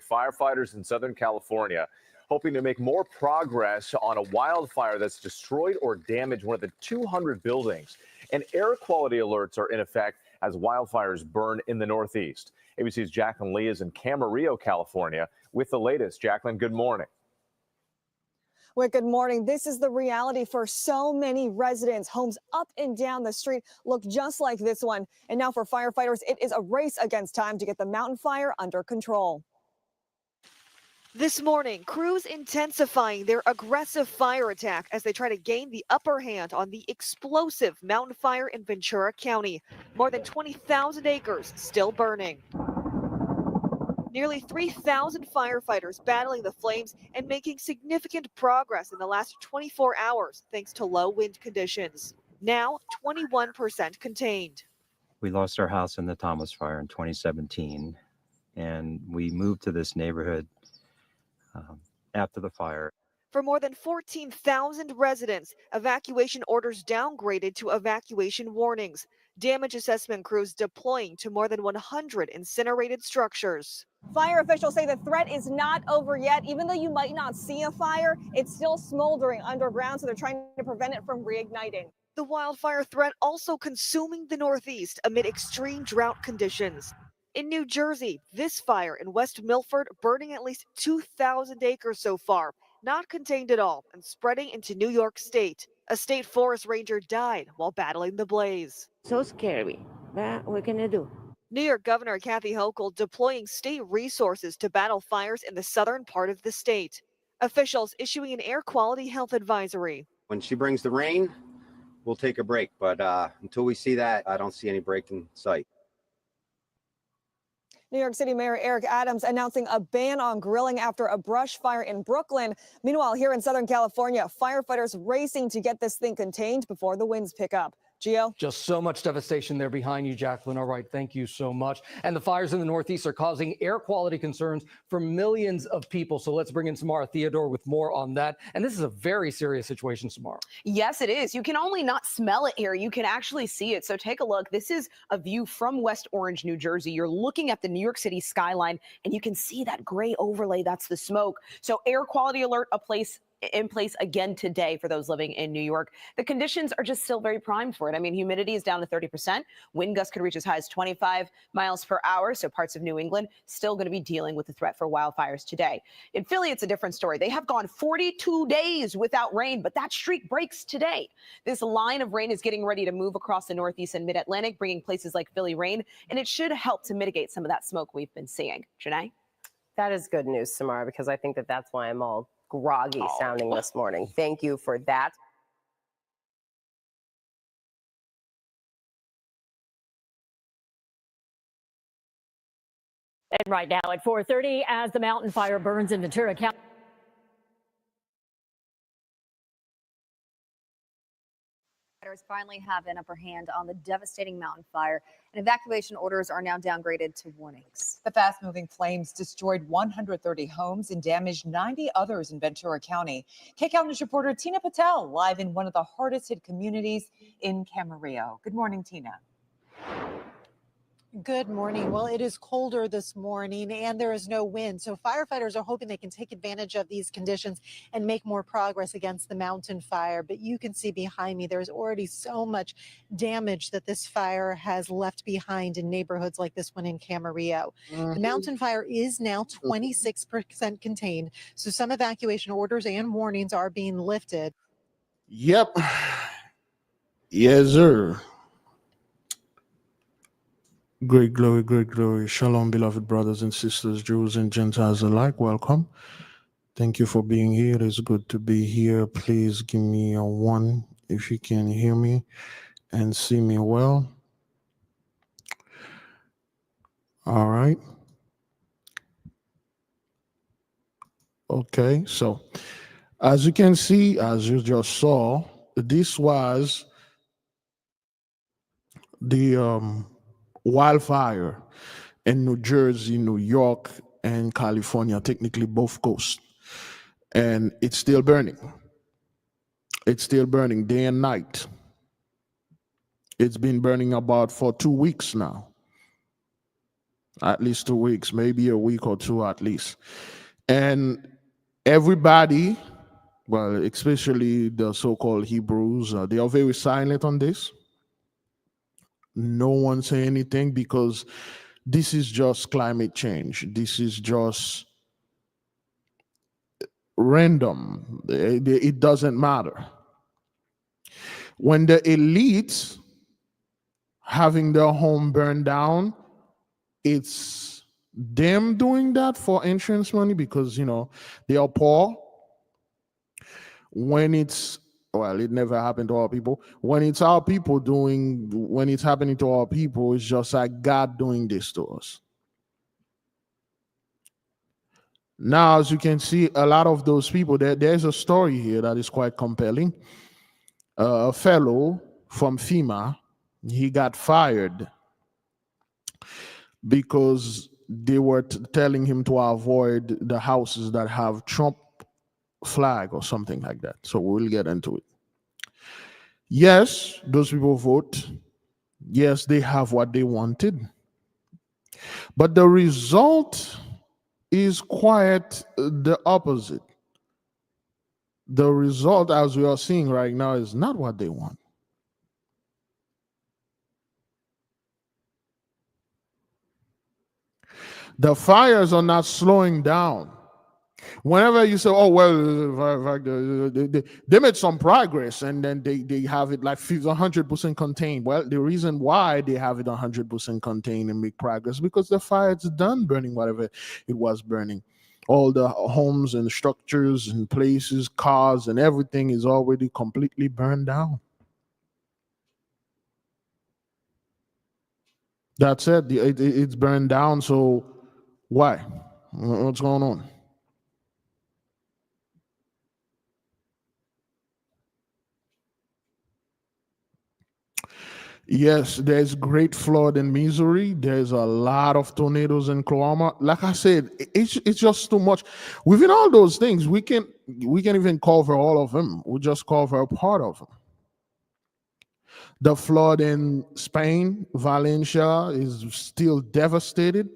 Firefighters in Southern California hoping to make more progress on a wildfire that's destroyed or damaged one of the 200 buildings. And air quality alerts are in effect as wildfires burn in the Northeast. ABC's Jacqueline Lee is in Camarillo, California with the latest. Jacqueline, good morning. Well, good morning. This is the reality for so many residents. Homes up and down the street look just like this one. And now for firefighters, it is a race against time to get the mountain fire under control. This morning, crews intensifying their aggressive fire attack as they try to gain the upper hand on the explosive mountain fire in Ventura County. More than 20,000 acres still burning. Nearly 3,000 firefighters battling the flames and making significant progress in the last 24 hours thanks to low wind conditions. Now 21% contained. We lost our house in the Thomas Fire in 2017, and we moved to this neighborhood after the fire. For more than 14,000 residents, evacuation orders downgraded to evacuation warnings. Damage assessment crews deploying to more than 100 incinerated structures. Fire officials say the threat is not over yet. Even though you might not see a fire, it's still smoldering underground, so they're trying to prevent it from reigniting. The wildfire threat also consuming the Northeast amid extreme drought conditions. In New Jersey, this fire in West Milford burning at least 2,000 acres so far, not contained at all and spreading into New York State. A state forest ranger died while battling the blaze. So scary, but what can I do? New York Governor Kathy Hochul deploying state resources to battle fires in the southern part of the state. Officials issuing an air quality health advisory. When she brings the rain, we'll take a break. But until we see that, I don't see any break in sight. New York City Mayor Eric Adams announcing a ban on grilling after a brush fire in Brooklyn. Meanwhile, here in Southern California, firefighters racing to get this thing contained before the winds pick up. Gio? Just so much devastation there behind you, Jacqueline. All right, thank you so much. And the fires in the Northeast are causing air quality concerns for millions of people. So let's bring in Samara Theodore with more on that. And this is a very serious situation, Samara. Yes, it is. You can only not smell it here. You can actually see it. So take a look. This is a view from West Orange, New Jersey. You're looking at the New York City skyline, and you can see that gray overlay. That's the smoke. So air quality alert in place again today for those living in New York. The conditions are just still very primed for it. I mean, humidity is down to 30%. Wind gusts could reach as high as 25 miles per hour. So parts of New England still going to be dealing with the threat for wildfires today. In Philly, it's a different story. They have gone 42 days without rain, but that streak breaks today. This line of rain is getting ready to move across the Northeast and Mid-Atlantic, bringing places like Philly rain, and it should help to mitigate some of that smoke we've been seeing. Janae? That is good news, Samara, because I think that's why I'm all groggy sounding this morning. Thank you for that. And right now at 4:30, as the mountain fire burns in Ventura County. Finally have an upper hand on the devastating mountain fire, and evacuation orders are now downgraded to warnings. The fast-moving flames destroyed 130 homes and damaged 90 others in Ventura County. KCAL News reporter Tina Patel live in one of the hardest hit communities in Camarillo. Good morning, Tina. Good morning. Well, it is colder this morning and there is no wind. So firefighters are hoping they can take advantage of these conditions and make more progress against the mountain fire. But you can see behind me, there's already so much damage that this fire has left behind in neighborhoods like this one in Camarillo. The mountain fire is now 26% contained. So some evacuation orders and warnings are being lifted. Yep. Yes, sir. Great glory, great glory. Shalom, beloved brothers and sisters, Jews and Gentiles alike. Welcome. Thank you for being here. It's good to be here. Please give me a 1 if you can hear me and see me well. All right. Okay, so as you can see, as you just saw, this was the wildfire in New Jersey, New York, and California, technically both coasts. And it's still burning. It's still burning day and night. It's been burning about for 2 weeks now. at least 2 weeks, maybe a week or two at least. And everybody, well, especially the so-called Hebrews, they are very silent on this. No one say anything because this is just climate change. This is just random. It doesn't matter. When the elites having their home burned down, it's them doing that for insurance money because, they are poor. When it's, well, it never happened to our people. When it's our people when it's happening to our people, it's just like God doing this to us. Now, as you can see, a lot of those people, there's a story here that is quite compelling. A fellow from FEMA, he got fired because they were telling him to avoid the houses that have Trump flag or something like that. So we'll get into it. Yes, those people vote. Yes, they have what they wanted. But the result is quite the opposite. The result, as we are seeing right now, is not what they want. The fires are not slowing down. Whenever you say, oh, well, they made some progress and then they have it like 100% contained. Well, the reason why they have it 100% contained and make progress because the fire is done burning whatever it was burning. All the homes and structures and places, cars and everything is already completely burned down. That's it. It's burned down. So why? What's going on? Yes, there's great flood in Missouri. There's a lot of tornadoes in Oklahoma. Like I said, it's just too much. Within all those things, we can even cover all of them. We just cover a part of them. The flood in Spain, Valencia, is still devastated.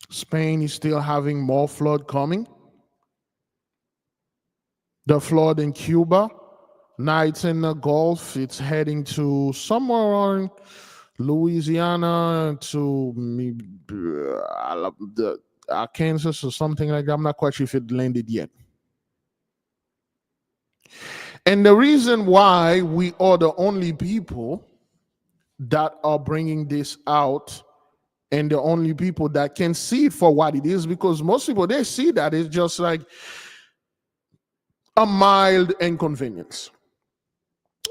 Spain is still having more flood coming. The flood in Cuba, now it's in the Gulf. It's heading to somewhere around Louisiana to Kansas or something like that. I'm not quite sure if it landed yet. And the reason why we are the only people that are bringing this out and the only people that can see it for what it is, because most people, they see that it's just like a mild inconvenience.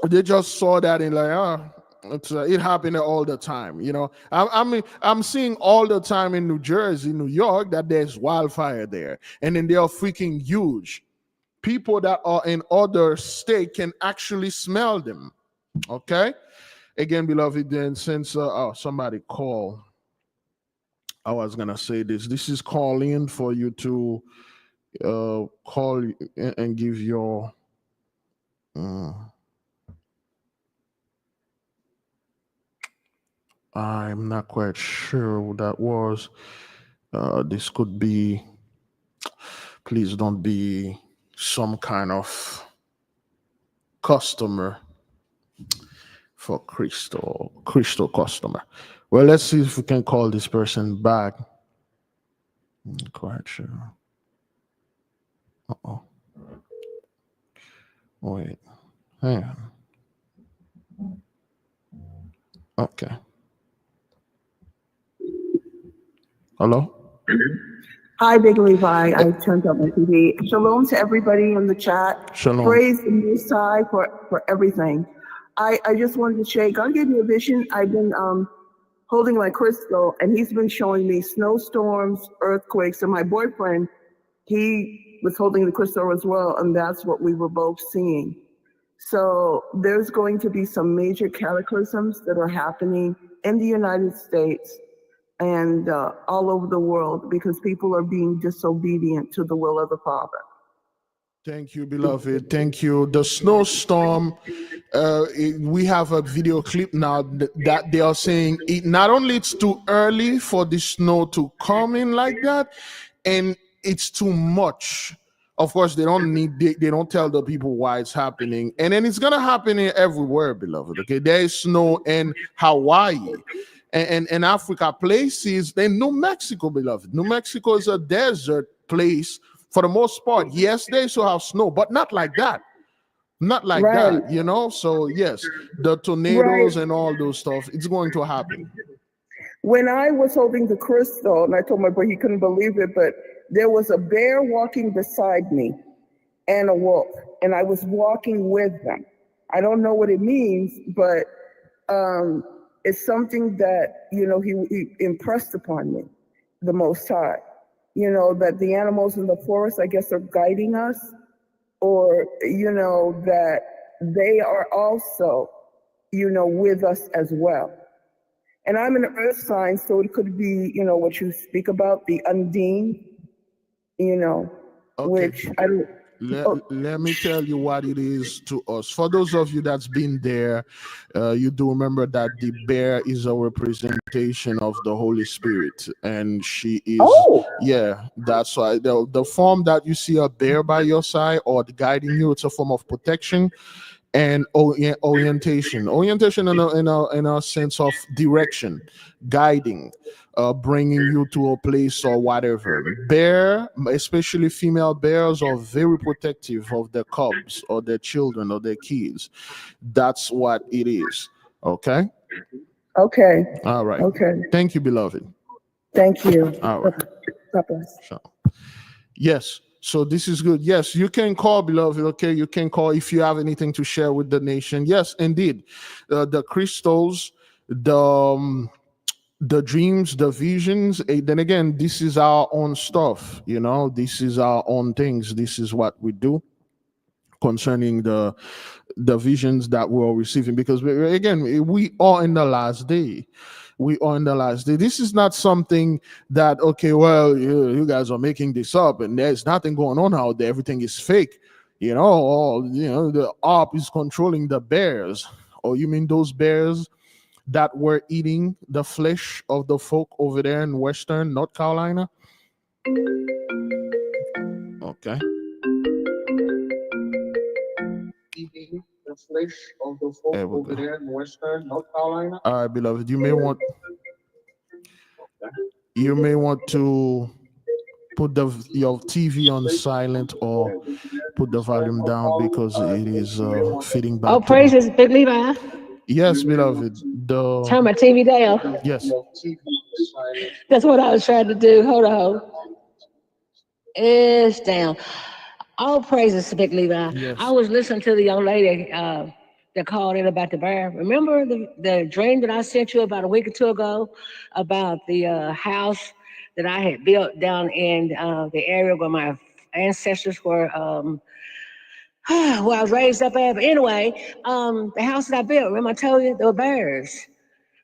They just saw that and like, it happened all the time. I'm seeing all the time in New Jersey, New York, that there's wildfire there, and then they are freaking huge. People that are in other states can actually smell them. Okay, again, beloved. Then since somebody called, I was gonna say this. This is calling for you to call and give your. I'm not quite sure who that was. This could be, please don't be some kind of customer for Crystal customer. Well, let's see if we can call this person back. I'm not quite sure. Uh-oh. Wait, hang on. Okay. Hello? Hi, Big Levi. I turned up my TV. Shalom to everybody in the chat. Shalom. Praise the Most High for everything. I just wanted to share. God gave me a vision. I've been holding my crystal, and he's been showing me snowstorms, earthquakes, and my boyfriend, he was holding the crystal as well, and that's what we were both seeing. So there's going to be some major cataclysms that are happening in the United States and all over the world because people are being disobedient to the will of the Father. Thank you, beloved. Thank you. The snowstorm, we have a video clip now that they are saying it not only it's too early for the snow to come in like that, and it's too much. Of course, they don't tell the people why it's happening. And then it's gonna happen everywhere, beloved. Okay, there is snow in Hawaii. And Africa places, then New Mexico, beloved. New Mexico is a desert place for the most part. Yes, they still have snow, but not like that. Not like that, you know? So yes, the tornadoes and all those stuff, it's going to happen. When I was holding the crystal, and I told my boy he couldn't believe it, but there was a bear walking beside me and a wolf, and I was walking with them. I don't know what it means, but it's something that, you know, he impressed upon me, the Most High. You know, that the animals in the forest, I guess, are guiding us, or, you know, that they are also, you know, with us as well. And I'm an earth sign, so it could be, you know, what you speak about, the undine, you know, which I don't. Let me tell you what it is to us. For those of you that's been there, you do remember that the bear is a representation of the Holy Spirit, and she is, yeah, that's why the form that you see a bear by your side or guiding you, it's a form of protection and orientation in a sense of direction, guiding, bringing you to a place or whatever. Bear, especially female bears, are very protective of their cubs or their children or their kids. That's what it is. Okay. All right. Thank you, beloved. Thank you. All right. God bless. So, yes. So this is good. Yes, you can call, beloved. Okay, you can call if you have anything to share with the nation. Yes, indeed. The crystals, the dreams, the visions. Then again, this is our own stuff. You know, this is our own things. This is what we do concerning the visions that we're receiving. Because again, we are in the last day. We are in the last day. This is not something that, okay, well, you guys are making this up and there's nothing going on out there. Everything is fake. You know, or, you know, the op is controlling the bears. Or you mean those bears that were eating the flesh of the folk over there in Western North Carolina? Okay. Eating the flesh of the folk over there in Western North Carolina. All right, beloved, you may want to put your TV on silent or put the volume down because it is feeding back. Oh, praises, Big Levi. Yes, beloved. Turn my TV down. Yes. That's what I was trying to do. Hold on. It's down. All praises to Big Levi. Yes. I was listening to the young lady that called in about the bear. Remember the dream that I sent you about a week or two ago about the house that I had built down in the area where my ancestors were, where I was raised up at. But anyway, the house that I built, remember I told you there were bears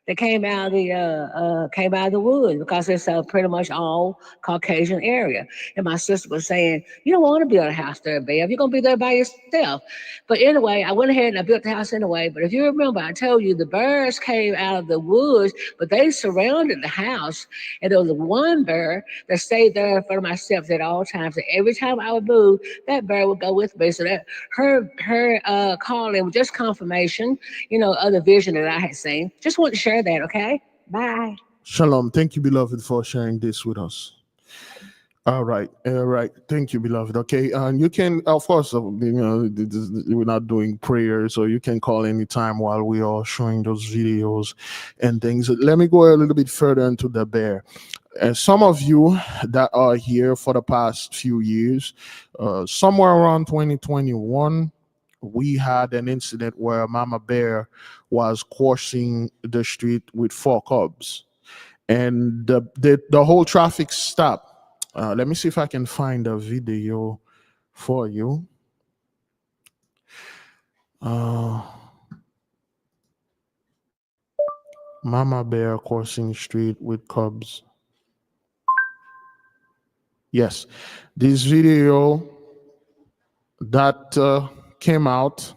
that came out of the woods because it's pretty much all Caucasian area. And my sister was saying, you don't want to build a house there, babe. You're gonna be there by yourself. But anyway, I went ahead and I built the house anyway. But if you remember, I told you the birds came out of the woods, but they surrounded the house. And there was one bear that stayed there in front of my steps at all times. And every time I would move, that bear would go with me. So that her calling was just confirmation, you know, of the vision that I had seen. Just want to share that, okay? Bye. Shalom. Thank you, beloved, for sharing this with us. All right. Thank you, beloved. Okay. And you can, of course, you know, we're not doing prayers, so you can call anytime while we are showing those videos and things. Let me go a little bit further into the bear. Some of you that are here for the past few years, somewhere around 2021, we had an incident where Mama Bear was crossing the street with 4 cubs, and the whole traffic stopped. Let me see if I can find a video for you. Mama Bear crossing street with cubs. Yes, this video that came out.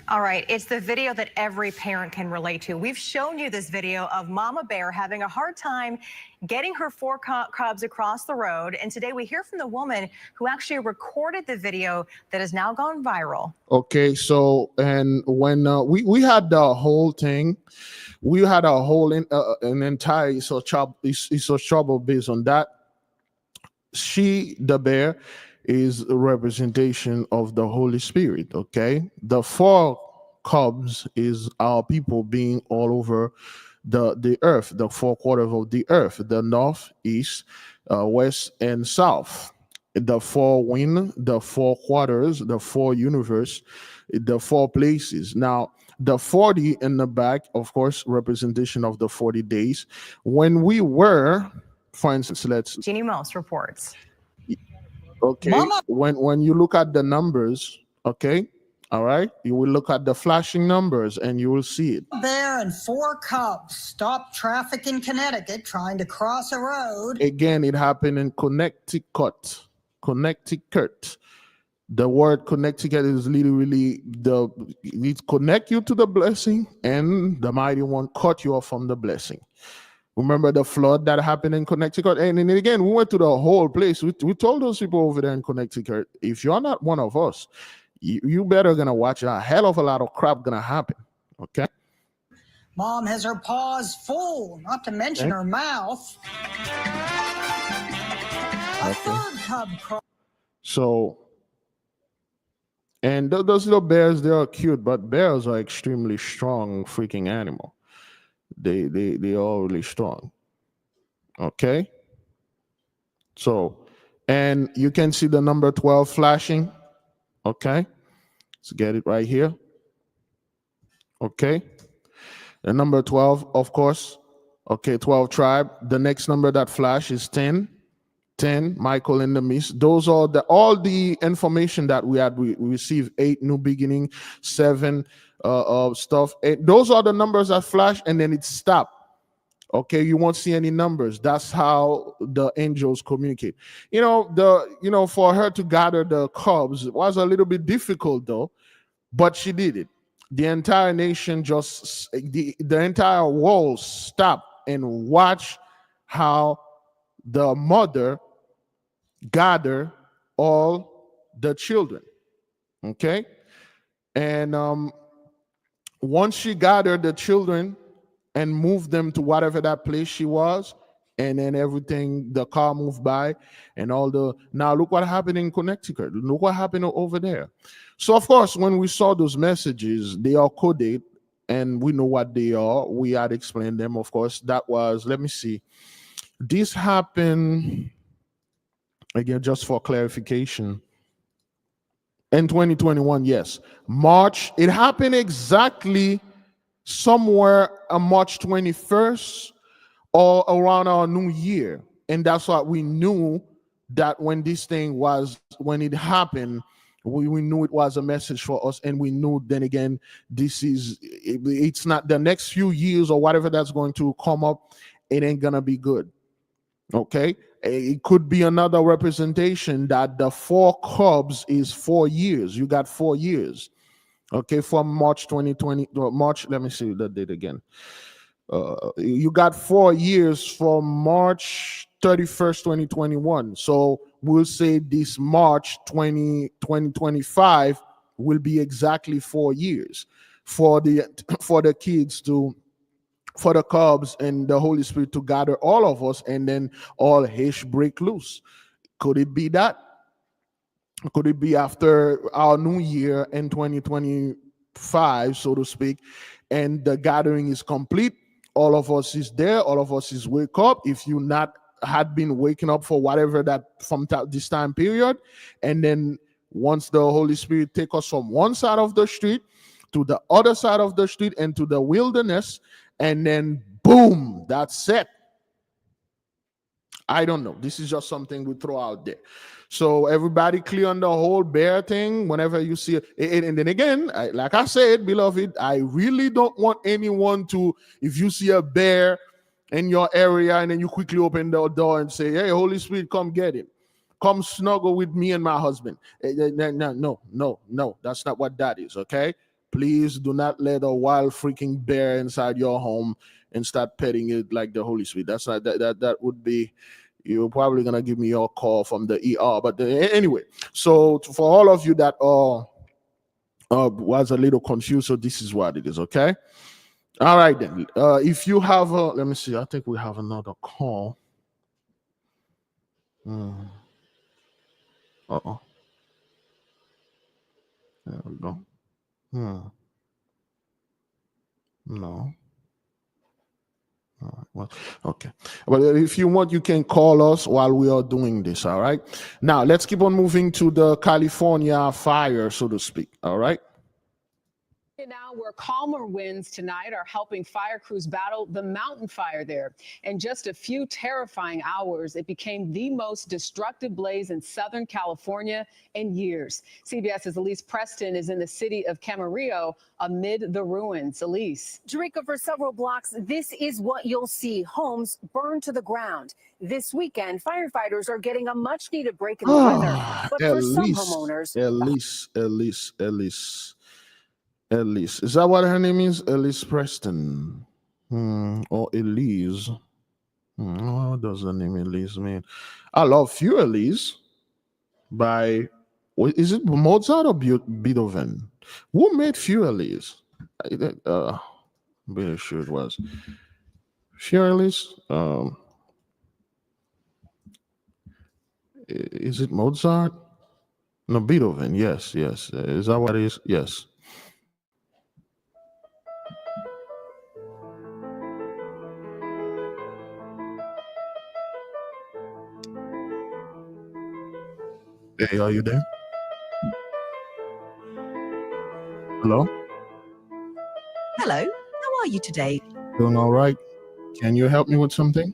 All right, it's the video that every parent can relate to. We've shown you this video of Mama Bear having a hard time getting her 4 cubs across the road. And today we hear from the woman who actually recorded the video that has now gone viral. Okay, so and when we had the whole thing, we had a whole an entire trouble based on that. She, the bear, is a representation of the Holy Spirit. Okay, the 4 cubs is our people being all over the earth, the 4 quarters of the earth, the north, east, west, and south. The 4 wind, the 4 quarters, the 4 universe, the 4 places. Now, the 40 in the back, of course, representation of the 40 days. When we were, for instance, let's Jeannie Most reports. Okay, Mama. when you look at the numbers, okay, all right, you will look at the flashing numbers and you will see it. Bear and 4 cubs stopped traffic in Connecticut trying to cross a road. Again, it happened in Connecticut. Connecticut. The word Connecticut is literally it connect you to the blessing, and the mighty one cut you off from the blessing. Remember the flood that happened in Connecticut? And then again, we went to the whole place. We told those people over there in Connecticut, if you're not one of us, you better gonna watch a hell of a lot of crap gonna happen. Okay. Mom has her paws full, not to mention her mouth. A 3rd cub. So, and those little bears, they are cute, but bears are extremely strong freaking animal. They are really strong. Okay. So, and you can see the number 12 flashing. Okay. Let's get it right here. Okay. The number 12, of course. Okay, 12 tribe. The next number that flash is 10. 10, Michael in the mist. Those are all the information that we received. 8, new beginning. 7, stuff. 8. Those are the numbers that flash, and then it stopped. Okay, you won't see any numbers. That's how the angels communicate. For her to gather the cubs was a little bit difficult though, but she did it. The entire nation the entire world stopped and watched how the mother gather all the children. Okay, and once she gathered the children and moved them to whatever that place she was, and then everything, the car moved by, and now look what happened in Connecticut. Look what happened over there. So of course, when we saw those messages, they are coded, and we know what they are. We had explained them, of course. That was, let me see. This happened, again, just for clarification, in 2021, yes. March, it happened exactly somewhere on March 21st or around our new year. And that's what we knew, that when it happened, we knew it was a message for us. And we knew then again, it's not the next few years or whatever that's going to come up, it ain't gonna be good. Okay, it could be another representation that the 4 cubs is 4 years. You got 4 years. Okay, from March 2020, let me see the date again. You got 4 years from March 31st, 2021. So we'll say this March 2025 will be exactly 4 years for the kids for the cubs and the Holy Spirit to gather all of us, and then all hell break loose. Could it be that? Could it be after our new year in 2025, so to speak, and the gathering is complete? All of us is there. All of us is wake up. If you had been waking up for whatever that from this time period, and then once the Holy Spirit take us from one side of the street to the other side of the street and to the wilderness, and then boom, that's it. I don't know. This is just something we throw out there. So everybody clear on the whole bear thing whenever you see it. And then again, like I said, beloved, I really don't want anyone to, if you see a bear in your area and then you quickly open the door and say, hey, Holy Spirit, come get it. come snuggle with me and my husband. No, that's not what that is, okay? Please do not let a wild freaking bear inside your home and start petting it like the Holy Spirit. That's not that would be, you're probably gonna give me your call from the ER. But anyway, so for all of you that was a little confused, so this is what it is, okay? All right then. If you have let me see, I think we have another call. Uh-oh. There we go. No. All right. Well, okay. But if you want, you can call us while we are doing this. All right. Now let's keep on moving to the California fire, so to speak. All right. Now, where calmer winds tonight are helping fire crews battle the mountain fire there. In just a few terrifying hours, it became the most destructive blaze in Southern California in years. CBS's Elise Preston is in the city of Camarillo amid the ruins. Elise. Jerika, for several blocks, this is what you'll see. Homes burned to the ground. This weekend, firefighters are getting a much needed break in the weather. But for some homeowners, Elise. Is that what her name is? Elise Preston. Or Elise. What does the name Elise mean? I love Few Elise by, is it Mozart or Beethoven? Who made Few Elise? I'm pretty sure it was Few Elise. Is it Mozart? No, Beethoven. Yes. Is that what it is? Yes. Hey, are you there? Hello? Hello, how are you today? Doing all right. Can you help me with something?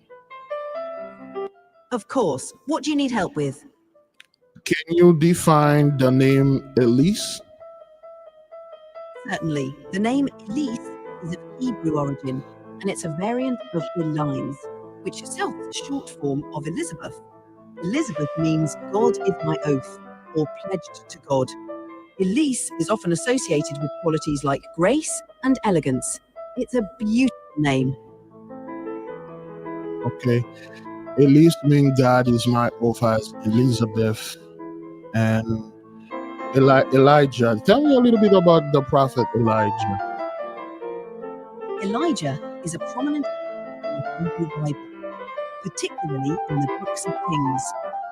Of course. What do you need help with? Can you define the name Elise? Certainly. The name Elise is of Hebrew origin, and it's a variant of Elise, which itself is a short form of Elizabeth. Elizabeth means God is my oath, or pledged to God. Elise is often associated with qualities like grace and elegance. It's a beautiful name. Okay. Elise means God is my oath as Elizabeth and Elijah. Tell me a little bit about the prophet Elijah. Elijah is a prominent in the Hebrew Bible, particularly in the books of Kings.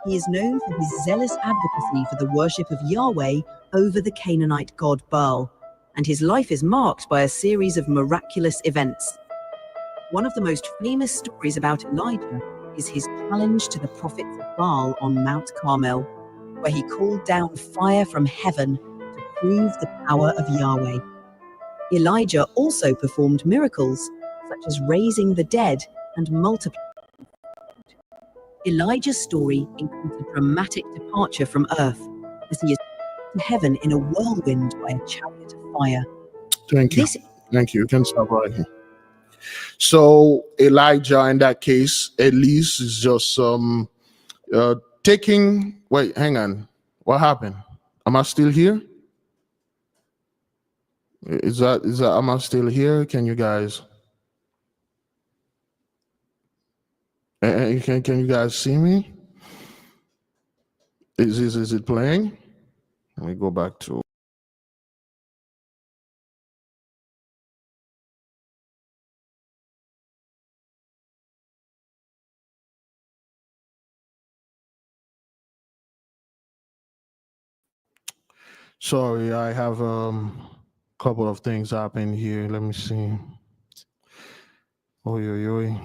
He is known for his zealous advocacy for the worship of Yahweh over the Canaanite god Baal, and his life is marked by a series of miraculous events. One of the most famous stories about Elijah is his challenge to the prophets of Baal on Mount Carmel, where he called down fire from heaven to prove the power of Yahweh. Elijah also performed miracles, such as raising the dead and multiplying. Elijah's story includes a dramatic departure from earth, as he is taken to heaven in a whirlwind by a chariot of fire. Thank you. Thank you. You can stop right here. So Elijah, in that case, Elise is just taking. Wait, hang on. What happened? Am I still here? Is that? Am I still here? Can you guys? Can you guys see me? Is it playing? Let me go back to. Sorry, I have a couple of things happening here. Let me see. Oy.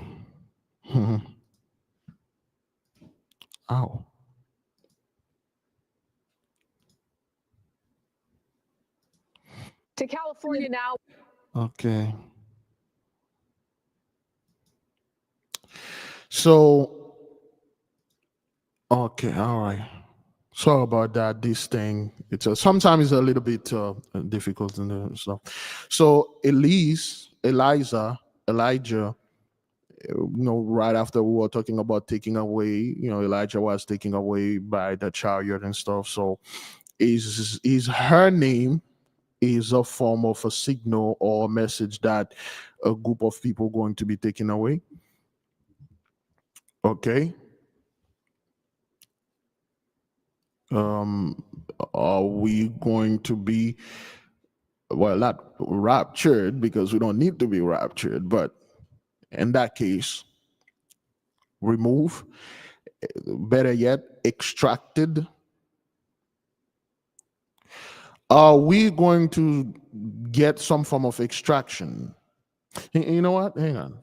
Ow. To California now. Okay. So, okay, all right. Sorry about that. This thing, it's sometimes it's a little bit difficult and stuff. So Elijah, right after we were talking about taking away, Elijah was taken away by the chariot and stuff. So is her name is a form of a signal or a message that a group of people going to be taken away. Okay. Are we going to be, well, not raptured, because we don't need to be raptured, but in that case, remove, better yet, extracted? Are we going to get some form of extraction? You know what? Hang on.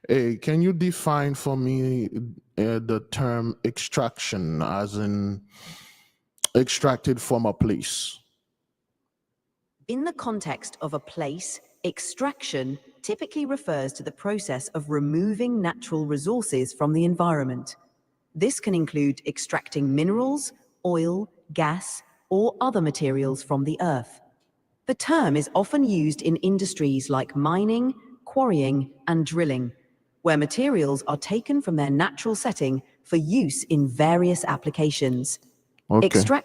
Hey, can you define for me the term extraction, as in extracted from a place? In the context of a place, extraction typically refers to the process of removing natural resources from the environment. This can include extracting minerals, oil, gas, or other materials from the earth. The term is often used in industries like mining, quarrying, and drilling, where materials are taken from their natural setting for use in various applications. Okay.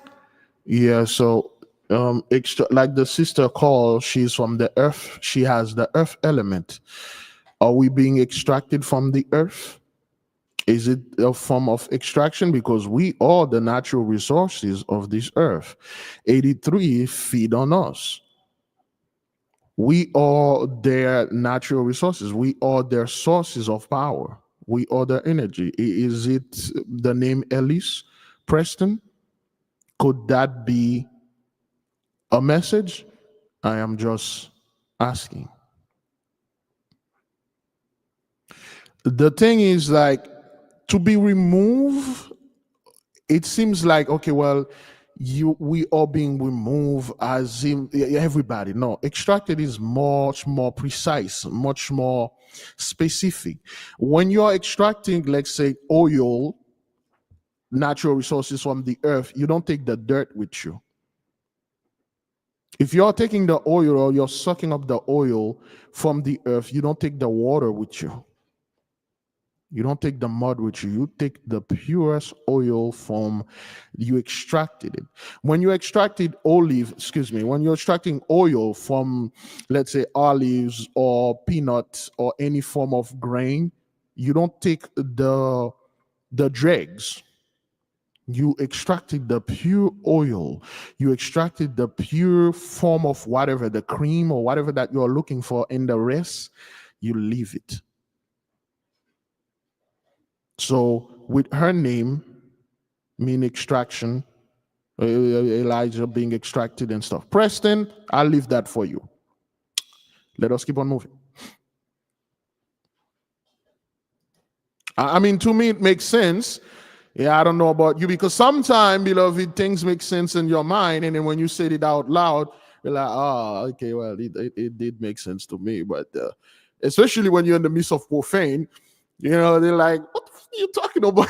Yeah, so like the sister called, she's from the earth. She has the earth element. Are we being extracted from the earth? Is it a form of extraction? Because we are the natural resources of this earth. 83 feed on us. We are their natural resources. We are their sources of power. We are their energy. Is it the name Ellis Preston? Could that be a message? I am just asking. The thing is, like, to be removed, it seems like, okay, well, we are being removed as in everybody. No, extracted is much more precise, much more specific. When you are extracting, let's say, oil, natural resources from the earth, you don't take the dirt with you. If you're taking the oil or you're sucking up the oil from the earth, you don't take the water with you. You don't take the mud with you. You take the purest oil from, you extracted it. When you extracted when you're extracting oil from, let's say, olives or peanuts or any form of grain, you don't take the dregs. You extracted the pure oil. You extracted the pure form of whatever, the cream or whatever that you're looking for, and the rest, you leave it. So with her name, mean extraction, Elijah being extracted and stuff. Preston, I'll leave that for you. Let us keep on moving. I mean, to me, it makes sense. Yeah, I don't know about you, because sometimes, beloved, things make sense in your mind, and then when you say it out loud, you're like, oh, okay, well, it did make sense to me. But especially when you're in the midst of profane, they're like, what the fuck are you talking about?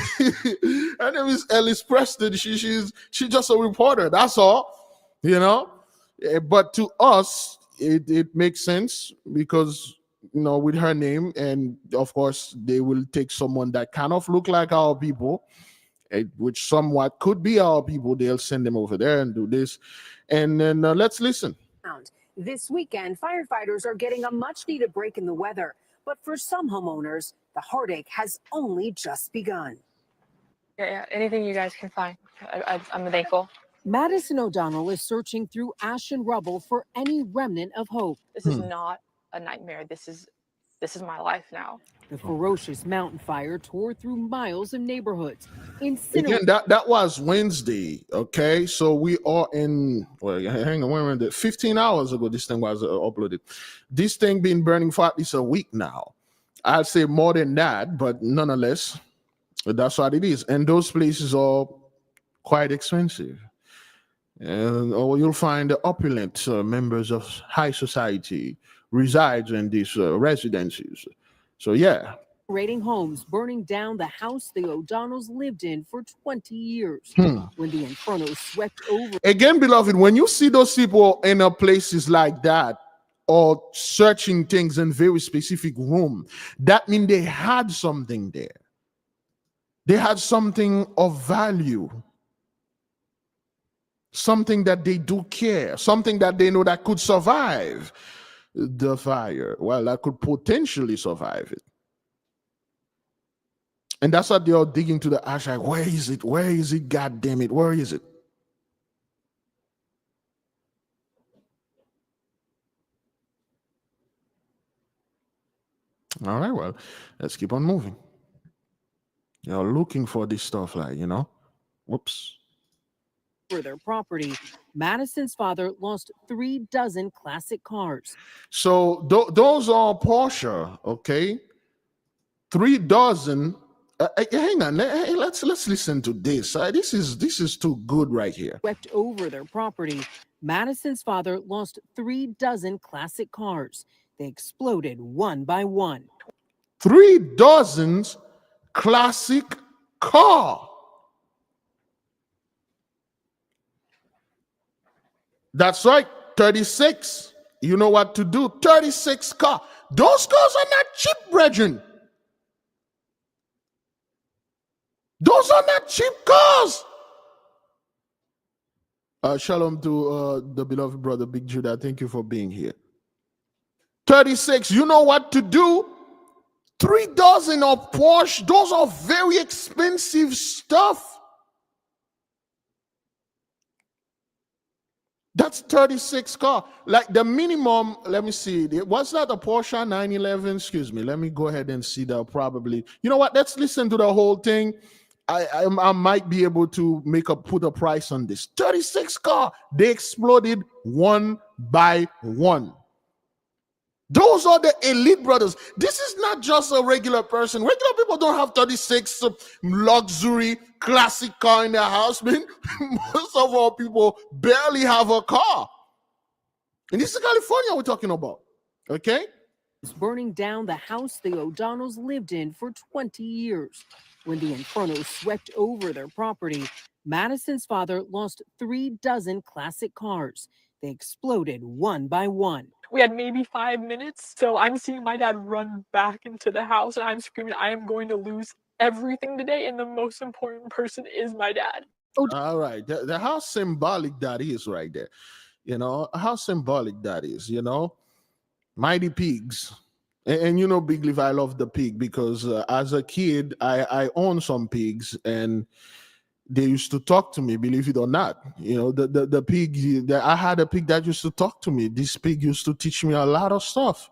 Her name is Ellis Preston. She's just a reporter. That's all, But to us, it makes sense because, with her name, and of course, they will take someone that kind of look like our people, which somewhat could be our people. They'll send them over there and do this. And then let's listen. This weekend, firefighters are getting a much-needed break in the weather. But for some homeowners, the heartache has only just begun. Yeah, anything you guys can find. I'm thankful. Madison O'Donnell is searching through ash and rubble for any remnant of hope. This is not a nightmare. This is my life now. The ferocious mountain fire tore through miles of neighborhoods. Again, that was Wednesday, okay? So we are in, hang on, wait a minute. 15 hours ago, this thing was uploaded. This thing been burning for at least a week now. I'd say more than that, but nonetheless, that's what it is. And those places are quite expensive. And you'll find the opulent members of high society resides in these residences. So, yeah. Raiding homes, burning down the house the O'Donnells lived in for 20 years. When the inferno swept over. Again, beloved, when you see those people in places like that, or searching things in very specific room, that means they had something there. They had something of value. Something that they do care, something that they know that could survive the fire. Well, that could potentially survive it. And that's what they are digging to the ash. Like, where is it? Where is it? God damn it. Where is it? All right, well, let's keep on moving. You're looking for this stuff, like, you know. Whoops. For their property, Madison's father lost 3 dozen classic cars. So those are Porsche, okay? 3 dozen. Hang on, hey, let's listen to this. This is too good right here. Swept over their property, Madison's father lost 3 dozen classic cars. They exploded one by one. 3 dozen classic car. That's right, 36. You know what to do. 36 car. Those cars are not cheap, brethren. Those are not cheap cars. Shalom to the beloved brother, Big Judah. Thank you for being here. 36. You know what to do. 3 dozen of Porsche. Those are very expensive stuff. That's 36 car. Like the minimum, let me see. Was that a Porsche 911? Excuse me. Let me go ahead and see that probably. You know what? Let's listen to the whole thing. I might be able to put a price on this. 36 car. They exploded one by one. Those are the elite brothers. This is not just a regular person. Regular people don't have 36 luxury classic car in their house, man. Most of our people barely have a car. And this is California we're talking about. Okay? It's burning down the house the O'Donnells lived in for 20 years. When the inferno swept over their property, Madison's father lost 3 dozen classic cars. They exploded one by one. We had maybe 5 minutes, so I'm seeing my dad run back into the house, and I'm screaming, I am going to lose everything today, and the most important person is my dad. All right. How symbolic that is right there. You know, how symbolic that is, you know. Mighty pigs. And you know, Big Levi, I love the pig because as a kid, I owned some pigs, and they used to talk to me, believe it or not. You know, the pig, I had a pig that used to talk to me. This pig used to teach me a lot of stuff.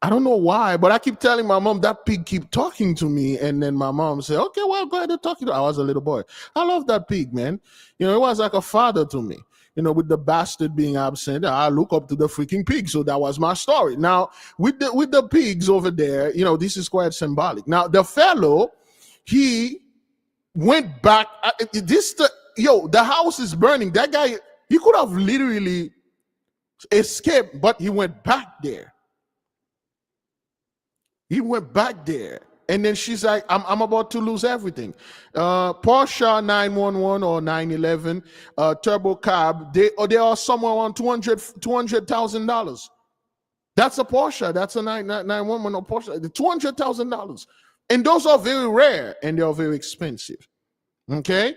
I don't know why, but I keep telling my mom that pig keep talking to me. And then my mom said, okay, well, go ahead and talk to you. I was a little boy. I love that pig, man. You know, it was like a father to me. You know, with the bastard being absent, I look up to the freaking pig. So that was my story. Now, with the pigs over there, you know, this is quite symbolic. Now, the fellow, he went back. The house is burning. That guy, he could have literally escaped, but he went back there. He went back there. And then she's like, I'm about to lose everything. Porsche 911 or 911, turbo cab, they are somewhere around $200,000. That's a Porsche. That's a 911 or Porsche. $200,000. And those are very rare and they are very expensive. Okay?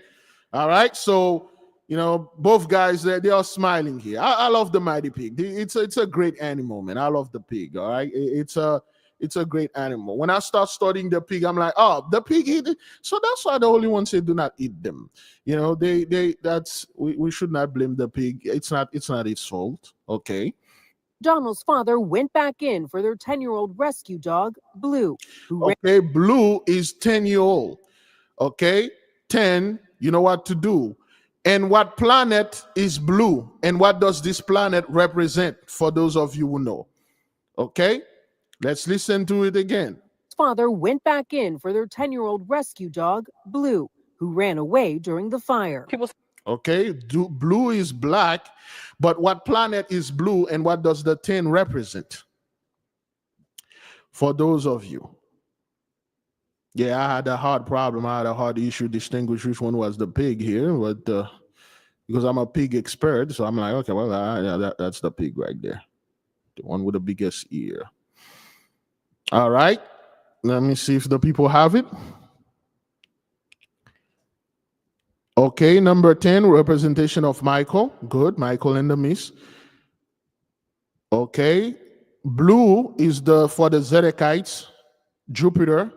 All right. So, you know, both guys, they are smiling here. I love the mighty pig. It's a great animal, man. I love the pig. All right. It's a great animal. When I start studying the pig, I'm like, oh, the pig eat it. So that's why the Holy One said, do not eat them. You know, we should not blame the pig. It's not its fault. Okay. Donald's father went back in for their 10-year-old rescue dog, Blue. Okay, Blue is 10-year-old. Okay, 10, you know what to do. And what planet is Blue? And what does this planet represent for those of you who know? Okay, let's listen to it again. His father went back in for their 10-year-old rescue dog, Blue, who ran away during the fire. Okay, Blue is black, but what planet is Blue and what does the 10 represent? For those of you. Yeah, I had a hard problem. I had a hard issue distinguish which one was the pig here, but because I'm a pig expert, so I'm like, okay, well, yeah, that's the pig right there. The one with the biggest ear. All right. Let me see if the people have it. Okay, number 10, representation of Michael. Good, Michael and the Miss. Okay, blue is for the Zedekites, Jupiter.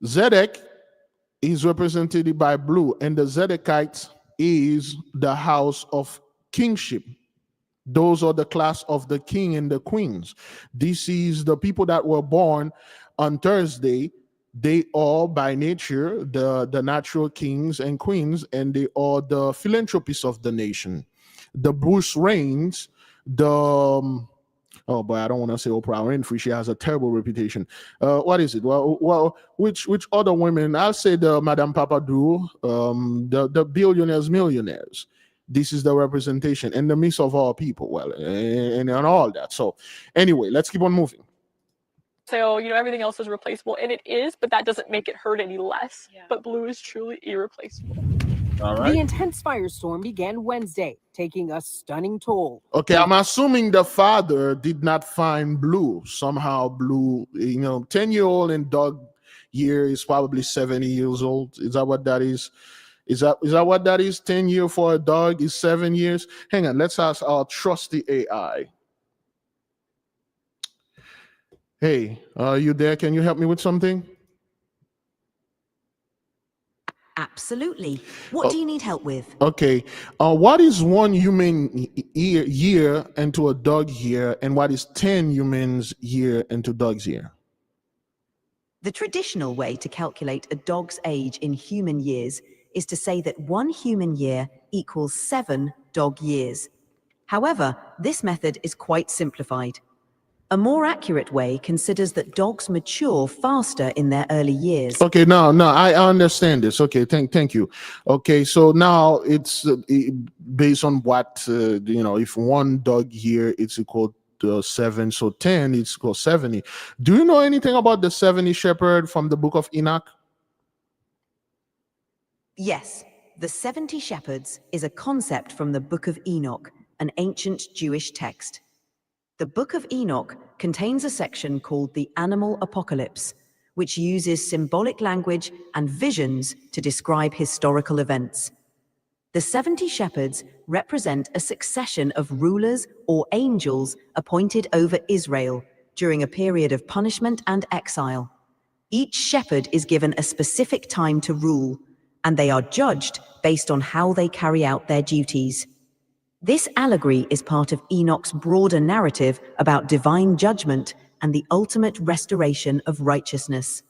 Zedek is represented by blue, and the Zedekites is the house of kingship. Those are the class of the king and the queens. This is the people that were born on Thursday. They are by nature the natural kings and queens, and they are the philanthropists of the nation. The Bruce Reigns, oh boy, I don't want to say Oprah Winfrey. She has a terrible reputation. What is it? Well, which other women? I'll say the Madame Papadou, the billionaires, millionaires. This is the representation and the mix of all people. Well, and all that. So anyway, let's keep on moving. So, everything else is replaceable, and it is, but that doesn't make it hurt any less. Yeah. But blue is truly irreplaceable. All right. The intense firestorm began Wednesday, taking a stunning toll. Okay, I'm assuming the father did not find blue. Somehow blue, 10-year-old and dog year is probably 70 years old. Is that what that is? Is that what that is? 10 years for a dog is 7 years? Hang on, let's ask our trusty AI. Hey, are you there? Can you help me with something? Absolutely. What do you need help with? Okay. What is 1 human year into a dog year, and what is 10 humans year into dog's year? The traditional way to calculate a dog's age in human years is to say that 1 human year equals 7 dog years. However, this method is quite simplified. A more accurate way considers that dogs mature faster in their early years. Okay, no, I understand this. Okay, thank you. Okay, so now it's based on what, if 1 dog year it's equal to 7, so 10 it's equal 70. Do you know anything about the 70 shepherd from the book of Enoch? Yes, the 70 shepherds is a concept from the Book of Enoch, an ancient Jewish text. The Book of Enoch contains a section called the Animal Apocalypse, which uses symbolic language and visions to describe historical events. The 70 shepherds represent a succession of rulers or angels appointed over Israel during a period of punishment and exile. Each shepherd is given a specific time to rule, and they are judged based on how they carry out their duties. This allegory is part of Enoch's broader narrative about divine judgment and the ultimate restoration of righteousness.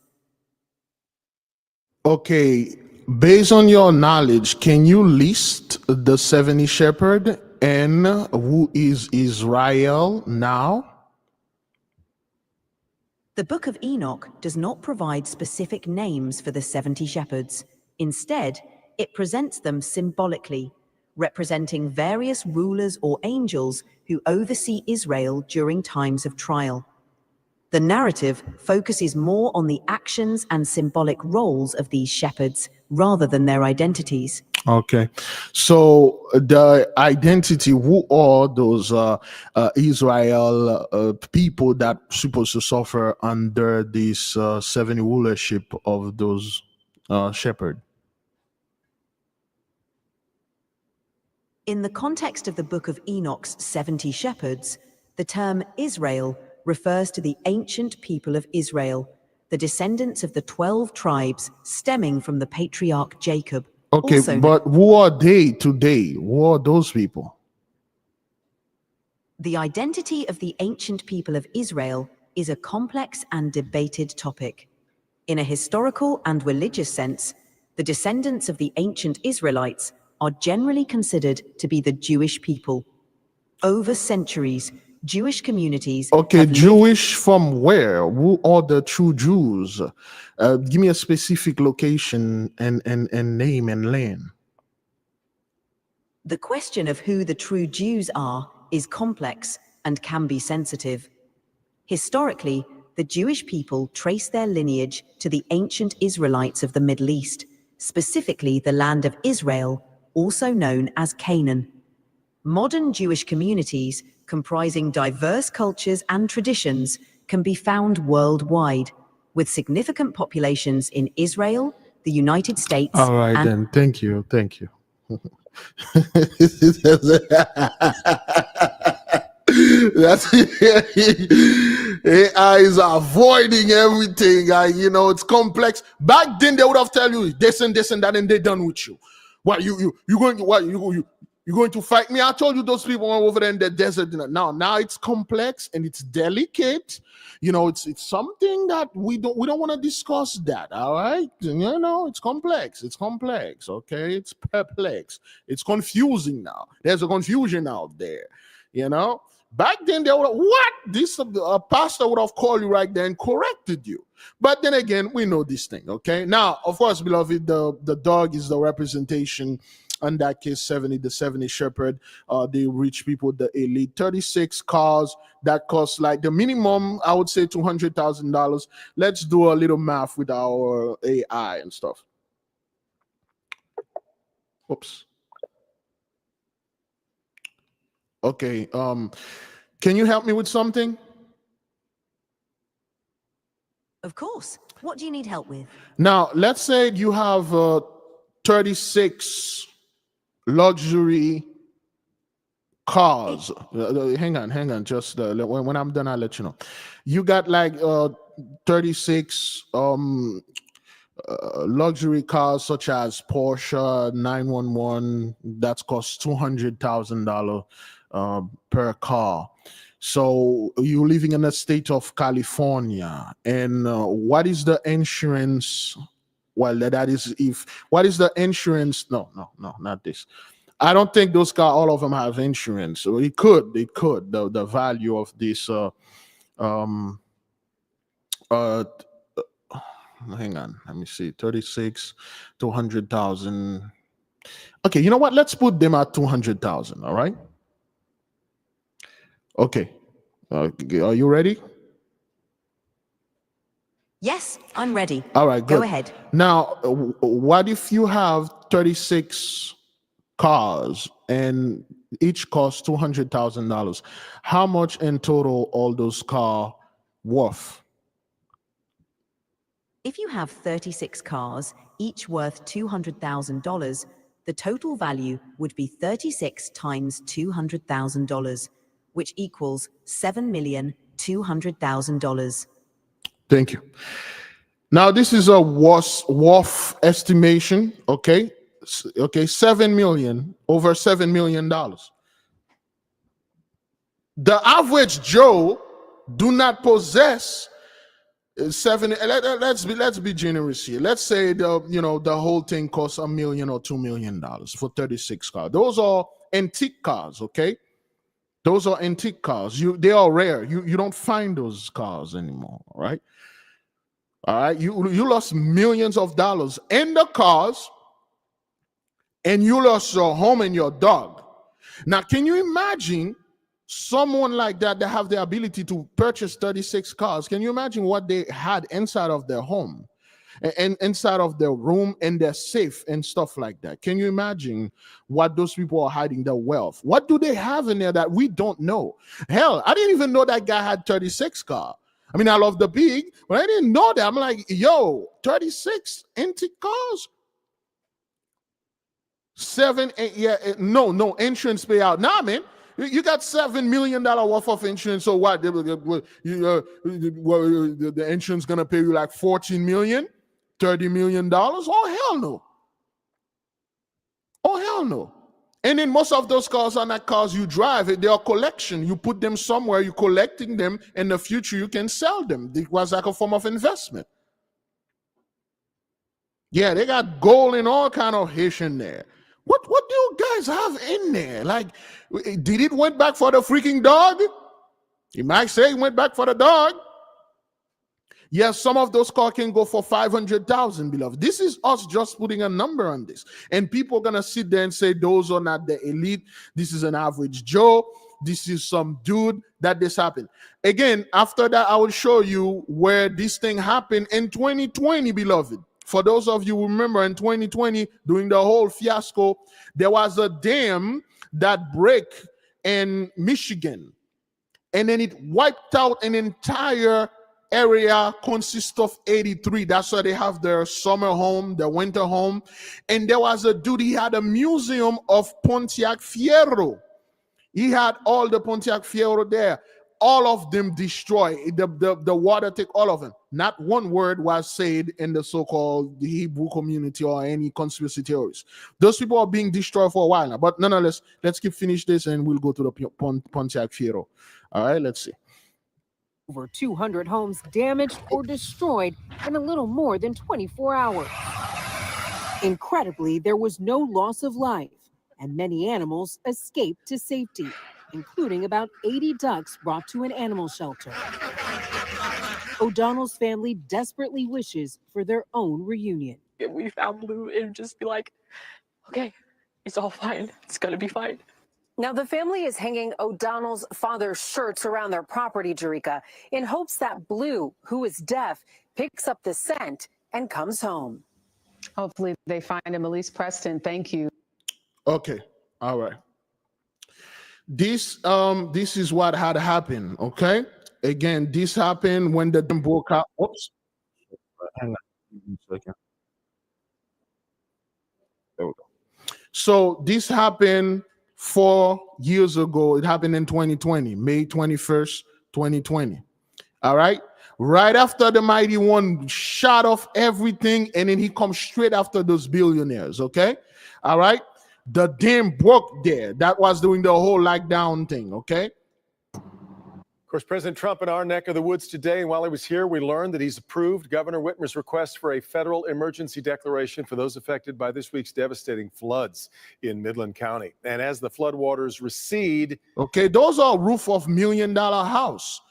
Okay, based on your knowledge, can you list the 70 shepherd and who is Israel now? The Book of Enoch does not provide specific names for the 70 shepherds. Instead, it presents them symbolically, representing various rulers or angels who oversee Israel during times of trial. The narrative focuses more on the actions and symbolic roles of these shepherds rather than their identities. Okay, so the identity, who are those Israel people that supposed to suffer under this 70 rulership of those shepherds? In the context of the Book of Enoch's 70 shepherds, the term Israel refers to the ancient people of Israel, the descendants of the 12 tribes stemming from the patriarch Jacob. Okay, but who are they today? Who are those people? The identity of the ancient people of Israel is a complex and debated topic. In a historical and religious sense, the descendants of the ancient Israelites are generally considered to be the Jewish people. Over centuries, Jewish communities. Okay, Jewish from where? Who are the true Jews? Give me a specific location and name and land. The question of who the true Jews are is complex and can be sensitive. Historically, the Jewish people trace their lineage to the ancient Israelites of the Middle East, specifically the land of Israel, also known as Canaan. Modern Jewish communities comprising diverse cultures and traditions, can be found worldwide, with significant populations in Israel, the United States, All right, and then. Thank you. Thank you. That's AI is avoiding everything. It's complex. Back then, they would have tell you this and that, and they done with you. What you going to fight me? I told you those people were over there in the desert. Now it's complex and it's delicate. It's something that we don't want to discuss that. All right, it's complex. It's complex. Okay, it's perplex. It's confusing now. There's a confusion out there. Back then they would have, what? This pastor would have called you right there and corrected you. But then again, we know this thing. Okay, now of course, beloved, the dog is the representation. In that case, 70, the 70 shepherd, the rich people, the elite. 36 cars that cost like the minimum, I would say $200,000. Let's do a little math with our AI and stuff. Oops. Okay. Can you help me with something? of course. What do you need help with? Now, let's say you have 36 luxury cars. Hang on. Just when I'm done, I'll let you know. You got like 36 luxury cars such as Porsche 911 that's cost $200,000 per car. So you're living in the state of California, and what is the insurance? Well, that is what is the insurance? No, not this. I don't think those cars, all of them have insurance. So they could. The value of this hang on, let me see, 36 to 100,000. Okay, you know what? Let's put them at 200,000. All right. Okay. Are you ready? Yes, I'm ready. All right, good. Go ahead. Now, what if you have 36 cars and each costs $200,000? How much in total all those cars worth? If you have 36 cars, each worth $200,000, the total value would be 36 times $200,000, which equals $7,200,000. Thank you. Now, this is a worth estimation, okay? Okay, 7 million, over $7 million. The average Joe do not possess let's be generous here. Let's say the whole thing costs $1 million or $2 million for 36 cars. Those are antique cars, okay? Those are antique cars. They are rare. You don't find those cars anymore, all right? All right, you lost millions of dollars in the cars, and you lost your home and your dog. Now, can you imagine someone like that have the ability to purchase 36 cars? Can you imagine what they had inside of their home and inside of their room and their safe and stuff like that? Can you imagine what those people are hiding, their wealth? What do they have in there that we don't know? Hell, I didn't even know that guy had 36 cars. I mean, I love the pig, but I didn't know that. I'm like, yo, 36 antique cars? 7, 8, yeah, no insurance payout. Nah, man, you got $7 million worth of insurance. So what? The insurance gonna pay you like 14 million, $30 million? Oh hell no! Oh hell no! And then most of those cars are not cars you drive. They are collection. You put them somewhere. You're collecting them. In the future, you can sell them. It was like a form of investment. Yeah, they got gold and all kind of Haitian there. What do you guys have in there? Like, did it went back for the freaking dog? You might say it went back for the dog. Yes, some of those cars can go for 500,000, beloved. This is us just putting a number on this. And people are going to sit there and say, those are not the elite. This is an average Joe. This is some dude that this happened. Again, after that, I will show you where this thing happened in 2020, beloved. For those of you who remember, in 2020, during the whole fiasco, there was a dam that broke in Michigan. and then it wiped out an entire area consists of 83. That's why they have their summer home, their winter home. And there was a dude, he had a museum of Pontiac Fiero. He had all the Pontiac Fiero there. All of them destroyed. The water take all of them. Not one word was said in the so-called Hebrew community or any conspiracy theories. Those people are being destroyed for a while now. But nonetheless, let's finish this and we'll go to the Pontiac Fiero. All right, let's see. Over 200 homes damaged or destroyed in a little more than 24 hours. Incredibly, there was no loss of life, and many animals escaped to safety, including about 80 ducks brought to an animal shelter. O'Donnell's family desperately wishes for their own reunion. If we found Blue, it would just be like, okay, it's all fine. It's gonna be fine. Now, the family is hanging O'Donnell's father's shirts around their property, Jerika, in hopes that Blue, who is deaf, picks up the scent and comes home. Hopefully they find him. Elise Preston, thank you. Okay, all right. This is what had happened, okay? Again, this happened when the dam broke out. Oops. Hang on a second. There we go. So this happened 4 years ago. It happened in 2020, May 21st, 2020. All right. Right after the Mighty One shot off everything, and then he comes straight after those billionaires. Okay. All right. The dam broke there. That was doing the whole lockdown thing. Okay. Of course, President Trump in our neck of the woods today, and while he was here, we learned that he's approved Governor Whitmer's request for a federal emergency declaration for those affected by this week's devastating floods in Midland County. And as the floodwaters recede... Okay, those are roof of $1 million house.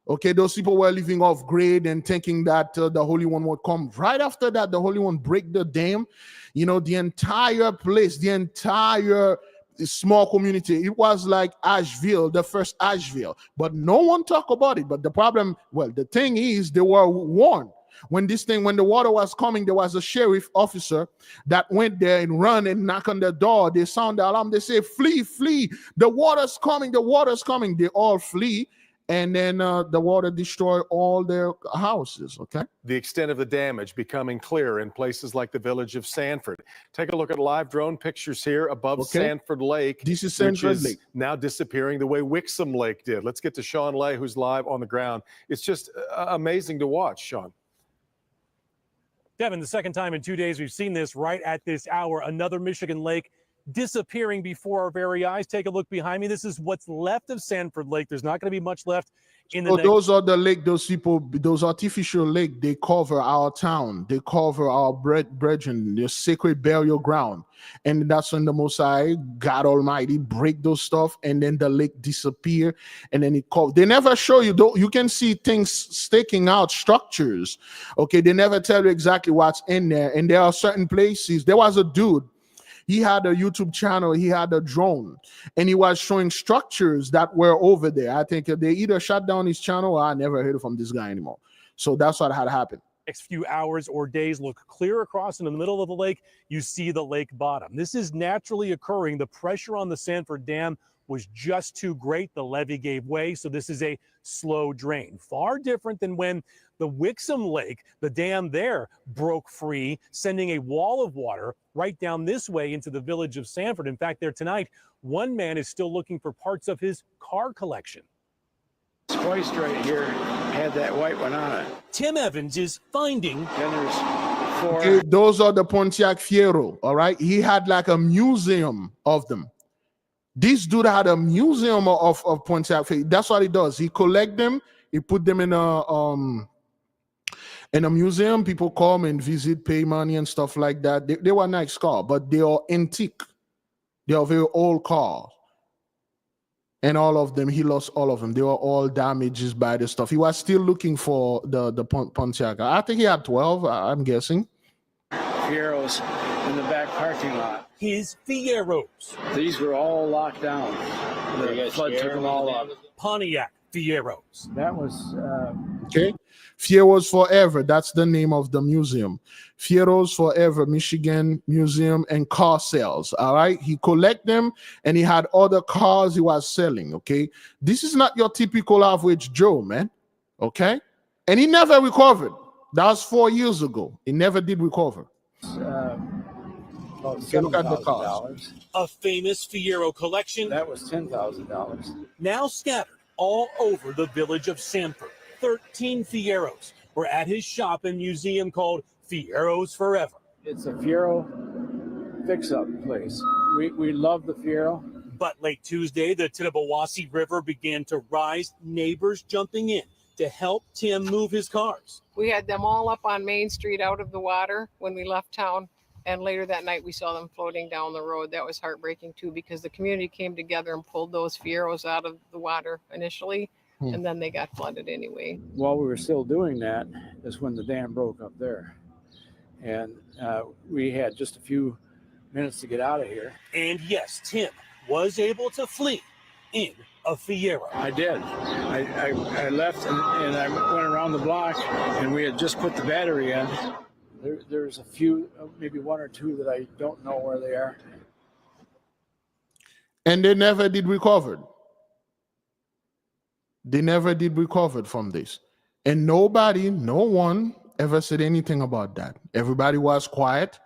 Okay, those people were living off grade and thinking that the Holy One would come. Right after that, the Holy One break the dam. You know, the entire place, the entire small community, it was like Asheville, the first Asheville, but no one talk about it. But the problem, well, the thing is, they were warned. When the water was coming, there was a sheriff officer that went there and run and knock on the door. They sound the alarm. They say, flee, flee. The water's coming. The water's coming. They all flee. And then the water destroyed all their houses, okay? The extent of the damage becoming clear in places like the village of Sanford. Take a look at live drone pictures here above Sanford Lake. This is Sanford Lake. Now disappearing the way Wixom Lake did. Let's get to Sean Lay, who's live on the ground. It's just amazing to watch, Sean. Devin, the second time in 2 days we've seen this right at this hour. Another Michigan lake disappearing before our very eyes. Take a look behind me. This is what's left of Sanford Lake. There's not going to be much left in the those are the lake, those people, those artificial lake, they cover our town. They cover our brethren, their sacred burial ground. And that's when the Most High, God Almighty, break those stuff, and then the lake disappear, and then it cover. They never show you, though. You can see things sticking out, structures. Okay, they never tell you exactly what's in there. And there are certain places. There was a dude. He had a YouTube channel, he had a drone, and he was showing structures that were over there. I think they either shut down his channel or I never heard from this guy anymore. So that's what had happened. Next few hours or days, look clear across in the middle of the lake. You see the lake bottom. This is naturally occurring. The pressure on the Sanford Dam was just too great. The levee gave way, so this is a slow drain. Far different than when the Wixom Lake, the dam there, broke free, sending a wall of water right down this way into the village of Sanford. In fact, there tonight, one man is still looking for parts of his car collection. This hoist right here had that white one on it. Tim Evans is finding... Then there's four... Okay, those are the Pontiac Fiero, all right? He had like a museum of them. This dude had a museum of Pontiac Fiero. That's what he does. He collect them, he put them in a museum. People come and visit, pay money and stuff like that. They were nice cars, but they are antique. They are very old cars. And all of them, he lost all of them. They were all damages by the stuff. He was still looking for the Pontiac. I think he had 12, I'm guessing. Fieros in the back parking lot. His Fieros. These were all locked down. The flood took them all up. Pontiac Fieros. That was Okay, Fieros Forever, that's the name of the museum. Fieros Forever, Michigan Museum and Car Sales. All right, he collect them and he had other cars he was selling. Okay, this is not your typical average Joe, man. Okay, and he never recovered. That was 4 years ago. He never did recover. About Look at the cars. $7,000. A famous Fiero collection That was $10,000. now scattered all over the village of Sanford. 13 Fieros were at his shop and museum called Fieros Forever. It's a Fiero fix-up place. We love the Fiero. But late Tuesday, the Tittabawassee River began to rise, neighbors jumping in to help Tim move his cars. We had them all up on Main Street out of the water when we left town. And later that night, we saw them floating down the road. That was heartbreaking, too, because the community came together and pulled those Fieros out of the water initially, and then they got flooded anyway. While we were still doing that is when the dam broke up there. And we had just a few minutes to get out of here. And yes, Tim was able to flee in a Fiero. I did. I left and I went around the block, and we had just put the battery in. There's a few, maybe one or two that I don't know where they are. And they never did recover. They never did recover from this. And no one ever said anything about that. Everybody was quiet.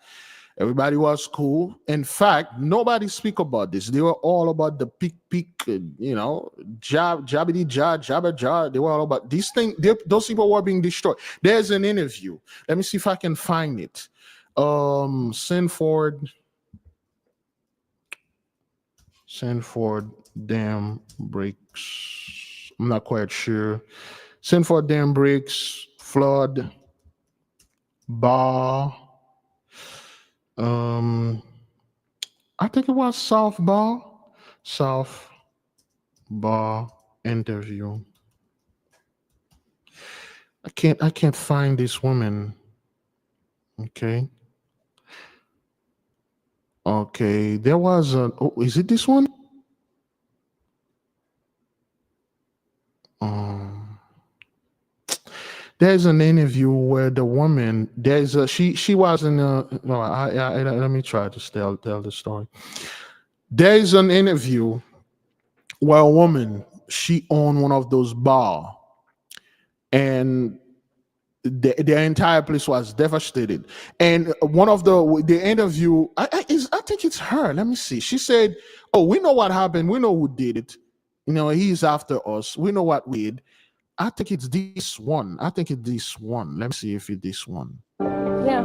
Everybody was cool. In fact, nobody speak about this. They were all about the peak, jabbity, jabba, jar. They were all about this thing. Those people were being destroyed. There's an interview. Let me see if I can find it. Sanford Dam breaks. I'm not quite sure. Sanford Dam breaks, flood, bar. I think it was South Bar interview. I can't find this woman. Okay, there was a, is it this one? There's an interview where the woman, she was in a, no, let me try to tell the story. There's an interview where a woman, she owned one of those bars, and the entire place was devastated. And one of the interview, I think it's her. Let me see. She said, "Oh, we know what happened. We know who did it. He's after us. We know what we did." I think it's this one. Let me see if it's this one. Yeah,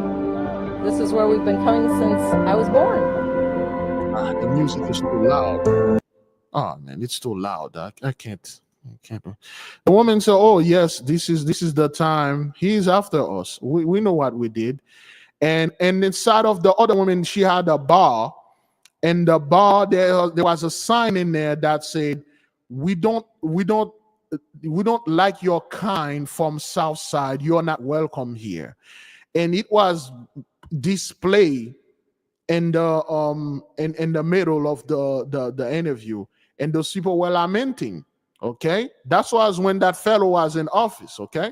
this is where we've been coming since I was born. The music is too loud. Oh man, it's too loud. I can't. The woman said, "Oh yes, this is the time. He's after us. We know what we did." And inside of the other woman, she had a bar, and the bar there was a sign in there that said, "We don't like your kind from Southside. You're not welcome here." And it was displayed in the middle of the interview, and those people were lamenting. Okay, that was when that fellow was in office. Okay.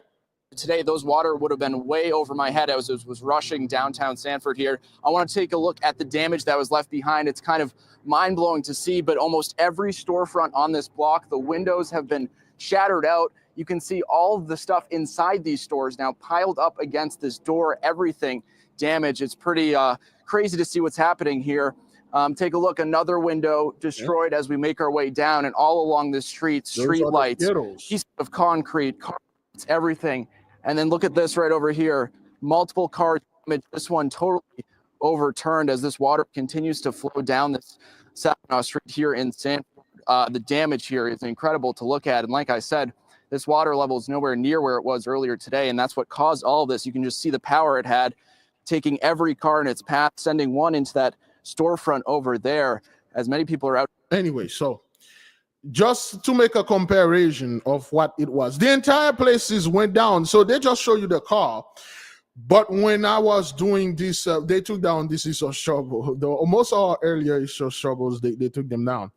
Today, those water would have been way over my head as I was rushing downtown Sanford here. I want to take a look at the damage that was left behind. It's kind of mind-blowing to see, but almost every storefront on this block, the windows have been shattered out. You can see all of the stuff inside these stores now piled up against this door, everything damaged. It's pretty crazy to see what's happening here. Take a look, another window destroyed as we make our way down, and all along this street, street lights, pieces of concrete, carpets, everything. And then look at this right over here, multiple cars damaged. This one totally overturned as this water continues to flow down this Saginaw Street here in Sanford. The damage here is incredible to look at. And like I said, this water level is nowhere near where it was earlier today. And that's what caused all of this. You can just see the power it had, taking every car in its path, sending one into that storefront over there, as many people are out. Anyway, so just to make a comparison of what it was, the entire places went down. So they just show you the car. But when I was doing this, they took down this issue of struggle. Most of our earlier issue of struggles, they took them down.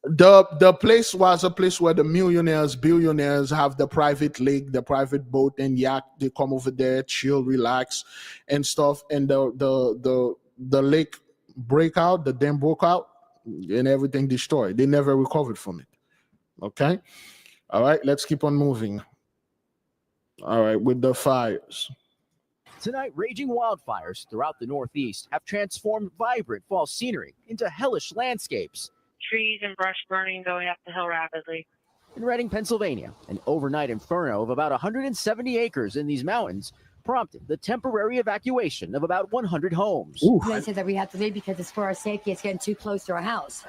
The place was a place where the millionaires, billionaires have the private lake, the private boat and yacht. They come over there, chill, relax, and stuff. And the lake break out, the dam broke out, and everything destroyed. They never recovered from it. Okay, all right. Let's keep on moving. All right, with the fires. Tonight, raging wildfires throughout the Northeast have transformed vibrant fall scenery into hellish landscapes. Trees and brush burning going up the hill rapidly. In Reading, Pennsylvania, an overnight inferno of about 170 acres in these mountains prompted the temporary evacuation of about 100 homes. They said that we have to leave because it's for our safety. It's getting too close to our house.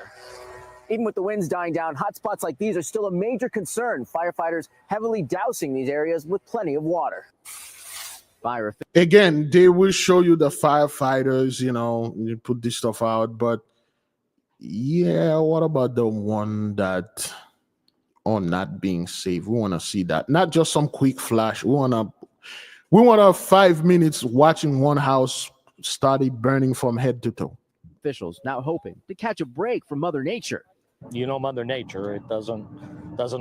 Even with the winds dying down, hotspots like these are still a major concern. Firefighters heavily dousing these areas with plenty of water. Fire Again, they will show you the firefighters, you put this stuff out, but yeah, what about the one that are not being saved? We want to see that. Not just some quick flash. We want 5 minutes watching one house started burning from head to toe. Officials now hoping to catch a break from Mother Nature. Mother Nature, it doesn't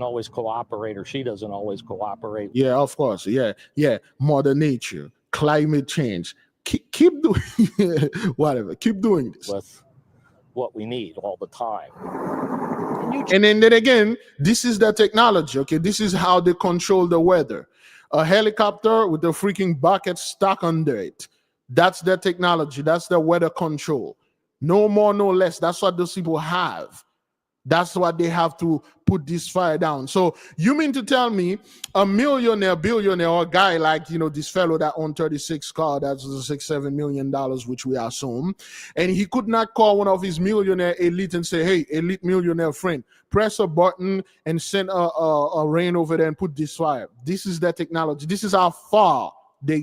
always cooperate, or she doesn't always cooperate. Yeah, of course. Yeah. Mother Nature, climate change. Keep doing whatever. Keep doing this. With what we need all the time. And then again, this is the technology. Okay, this is how they control the weather. A helicopter with a freaking bucket stuck under it. That's their technology. That's the weather control. No more, no less. That's what those people have. That's what they have to put this fire down. So you mean to tell me a millionaire, billionaire, or a guy like, this fellow that owned 36 car, that's $6-7 million, which we assume, and he could not call one of his millionaire elite and say, hey, elite millionaire friend, press a button and send a rain over there and put this fire. This is their technology. This is how far they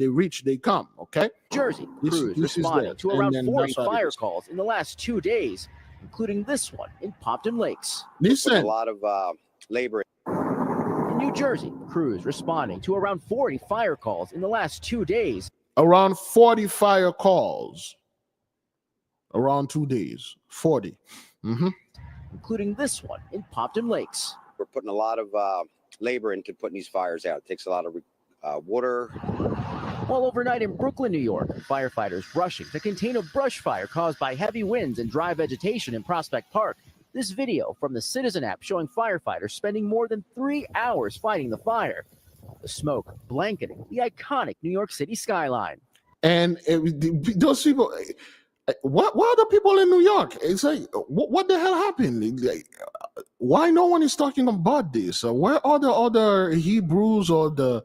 reach, they come, okay? Jersey crews responding to around 40 fire calls in the last 2 days, including this one in Pompton Lakes. Listen. A lot of labor. In New Jersey, crews responding to around 40 fire calls in the last 2 days. Around 40 fire calls. Around 2 days. 40. Including this one in Pompton Lakes. We're putting a lot of labor into putting these fires out. It takes a lot of water. While overnight in Brooklyn, New York, firefighters rushing to contain a brush fire caused by heavy winds and dry vegetation in Prospect Park. This video from the Citizen app showing firefighters spending more than 3 hours fighting the fire. The smoke blanketing the iconic New York City skyline. And those people, what are the people in New York? It's like, what the hell happened? Why no one is talking about this? Where are the other Hebrews or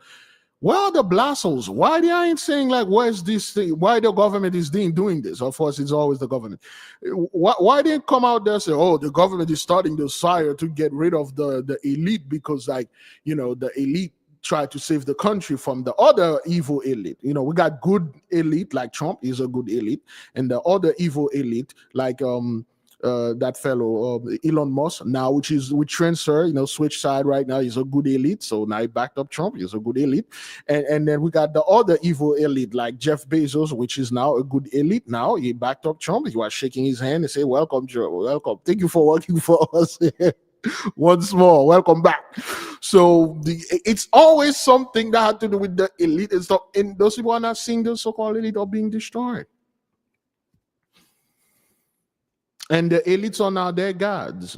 where are the blassos? Why they ain't saying like, where's this thing? Why the government is doing this? Of course, it's always the government. Why didn't come out there and say, oh, the government is starting this fire to get rid of the elite because the elite tried to save the country from the other evil elite. We got good elite like Trump is a good elite, and the other evil elite like that fellow Elon Musk now, which is with transfer, switch side right now. He's a good elite, so now he backed up Trump. He's a good elite, and then we got the other evil elite like Jeff Bezos, which is now a good elite. Now he backed up Trump. He was shaking his hand and say, "Welcome, Joe. Welcome. Thank you for working for us." Once more, welcome back. So it's always something that had to do with the elite and stuff. And those people are not seeing the so-called elite are being destroyed. And the elites are now their gods.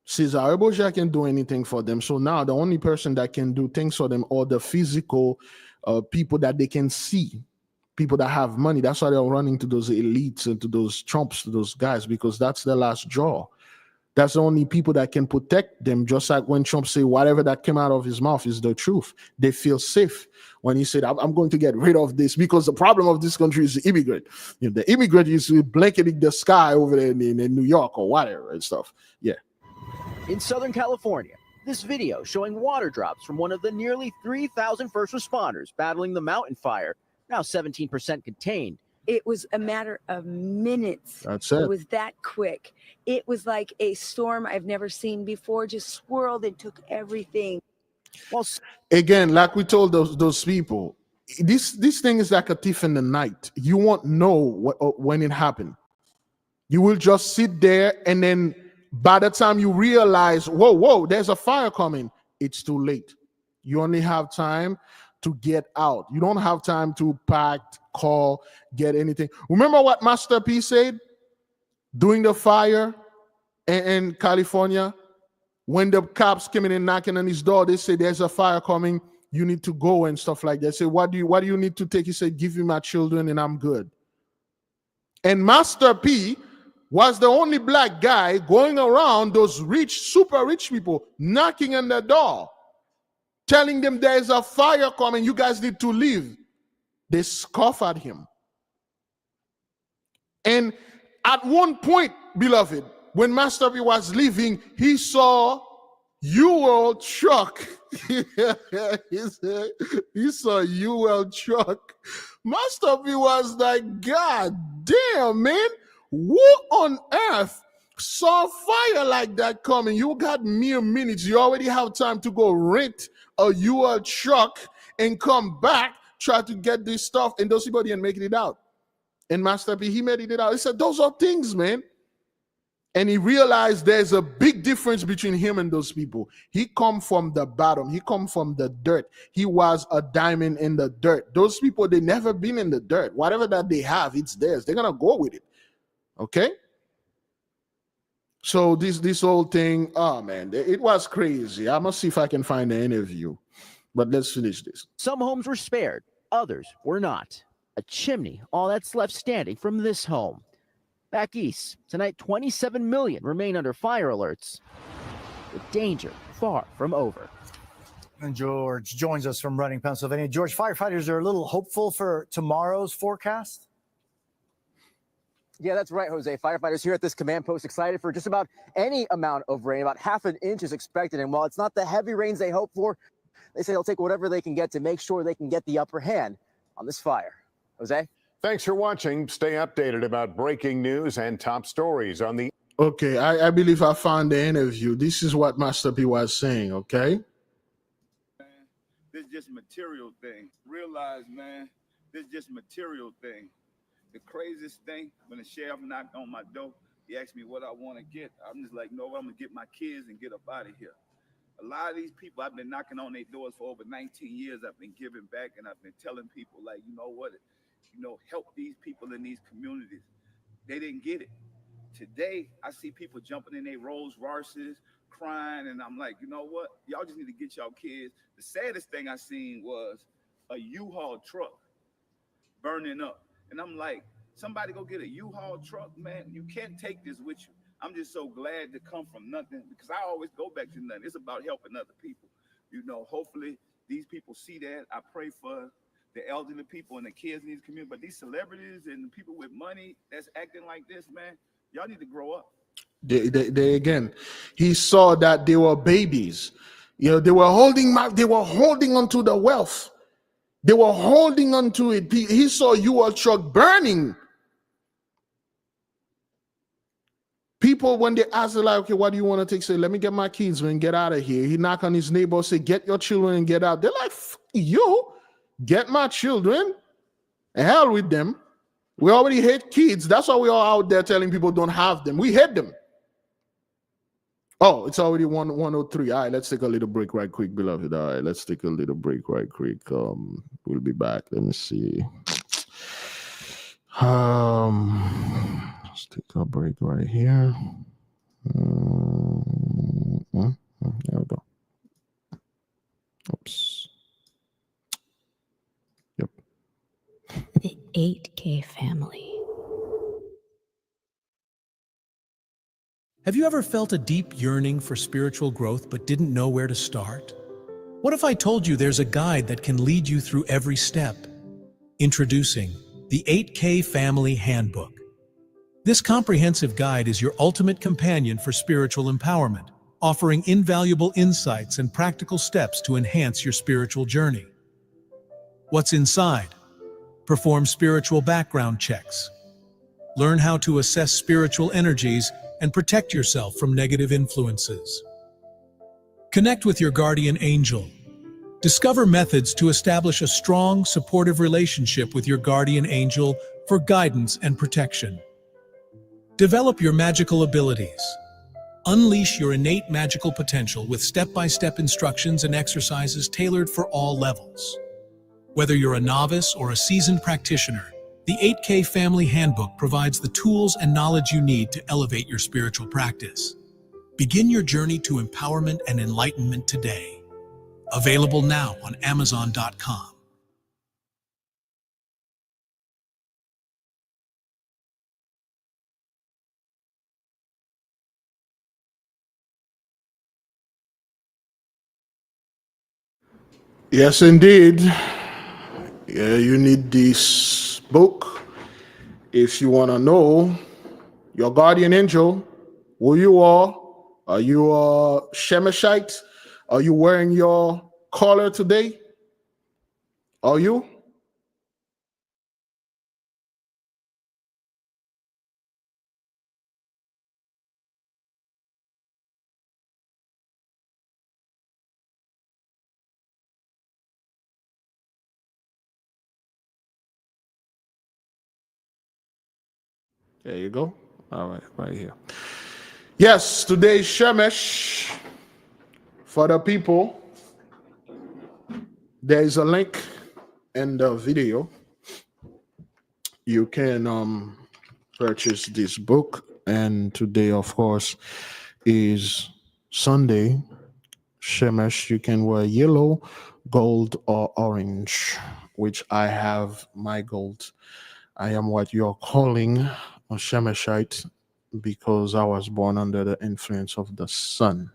Cesar Eboja can do anything for them. So now the only person that can do things for them are the physical people that they can see, people that have money. That's why they're running to those elites and to those Trumps, to those guys, because that's the last draw. That's the only people that can protect them. Just like when Trump say whatever that came out of his mouth is the truth. They feel safe when he said, I'm going to get rid of this because the problem of this country is the immigrant. The immigrant is blanketing the sky over there in New York or whatever and stuff. Yeah. In Southern California, this video showing water drops from one of the nearly 3,000 first responders battling the mountain fire, now 17% contained. It was a matter of minutes. That's it. It was that quick. It was like a storm I've never seen before, just swirled and took everything. Well, again, like we told those people, this thing is like a thief in the night. You won't know when it happened. You will just sit there and then By the time you realize, whoa, there's a fire coming, it's too late. You only have time to get out. You don't have time to pack, call, get anything. Remember what Master P said during the fire in California? When the cops came in and knocking on his door, they said, there's a fire coming, you need to go and stuff like that. They said, what do you need to take? He said, give me my children and I'm good. And Master P was the only black guy going around those rich, super rich people, knocking on the door, telling them there's a fire coming, you guys need to leave. They scoff at him. And at one point, beloved, when Master P was leaving, he saw U-Haul truck. He saw U-Haul truck. Master P was like, God damn, man. Who on earth saw fire like that coming? You got mere minutes. You already have time to go rent a U-Haul truck and come back, try to get this stuff. And those people didn't make it out. And Master P, he made it out. He said, those are things, man. And he realized there's a big difference between him and those people. He come from the bottom. He come from the dirt. He was a diamond in the dirt. Those people, they never been in the dirt. Whatever that they have, it's theirs. They're going to go with it. Okay? So this whole thing, oh man, it was crazy. I must see if I can find the interview. But let's finish this. Some homes were spared. Others were not. A chimney, all that's left standing from this home. Back east, tonight 27 million remain under fire alerts. The danger far from over. And George joins us from Reading, Pennsylvania. George, firefighters are a little hopeful for tomorrow's forecast. Yeah, that's right, Jose. Firefighters here at this command post excited for just about any amount of rain. About half an inch is expected. And while it's not the heavy rains they hope for, they say they'll take whatever they can get to make sure they can get the upper hand on this fire. Jose? Thanks for watching. Stay updated about breaking news and top stories on the... Okay, I believe I found the interview. This is what Master P was saying, okay? This is just material thing. Realize, man, this is just material thing. The craziest thing, when the sheriff knocked on my door, he asked me what I want to get. I'm just like, no, I'm going to get my kids and get up out of here. A lot of these people, I've been knocking on their doors for over 19 years. I've been giving back, and I've been telling people, like, you know what? Help these people in these communities. They didn't get it. Today, I see people jumping in their Rolls Royces, crying, and I'm like, you know what? Y'all just need to get y'all kids. The saddest thing I seen was a U-Haul truck burning up. And I'm like, somebody go get a U-Haul truck, man. You can't take this with you. I'm just so glad to come from nothing, because I always go back to nothing. It's about helping other people. Hopefully these people see that. I pray for the elderly people and the kids in these communities, but these celebrities and the people with money that's acting like this, man, y'all need to grow up. They again, he saw that they were babies. They were holding onto the wealth. They were holding onto it. He saw U-Haul truck burning. People, when they ask, like, okay, what do you want to take? Say, let me get my kids, man, get out of here. He knock on his neighbor, say, get your children and get out. They're like, you. Get my children, hell with them. We already hate kids. That's why we're all out there telling people don't have them. We hate them. Oh, it's already 1:03. All right, let's take a little break right quick, beloved. All right, let's take a little break right quick. We'll be back. Let me see. Let's take a break right here. There we go. Oops. The 8K family. Have you ever felt a deep yearning for spiritual growth but didn't know where to start? What if I told you there's a guide that can lead you through every step? Introducing the 8K Family Handbook. This comprehensive guide is your ultimate companion for spiritual empowerment, offering invaluable insights and practical steps to enhance your spiritual journey. What's inside? Perform spiritual background checks. Learn how to assess spiritual energies and protect yourself from negative influences. Connect with your guardian angel. Discover methods to establish a strong, supportive relationship with your guardian angel for guidance and protection. Develop your magical abilities. Unleash your innate magical potential with step-by-step instructions and exercises tailored for all levels. Whether you're a novice or a seasoned practitioner, the 8K Family Handbook provides the tools and knowledge you need to elevate your spiritual practice. Begin your journey to empowerment and enlightenment today. Available now on Amazon.com. Yes, indeed. Yeah, you need this book if you want to know your guardian angel, who you are. Are you a Shemeshite? Are you wearing your collar today? Are you? There you go. All right, right here. Yes, today's Shemesh for the people. There is a link in the video. You can purchase this book, and today, of course, is Sunday. Shemesh, you can wear yellow, gold, or orange, which I have my gold. I am what you're calling a Shemeshite because I was born under the influence of the sun.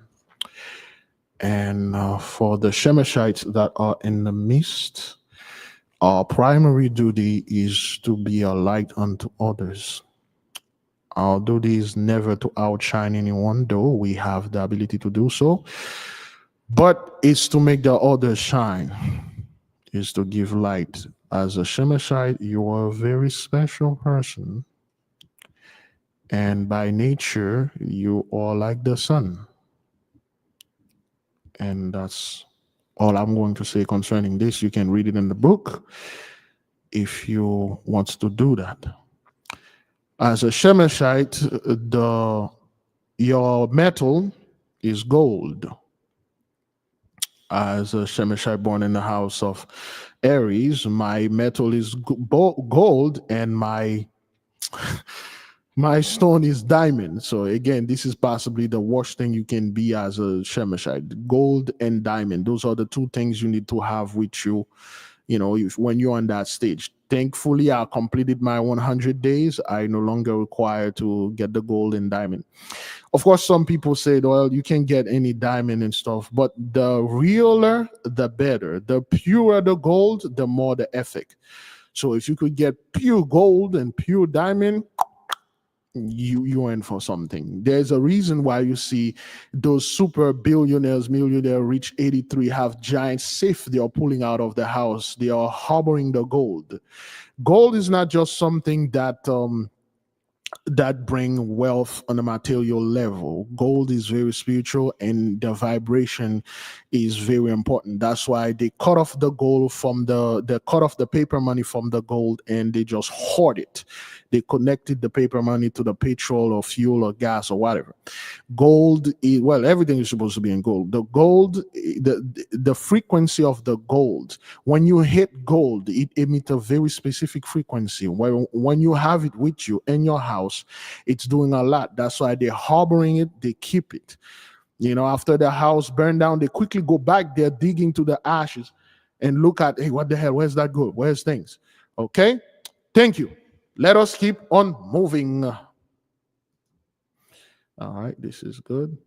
And for the Shemeshites that are in the midst, our primary duty is to be a light unto others. Our duty is never to outshine anyone, though we have the ability to do so, but it's to make the others shine, is to give light. As a Shemeshite, you are a very special person, and by nature, you are like the sun. And that's all I'm going to say concerning this. You can read it in the book if you want to do that. As a Shemeshite, your metal is gold. As a Shemeshite born in the house of Aries, my metal is gold, and my stone is diamond. So again, this is possibly the worst thing you can be as a Shemeshite. Gold and diamond. Those are the two things you need to have with you, when you're on that stage. Thankfully, I completed my 100 days. I no longer require to get the gold and diamond. Of course, some people say, well, you can get any diamond and stuff, but the realer, the better. The purer the gold, the more the ethic. So if you could get pure gold and pure diamond, you're in for something. There's a reason why you see those super billionaires, millionaire, rich 83 have giant safe they are pulling out of the house. They are harboring the gold. Gold is not just something that bring wealth on a material level. Gold is very spiritual, and the vibration is very important. That's why they cut off the gold from they cut off the paper money from the gold, and they just hoard it. They connected the paper money to the petrol or fuel or gas or whatever. Gold is, well, everything is supposed to be in gold. The gold, the frequency of the gold, when you hit gold, it emits a very specific frequency. When you have it with you in your house, it's doing a lot. That's why they're harboring it, they keep it. After the house burned down, they quickly go back there digging to the ashes and look at, hey, what the hell? Where's that gold? Where's things? Okay? Thank you. Let us keep on moving. All right, this is good.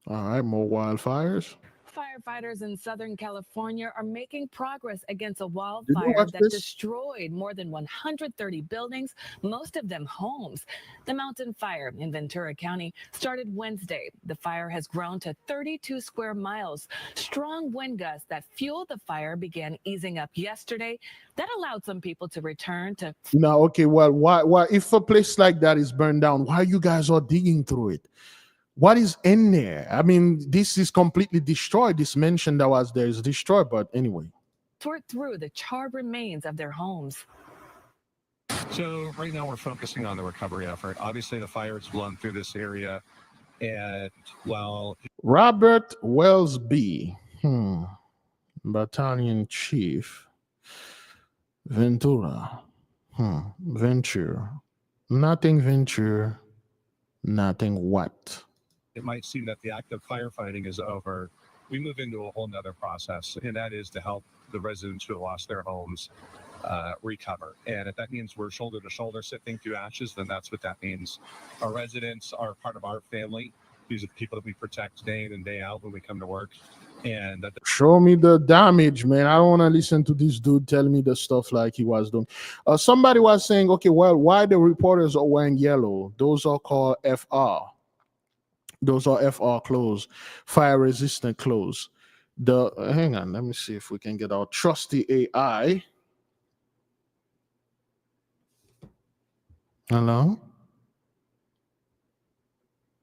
All right, more wildfires. Firefighters in Southern California are making progress against a wildfire that destroyed more than 130 buildings, most of them homes. The mountain fire in Ventura County started Wednesday. The fire has grown to 32 square miles. Strong wind gusts that fueled the fire began easing up yesterday. That allowed some people to return to. Now, okay, well, why if a place like that is burned down, why you guys are digging through it? What is in there? I mean, this is completely destroyed. This mention that was there is destroyed, but anyway. Sort through the charred remains of their homes. So right now we're focusing on the recovery effort. Obviously the fire has blown through this area, and while Robert Wellesby, Battalion Chief, Ventura, Venture, nothing Venture, nothing what? it might seem that the act of firefighting is over, we move into a whole nother process, and that is to help the residents who have lost their homes recover. And if that means we're shoulder to shoulder sifting through ashes, then that's what that means. Our residents are part of our family. These are the people that we protect day in and day out when we come to work. And that Show me the damage, man. I don't want to listen to this dude telling me the stuff like he was doing. Somebody was saying, okay, well, why the reporters are wearing yellow? Those are called FR. Those are FR clothes, fire resistant clothes. Hang on, let me see if we can get our trusty AI. Hello?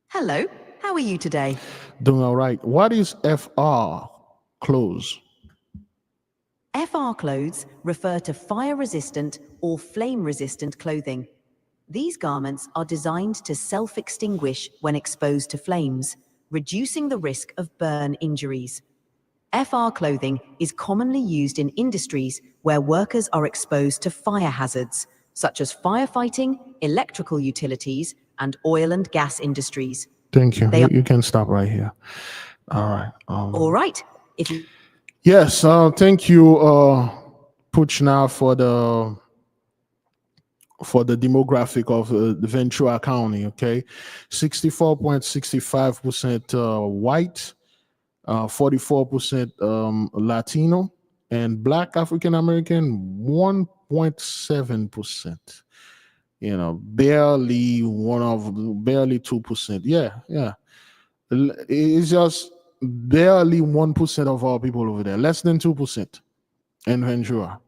Hello, how are you today? Doing all right. What is FR clothes? FR clothes refer to fire-resistant or flame-resistant clothing. These garments are designed to self-extinguish when exposed to flames, reducing the risk of burn injuries. FR clothing is commonly used in industries where workers are exposed to fire hazards, such as firefighting, electrical utilities, and oil and gas industries. Thank you. You can stop right here. All right. All right. If you Yes, thank you, Puchna, for the demographic of the Ventura County. Okay, 64.65% white, 44% Latino, and Black African American 1.7%. You know, barely 2%. Yeah. It's just barely 1% of our people over there, less than 2% in Ventura.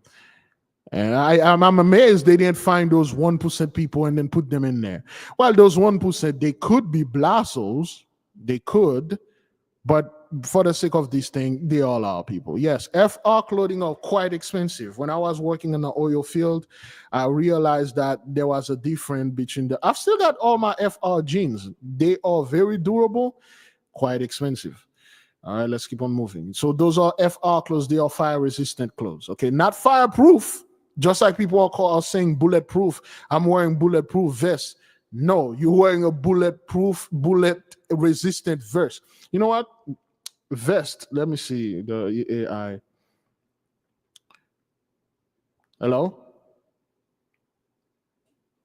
And I'm amazed they didn't find those 1% people and then put them in there. Well, those 1%, they could be blassos, they could, but for the sake of this thing, they all are people. Yes, FR clothing are quite expensive. When I was working in the oil field, I realized that there was a difference between I've still got all my FR jeans. They are very durable, quite expensive. All right, let's keep on moving. So those are FR clothes. They are fire-resistant clothes. Okay, not fireproof. Just like people are saying bulletproof. I'm wearing bulletproof vest. No, you're wearing a bullet-resistant vest. You know what? Vest. Let me see the AI. Hello?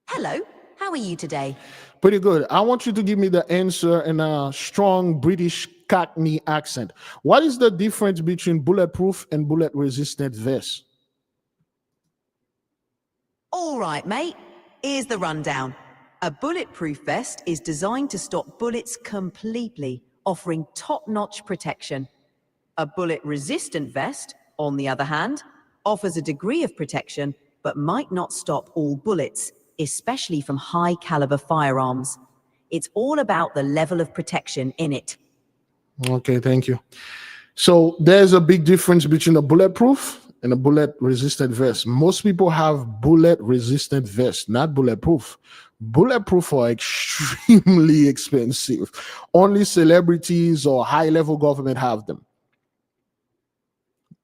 Hello, how are you today? Pretty good. I want you to give me the answer in a strong British Cockney accent. What is the difference between bulletproof and bullet-resistant vest? All right, mate. Here's the rundown. A bulletproof vest is designed to stop bullets completely, offering top-notch protection. A bullet-resistant vest, on the other hand, offers a degree of protection, but might not stop all bullets, especially from high-caliber firearms. It's all about the level of protection in it. Okay, thank you. So there's a big difference between a bulletproof and a bullet-resistant vest. Most people have bullet-resistant vests, not bulletproof. Bulletproof are extremely expensive. Only celebrities or high-level government have them.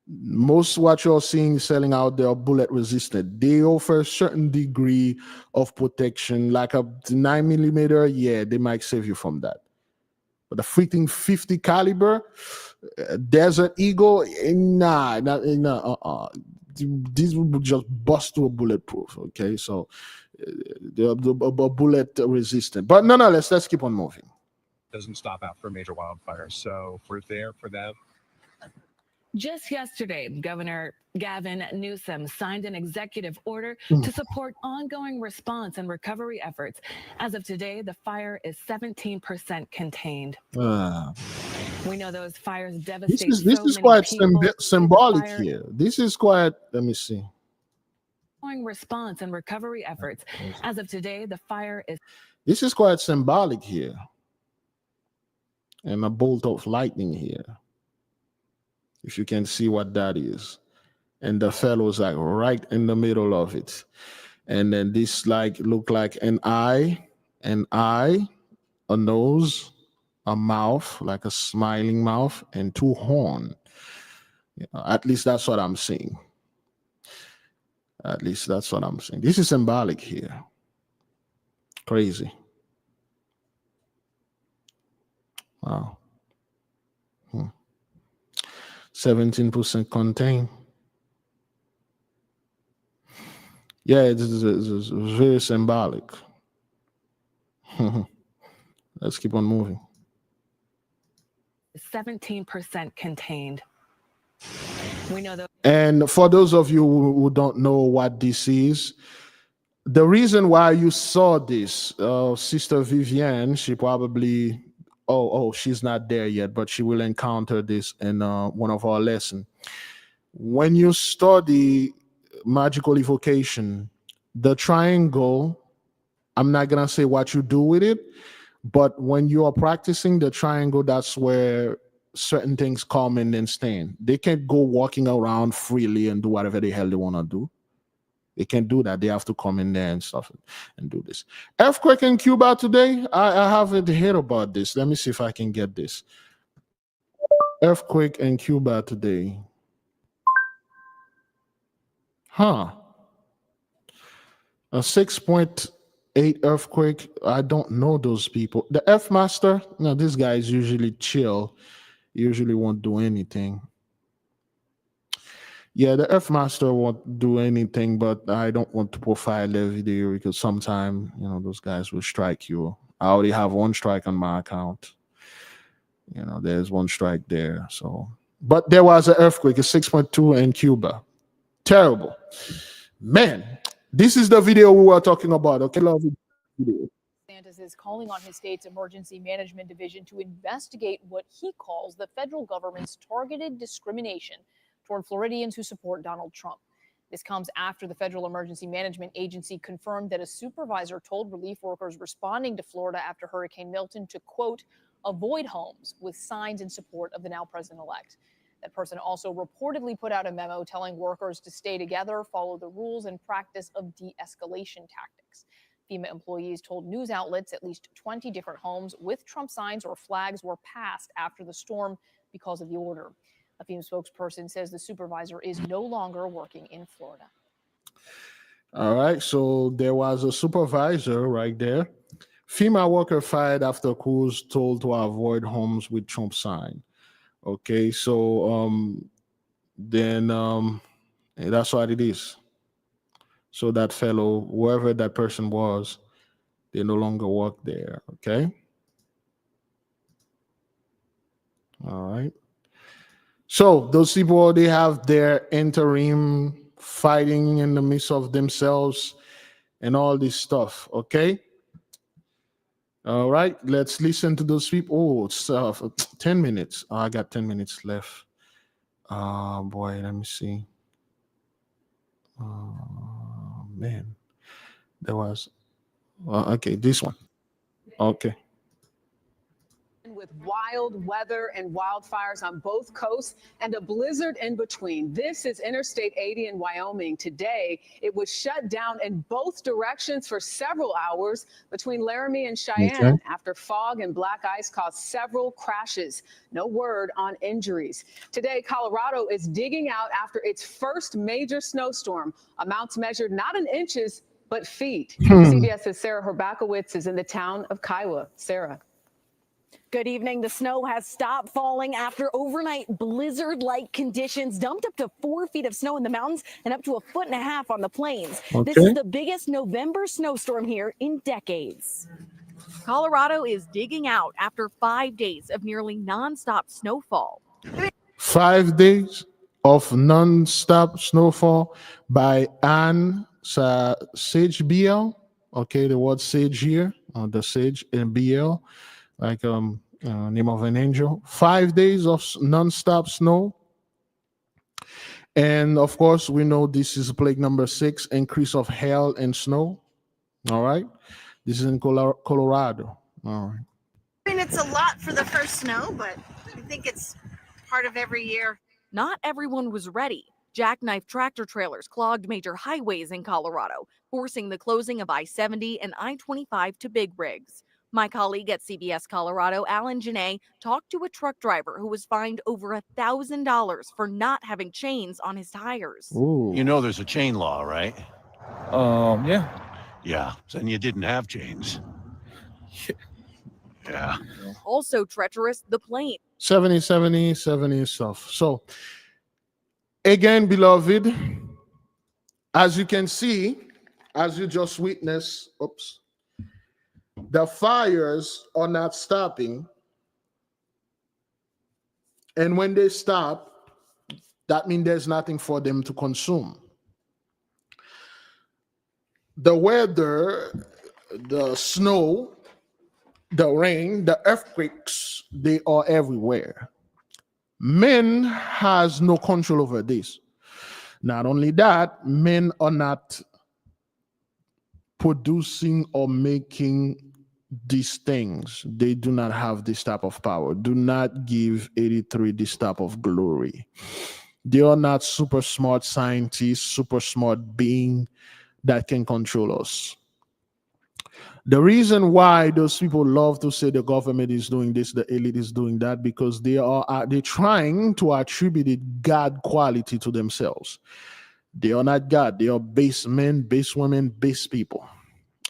Most what you're seeing selling out there are bullet-resistant. They offer a certain degree of protection, like a 9mm. Yeah, they might save you from that. But the freaking 50 caliber, Desert Eagle, nah. These will just bust to a bulletproof. Okay, so they're bullet resistant. But nonetheless, let's keep on moving. doesn't stop after a major wildfire. So we're there for them. Just yesterday, Governor Gavin Newsom signed an executive order to support ongoing response and recovery efforts. As of today, the fire is 17% contained. We know those fires devastate This so is many quite people. symbolic here. This is quite, let me see. Ongoing response and recovery efforts. As of today, the fire is... This is quite symbolic here. And a bolt of lightning here. If you can see what that is. And the fellow's like right in the middle of it. And then this like look like an eye, a nose, a mouth, like a smiling mouth, and two horns. At least that's what I'm seeing. At least that's what I'm seeing. This is symbolic here. Crazy. Wow. 17% contain. Yeah, it's very symbolic. Let's keep on moving. 17% contained. We know that. And for those of you who don't know what this is, the reason why you saw this, Sister Vivienne, she probably, she's not there yet, but she will encounter this in one of our lessons. When you study magical evocation, the triangle, I'm not going to say what you do with it, but when you are practicing the triangle, that's where certain things come in and stand. They can't go walking around freely and do whatever the hell they want to do. They can't do that. They have to come in there and stuff and do this. Earthquake in Cuba today. I haven't heard about this. Let me see if I can get this. Earthquake in Cuba today. A 6.8 earthquake. I don't know those people. The F Master. No, this guy is usually chill. Usually won't do anything. Yeah, the F Master won't do anything, but I don't want to profile their video because sometimes, those guys will strike you. I already have one strike on my account. There's one strike there. So, but there was an earthquake, a 6.2 in Cuba. Terrible. Man, this is the video we were talking about. Okay, love video. DeSantis is calling on his state's emergency management division to investigate what he calls the federal government's targeted discrimination toward Floridians who support Donald Trump. This comes after the Federal Emergency Management Agency confirmed that a supervisor told relief workers responding to Florida after Hurricane Milton to, quote, avoid homes with signs in support of the now president-elect. That person also reportedly put out a memo telling workers to stay together, follow the rules, and practice of de-escalation tactics. FEMA employees told news outlets at least 20 different homes with Trump signs or flags were passed after the storm because of the order. A FEMA spokesperson says the supervisor is no longer working in Florida. All right, so there was a supervisor right there. FEMA worker fired after crews told to avoid homes with Trump sign. Okay, so then that's what it is. So that fellow, whoever that person was, they no longer work there. Okay. All right. So those people, they have their interim fighting in the midst of themselves and all this stuff. Okay. All right. Let's listen to those people. Oh, it's 10 minutes. Oh, I got 10 minutes left. Boy, let me see. Man, there was. Okay, this one. Okay. With wild weather and wildfires on both coasts and a blizzard in between. This is Interstate 80 in Wyoming. Today, it was shut down in both directions for several hours between Laramie and Cheyenne after fog and black ice caused several crashes. No word on injuries. Today, Colorado is digging out after its first major snowstorm. Amounts measured not in inches, but feet. CBS's Sarah Herbakowitz is in the town of Kiowa. Sarah. Good evening. The snow has stopped falling after overnight blizzard-like conditions dumped up to 4 feet of snow in the mountains and up to 1.5 feet on the plains. This is the biggest November snowstorm here in decades. Colorado is digging out after 5 days of nearly nonstop snowfall. 5 days of nonstop snowfall by Anne Sage BL. Okay, the word sage here, the sage in BL. Like name of an angel. 5 days of non-stop snow. And of course, we know this is plague number 6, increase of hail and snow. All right. This is in Colorado. All right. I mean, it's a lot for the first snow, but I think it's part of every year. Not everyone was ready. Jackknife tractor trailers clogged major highways in Colorado, forcing the closing of I-70 and I-25 to big rigs. My colleague at CBS Colorado, Alan Janae, talked to a truck driver who was fined over $1,000 for not having chains on his tires. Ooh. You know there's a chain law, right? Yeah. Yeah, and you didn't have chains. Yeah. Also treacherous, the plane. 70 stuff. So, again, beloved, as you can see, as you just witnessed, the fires are not stopping. And when they stop, that means there's nothing for them to consume. The weather, the snow, the rain, the earthquakes, they are everywhere. Men has no control over this. Not only that, men are not producing or making these things. They do not have this type of power. Do not give 83 this type of glory. They are not super smart scientists, super smart being that can control us. The reason why those people love to say the government is doing this, the elite is doing that, because they're trying to attribute God quality to themselves. They are not God. They are base men, base women, base people.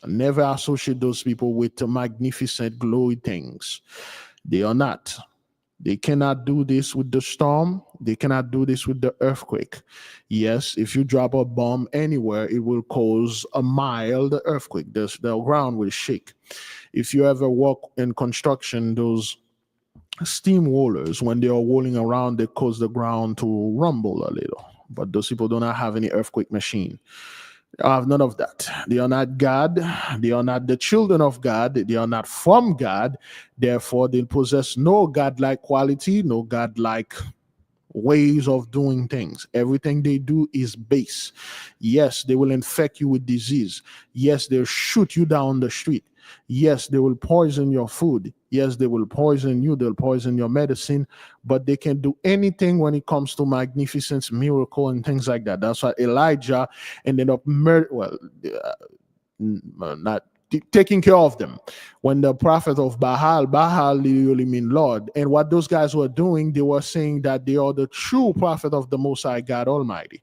Never associate those people with the magnificent glory things. They are not. They cannot do this with the storm. They cannot do this with the earthquake. Yes, if you drop a bomb anywhere, it will cause a mild earthquake. The ground will shake. If you ever walk in construction, those steam rollers, when they are rolling around, they cause the ground to rumble a little. But those people do not have any earthquake machine. They have none of that. They are not God. They are not the children of God. They are not from God. Therefore, they possess no God-like quality, no God-like ways of doing things. Everything they do is base. Yes, they will infect you with disease. Yes, they'll shoot you down the street. Yes, they will poison your food. Yes, they will poison you. They'll poison your medicine. But they can do anything when it comes to magnificence, miracle, and things like that. That's why Elijah ended up not taking care of them. When the prophet of Baal literally mean Lord. And what those guys were doing, they were saying that they are the true prophet of the Most High God Almighty.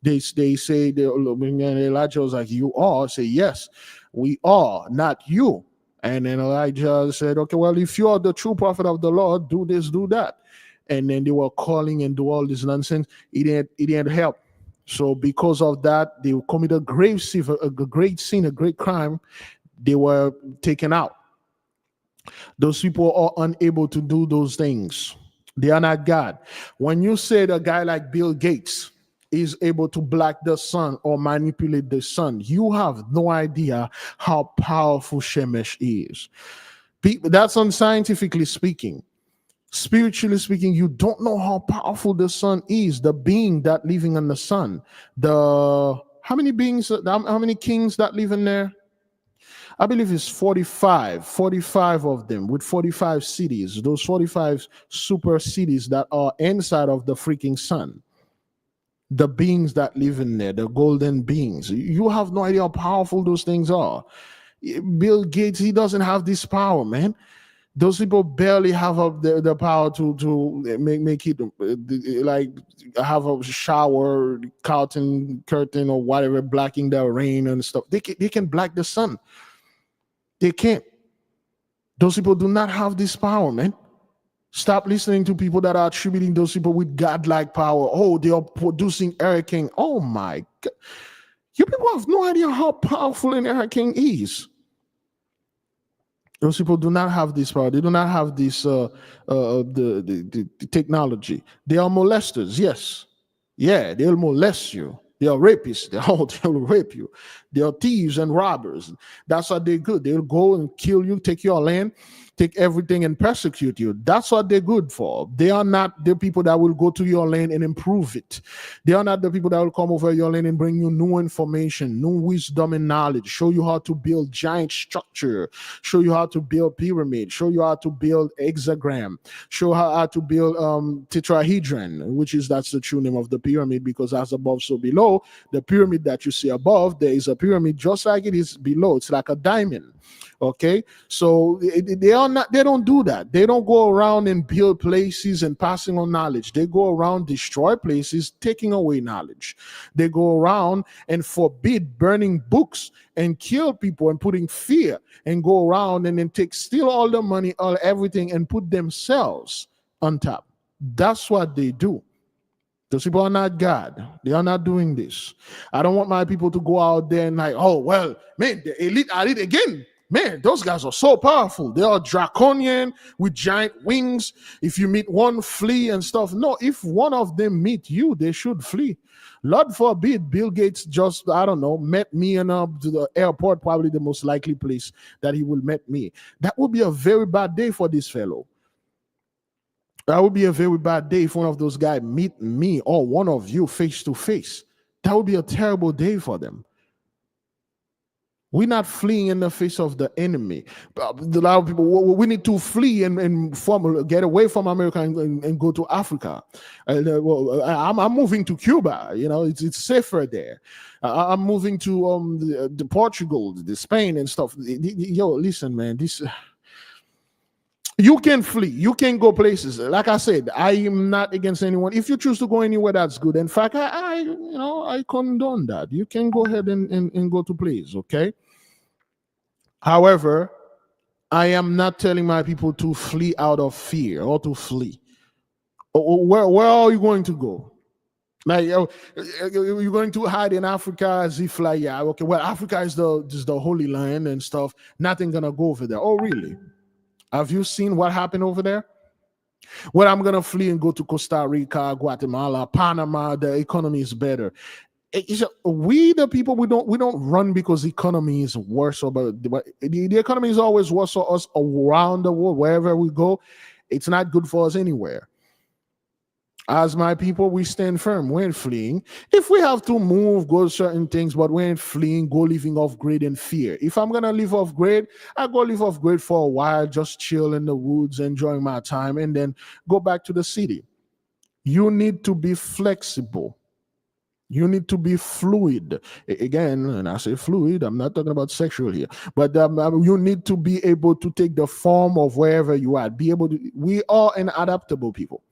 They say, Elijah was like, you are? Say, yes, we are, not you. And then Elijah said, okay, well, if you are the true prophet of the Lord, do this, do that. And then they were calling and do all this nonsense. It didn't help. So because of that, they committed a great sin, a great crime. They were taken out. Those people are unable to do those things. They are not God. When you say a guy like Bill Gates is able to block the sun or manipulate the sun, you have no idea how powerful Shemesh is. That's unscientifically speaking. Spiritually speaking, you don't know how powerful the sun is, the being that living in the sun. How many beings, how many kings that live in there? I believe it's 45 of them with 45 cities, those 45 super cities that are inside of the freaking sun. The beings that live in there, the golden beings. You have no idea how powerful those things are. Bill Gates, he doesn't have this power, man. Those people barely have the power to make it like have a shower, curtain or whatever, blocking the rain and stuff. They can block the sun. They can't. Those people do not have this power, man. Stop listening to people that are attributing those people with godlike power. Oh, they are producing hurricane. Oh my God. You people have no idea how powerful an hurricane is. Those people do not have this power. They do not have this the technology. They are molesters, yes. Yeah, they'll molest you. They are rapists. They'll rape you. They are thieves and robbers. That's what they're good. They'll go and kill you, take your land, take everything and persecute you. That's what they're good for. They are not the people that will go to your land and improve it. They are not the people that will come over your land and bring you new information, new wisdom and knowledge, show you how to build giant structure, show you how to build pyramid, show you how to build hexagram, show how to build tetrahedron, which is, that's the true name of the pyramid, because as above so below, the pyramid that you see above, there is a pyramid just like it is below. It's like a diamond. Okay, so they don't do that. They don't go around and build places and passing on knowledge. They go around, destroy places, taking away knowledge. They go around and forbid burning books and kill people and putting fear, and go around and then steal all the money, all everything, and put themselves on top. That's what they do. Those people are not God. They are not doing this. I don't want my people to go out there and like, oh, well, man, the elite are it again. Man, those guys are so powerful. They are draconian with giant wings. If you meet one, flee and stuff. No, if one of them meet you, they should flee. Lord forbid, Bill Gates just, I don't know, met me and to the airport, probably the most likely place that he will meet me. That would be a very bad day for this fellow. That would be a very bad day if one of those guys meet me or one of you face to face. That would be a terrible day for them. We're not fleeing in the face of the enemy. A lot of people, we need to flee and get away from America and go to Africa. I'm moving to Cuba. You know, it's safer there. I'm moving to the Portugal, the Spain and stuff. Yo, listen, man, this. You can flee. You can go places. Like I said, I am not against anyone. If you choose to go anywhere, that's good. In fact, I condone that. You can go ahead and go to places, okay? However, I am not telling my people to flee out of fear or to flee. Where are you going to go? Like, you're going to hide in Africa as if like, yeah, okay, well, Africa is the holy land and stuff. Nothing gonna go over there. Oh, really? Have you seen what happened over there? Well, I'm gonna flee and go to Costa Rica, Guatemala, Panama. The economy is better. We the people, we don't run because the economy is worse. But the economy is always worse for us around the world. Wherever we go, it's not good for us anywhere. As my people, we stand firm. We ain't fleeing. If we have to move, go certain things, but we ain't fleeing, go living off grid and fear. If I'm going to live off grid, I go live off grid for a while, just chill in the woods, enjoying my time, and then go back to the city. You need to be flexible. You need to be fluid. Again, and I say fluid, I'm not talking about sexual here, but you need to be able to take the form of wherever you are. We are an adaptable people.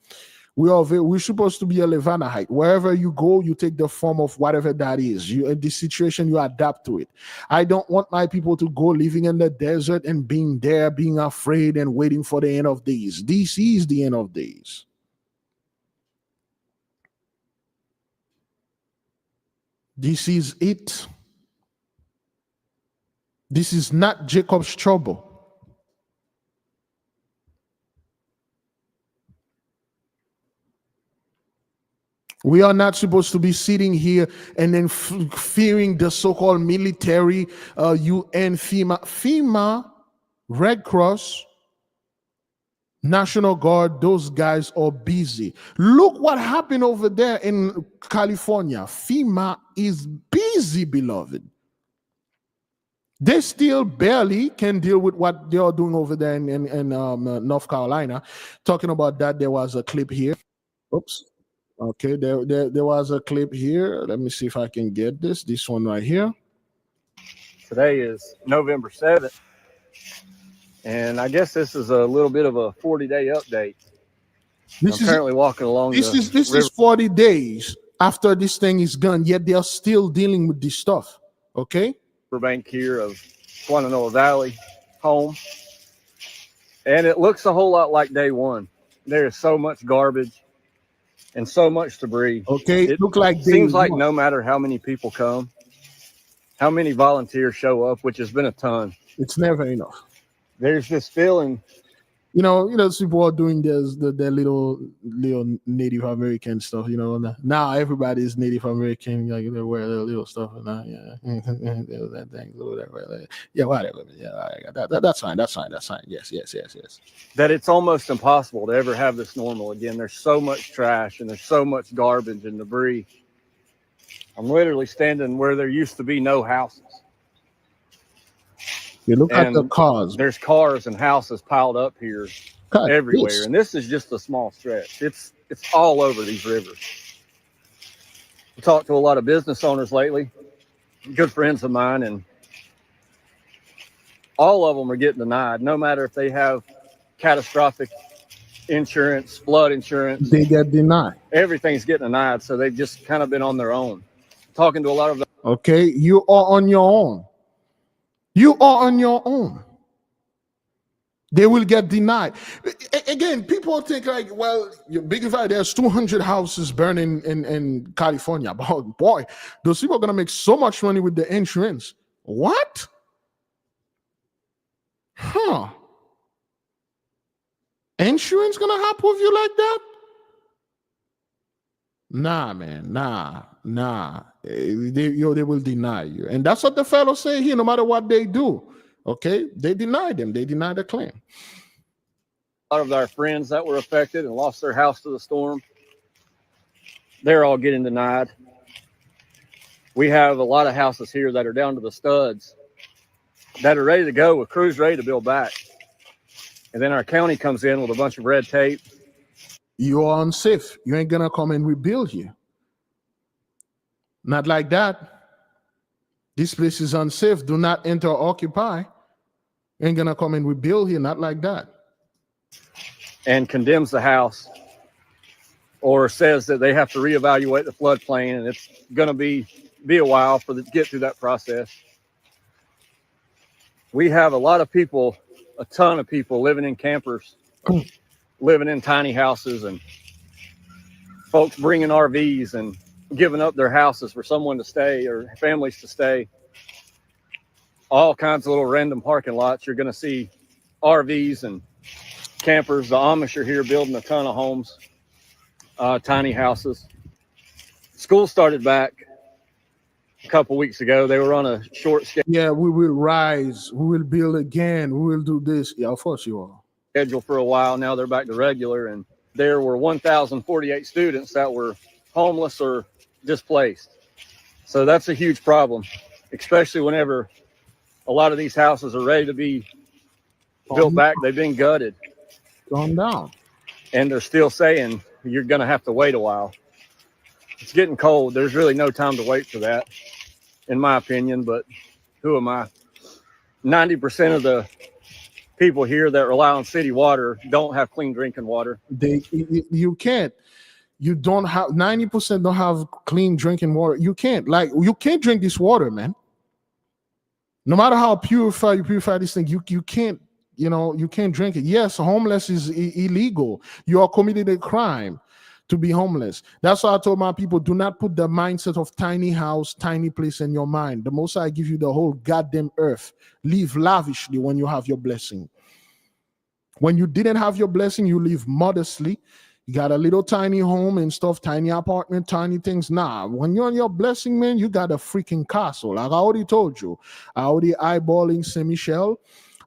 We're supposed to be a Levanahite. Wherever you go, you take the form of whatever that is. You in this situation, you adapt to it. I don't want my people to go living in the desert and being there, being afraid and waiting for the end of days. This is the end of days. This is it. This is not Jacob's trouble. We are not supposed to be sitting here and then fearing the so-called military, UN, FEMA, Red Cross, National Guard. Those guys are busy. Look what happened over there in California. FEMA is busy, beloved. They still barely can deal with what they are doing over there in North Carolina. Talking about that, there was a clip here. Oops. Okay, there was a clip here. Let me see if I can get this one right here. Today is November 7th, and I guess this is a little bit of a 40-day update. I'm currently walking along this is 40 days after this thing is gone, yet they are still dealing with this stuff, okay? Riverbank here of Shenandoah Valley home, and it looks a whole lot like day one. There is so much garbage and so much debris. Okay, it looks like seems like no matter how many people come, how many volunteers show up, which has been a ton, it's never enough. There's this feeling people are doing their little Native American stuff. Now everybody is Native American. Like they wear their little stuff and that thing, whatever. Yeah, whatever. Yeah, that's fine. That's fine. Yes. That it's almost impossible to ever have this normal again. There's so much trash and there's so much garbage and debris. I'm literally standing where there used to be no houses. You look at the cars. There's cars and houses piled up here everywhere. Yes. And this is just a small stretch. It's all over these rivers. I talked to a lot of business owners lately, good friends of mine, and all of them are getting denied, no matter if they have catastrophic insurance, flood insurance. They get denied. Everything's getting denied. So they've just kind of been on their own. Talking to a lot of them. Okay, you are on your own. You are on your own. They will get denied. Again, people think like, well, Biglevi, there's 200 houses burning in California. But boy, those people are going to make so much money with the insurance. What? Huh. Insurance going to happen with you like that? Nah, man, nah. They will deny you. And that's what the fellow say here, no matter what they do. Okay? They deny them. They deny the claim. A lot of our friends that were affected and lost their house to the storm, they're all getting denied. We have a lot of houses here that are down to the studs that are ready to go with crews ready to build back. And then our county comes in with a bunch of red tape. You are unsafe. You ain't going to come and rebuild here. Not like that. This place is unsafe. Do not enter or occupy. Ain't going to come and rebuild here. Not like that. And condemns the house or says that they have to reevaluate the floodplain, and it's going to be a while for them to get through that process. We have a lot of people, a ton of people living in campers, living in tiny houses, and folks bringing RVs and giving up their houses for someone to stay or families to stay. All kinds of little random parking lots. You're going to see RVs and campers. The Amish are here building a ton of homes, tiny houses. School started back a couple weeks ago. They were on a short schedule. Yeah, we will rise. We will build again. We will do this. Yeah, of course you are. Schedule for a while. Now they're back to regular, and there were 1,048 students that were homeless or displaced. So that's a huge problem, especially whenever a lot of these houses are ready to be built back. They've been gutted. Gone down. And they're still saying you're going to have to wait a while. It's getting cold. There's really no time to wait for that, in my opinion, but who am I? 90% of the people here that rely on city water don't have clean drinking water. You can't. You don't have 90% don't have clean drinking water. You can't drink this water, man. No matter how you purify this thing, you can't, you can't drink it. Yes, homeless is illegal. You are committing a crime to be homeless. That's why I told my people, do not put the mindset of tiny house, tiny place in your mind. The Most High give you the whole goddamn earth. Live lavishly when you have your blessing. When you didn't have your blessing, you live modestly. You got a little tiny home and stuff, tiny apartment, tiny things. Nah, when you're on your blessing, man, you got a freaking castle. Like I already told you, I already eyeballing Saint Michel,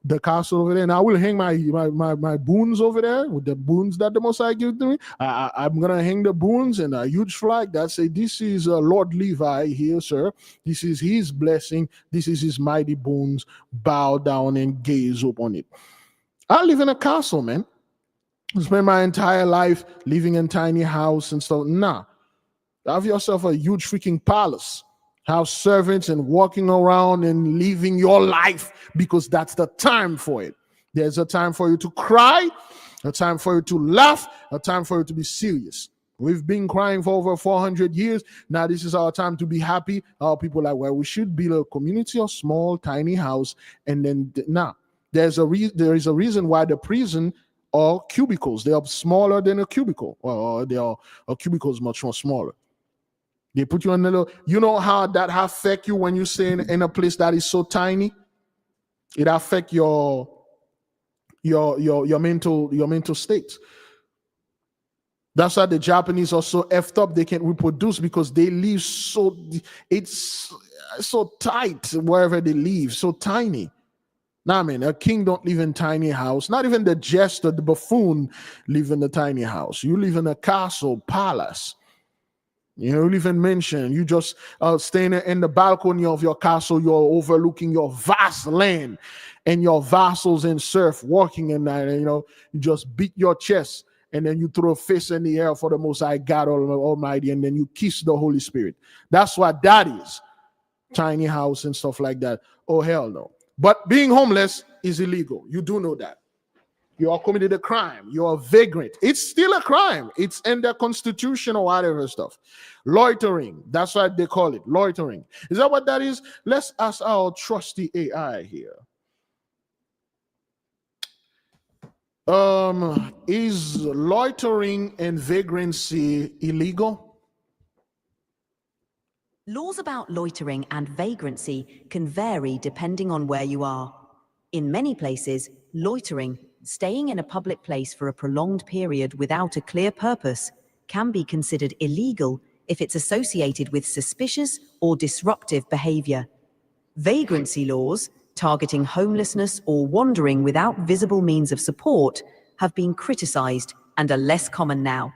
the castle over there, and I will hang my boons over there with the boons that the Most High give to me. I'm gonna hang the boons and a huge flag that say, "This is Lord Levi here, sir. This is his blessing. This is his mighty boons. Bow down and gaze upon it." I live in a castle, man. I spend my entire life living in tiny house and stuff. Nah, have yourself a huge freaking palace. Have servants and walking around and living your life, because that's the time for it. There's a time for you to cry, a time for you to laugh, a time for you to be serious. We've been crying for over 400 years. Now this is our time to be happy. Our people are like, well, we should build a community of small, tiny house. And then now there is a reason why the prison are cubicles. They are smaller than a cubicle. Well, a cubicle is much more smaller. They put you in a little, you know how that affect you when you stay in a place that is so tiny? It affect your your mental state. That's why the Japanese are so effed up. They can't reproduce because they live it's so tight wherever they live, so tiny. Nah, man, a king don't live in tiny house. Not even the jester, the buffoon live in a tiny house. You live in a castle, palace. You live in mansion. You just staying in the balcony of your castle. You're overlooking your vast land and your vassals and serf working in that. And, you just beat your chest. And then you throw a fist in the air for the Most High God Almighty, and then you kiss the Holy Spirit. That's what that is. Tiny house and stuff like that. Oh, hell no. But being homeless is illegal. You do know that. You are committed a crime. You are vagrant. It's still a crime. It's in the Constitution or whatever stuff. Loitering. That's what they call it. Loitering. Is that what that is? Let's ask our trusty AI here. Is loitering and vagrancy illegal? Laws about loitering and vagrancy can vary depending on where you are. In many places, loitering, staying in a public place for a prolonged period without a clear purpose, can be considered illegal if it's associated with suspicious or disruptive behavior. Vagrancy laws, targeting homelessness or wandering without visible means of support, have been criticized and are less common now.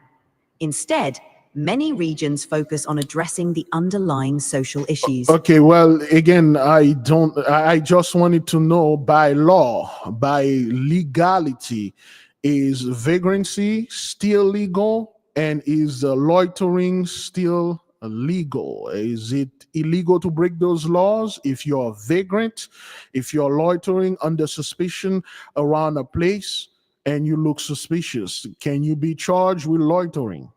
Instead, many regions focus on addressing the underlying social issues. Okay, well, again, I just wanted to know by law, by legality, is vagrancy still legal? And is loitering still legal? Is it illegal to break those laws if you're a vagrant, if you're loitering under suspicion around a place and you look suspicious? Can you be charged with loitering?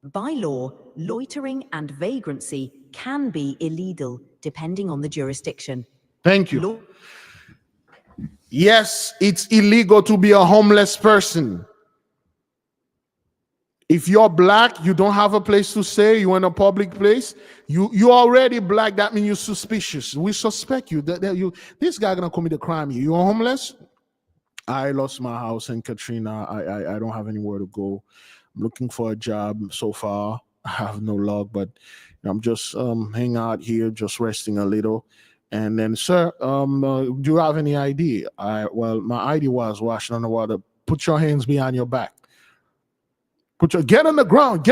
By law, loitering and vagrancy can be illegal depending on the jurisdiction. Thank you. Yes, it's illegal to be a homeless person. If you're black, you don't have a place to stay, you're in a public place, you're already black, that means you're suspicious. We suspect you. This guy gonna commit a crime. You're homeless? I lost my house in Katrina. I don't have anywhere to go. I'm looking for a job so far. I have no luck, but I'm just hanging out here, just resting a little. And then, sir, do you have any ID? Well, my ID was washing on the water. Put your hands behind your back. Get on the ground,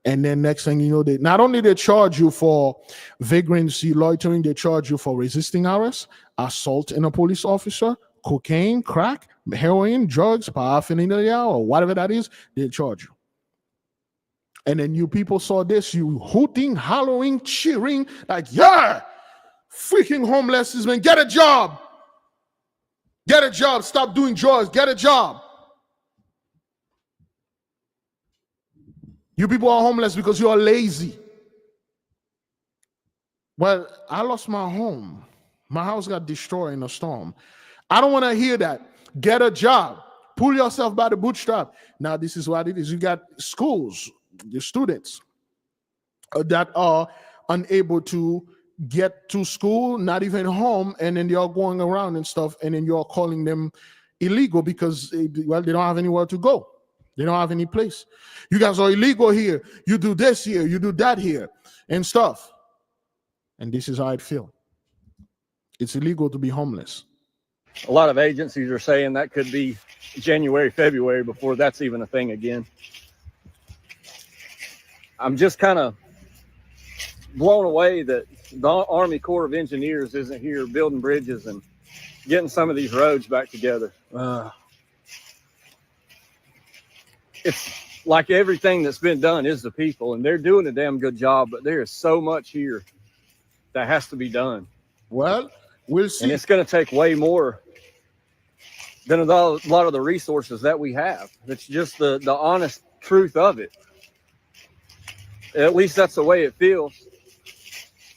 and then next thing you know, they not only they charge you for vagrancy, loitering, they charge you for resisting arrest, assault in a police officer, cocaine, crack, heroin, drugs, paraphernalia, or whatever that is, they charge you. And then you people saw this, you hooting, hollering, cheering, like, yeah, freaking homeless man, get a job. Get a job, stop doing drugs, get a job. You people are homeless because you are lazy. Well, I lost my home. My house got destroyed in a storm. I don't want to hear that. Get a job. Pull yourself by the bootstrap. Now, this is what it is. You got schools, the students that are unable to get to school, not even home, and then they are going around and stuff, and then you're calling them illegal because, well, they don't have anywhere to go. They don't have any place. You guys are illegal here. You do this here. You do that here and stuff. And this is how I feel. It's illegal to be homeless. A lot of agencies are saying that could be January, February before that's even a thing again. I'm just kind of blown away that the Army Corps of Engineers isn't here building bridges and getting some of these roads back together. It's like everything that's been done is the people, and they're doing a damn good job, but there is so much here that has to be done. Well, we'll see. And it's going to take way more than a lot of the resources that we have. It's just the honest truth of it. At least that's the way it feels.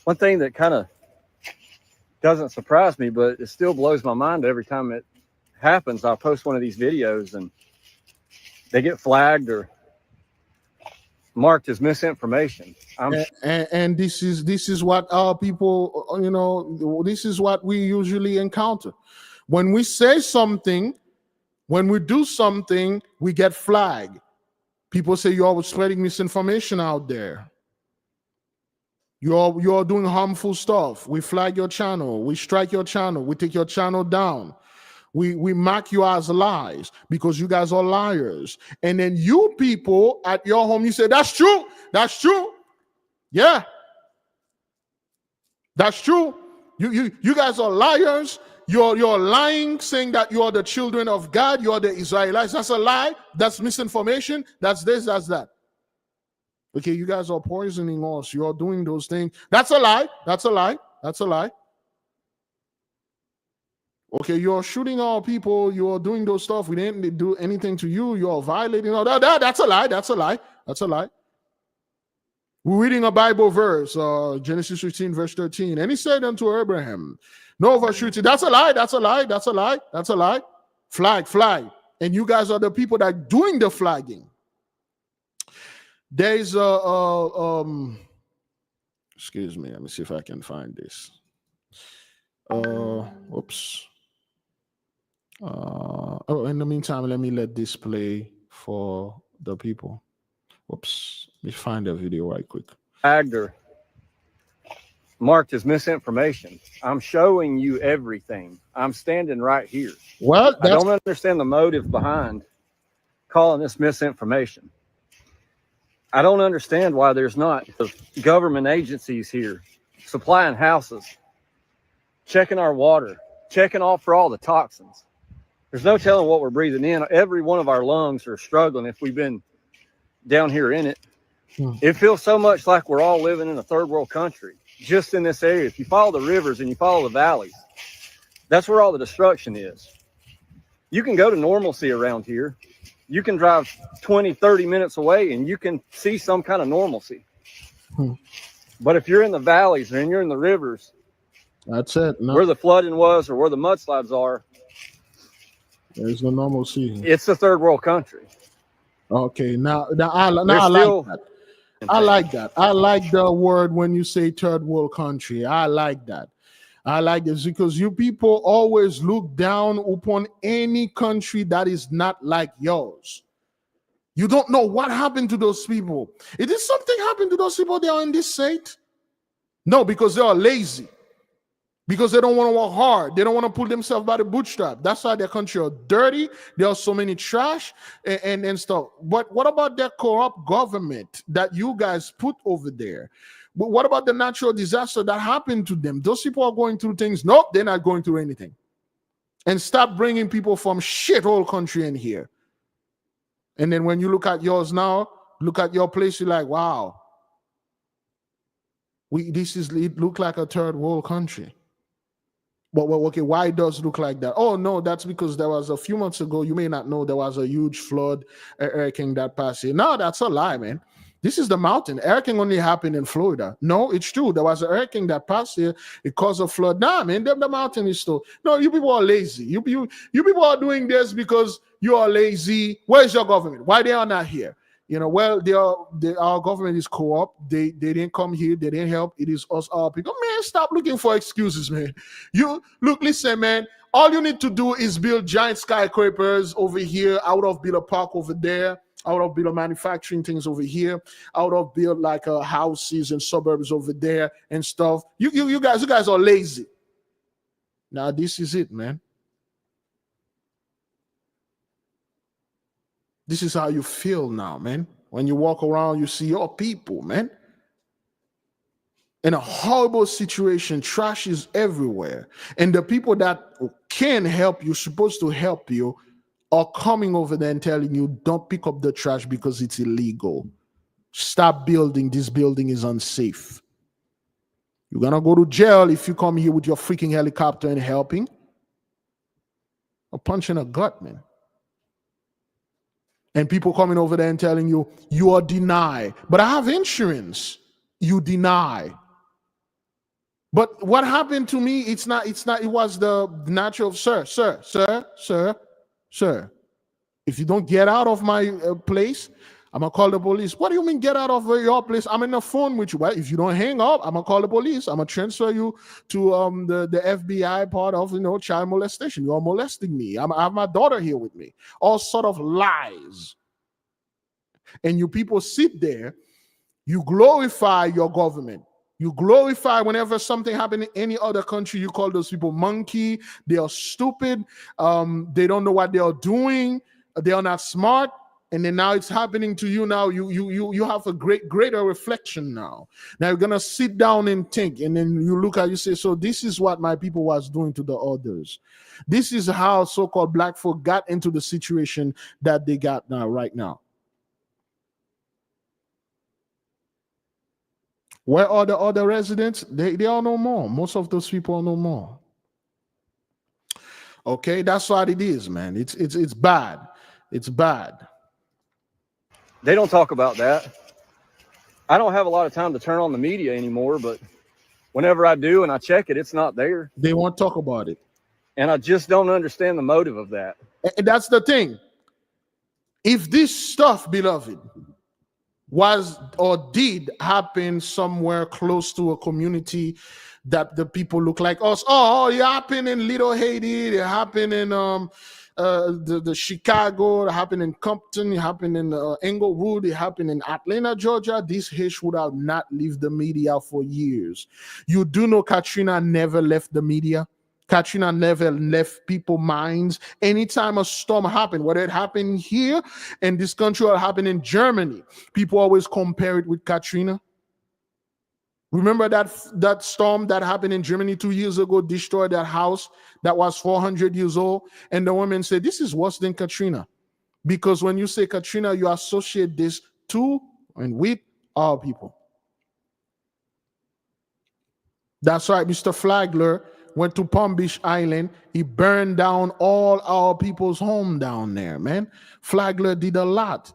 One thing that kind of doesn't surprise me, but it still blows my mind every time it happens. I'll post one of these videos and they get flagged or marked as misinformation. And this is what our people, this is what we usually encounter. When we say something, when we do something, we get flagged. People say you're spreading misinformation out there. You're doing harmful stuff. We flag your channel. We strike your channel. We take your channel down. We mark you as lies because you guys are liars. And then you people at your home, you say, that's true. That's true. Yeah. That's true. You guys are liars. You're lying, saying that you are the children of God. You are the Israelites. That's a lie. That's misinformation. That's this, that's that. Okay, you guys are poisoning us. You're doing those things. That's a lie. That's a lie. That's a lie. Okay, you're shooting our people. You're doing those stuff. We didn't do anything to you. You're violating all that. That's a lie. That's a lie. That's a lie. We're reading a Bible verse, Genesis 15, verse 13. And he said unto Abraham, no overshooting. That's a lie. That's a lie. That's a lie. That's a lie. Flag, flag. And you guys are the people that are doing the flagging. There's excuse me. Let me see if I can find this. Oops. In the meantime, let this play for the people. Whoops. Let me find the video right quick. Agder marked as misinformation. I'm showing you everything. I'm standing right here. Well, I don't understand the motive behind calling this misinformation. I don't understand why there's not government agencies here supplying houses, checking our water, checking for all the toxins. There's no telling what we're breathing in. Every one of our lungs are struggling if we've been down here in it. It feels so much like we're all living in a third world country, just in this area. If you follow the rivers and you follow the valleys, that's where all the destruction is. You can go to normalcy around here. You can drive 20, 30 minutes away and you can see some kind of normalcy. But if you're in the valleys and you're in the rivers, that's it. No. Where the flooding was or where the mudslides are, there's no normalcy. It's a third world country. Okay, now I like that. I like that. I like the word when you say third world country. I like that. I like this because you people always look down upon any country that is not like yours. You don't know what happened to those people. Did something happen to those people that are in this state? No, because they are lazy. Because they don't want to work hard. They don't want to pull themselves by the bootstrap. That's why their country are dirty. There are so many trash and stuff. But what about that corrupt government that you guys put over there? But what about the natural disaster that happened to them? Those people are going through things. Nope, they're not going through anything. And stop bringing people from shithole country in here. And then when you look at yours now, look at your place, you're like, wow. It look like a third world country. But okay, why it does look like that? Oh, no, that's because there was a few months ago, you may not know, there was a huge flood, hurricane that passed here. No, that's a lie, man. This is the mountain. Hurricane only happened in Florida. No, it's true. There was a hurricane that passed here. It caused a flood. Nah, man, the mountain is still. No, you people are lazy. You people are doing this because you are lazy. Where's your government? Why they are not here? Well, our government is co-op. They didn't come here. They didn't help. It is us, our people. Man, stop looking for excuses, man. Listen, man. All you need to do is build giant skyscrapers over here, out of build a park over there, out of build manufacturing things over here, out of build like houses and suburbs over there and stuff. You guys are lazy. Now this is it, man. This is how you feel now, man. When you walk around, you see your people, man. In a horrible situation, trash is everywhere. And the people that can help you, supposed to help you, are coming over there and telling you, don't pick up the trash because it's illegal. Stop building. This building is unsafe. You're going to go to jail if you come here with your freaking helicopter and helping. A punch in the gut, man. And people coming over there and telling you, you are denied. But I have insurance. You deny. But what happened to me, it was the natural, sir. If you don't get out of my place, I'm gonna call the police. What do you mean get out of your place? I'm in the phone with you. Well, if you don't hang up, I'm gonna call the police. I'm gonna transfer you to the FBI part of child molestation. You're molesting me. I have my daughter here with me. All sort of lies. And you people sit there, you glorify your government. You glorify whenever something happens in any other country, you call those people monkey. They are stupid. They don't know what they are doing. They are not smart. And then now it's happening to you. Now you have a greater reflection now. Now you're gonna sit down and think, and then you look at you say, so this is what my people was doing to the others. This is how so-called black folk got into the situation that they got now, right now. Where are the other residents? They are no more. Most of those people are no more. Okay, that's what it is, man. It's bad. It's bad. They don't talk about that. I don't have a lot of time to turn on the media anymore, but whenever I do and I check it, it's not there. They won't talk about it. And I just don't understand the motive of that. And that's the thing. If this stuff, beloved, was or did happen somewhere close to a community that the people look like us, it happened in Little Haiti, it happened in the Chicago, it happened in Compton, it happened in Englewood, it happened in Atlanta, Georgia, this Hish would have not left the media for years. You do know Katrina never left the media. Katrina never left people's minds. Anytime a storm happened, whether it happened here in this country or it happened in Germany, people always compare it with Katrina. Remember that storm that happened in Germany 2 years ago, destroyed that house that was 400 years old? And the woman said, this is worse than Katrina. Because when you say Katrina, you associate this to and with our people. That's right, Mr. Flagler went to Palm Beach Island. He burned down all our people's home down there, man. Flagler did a lot.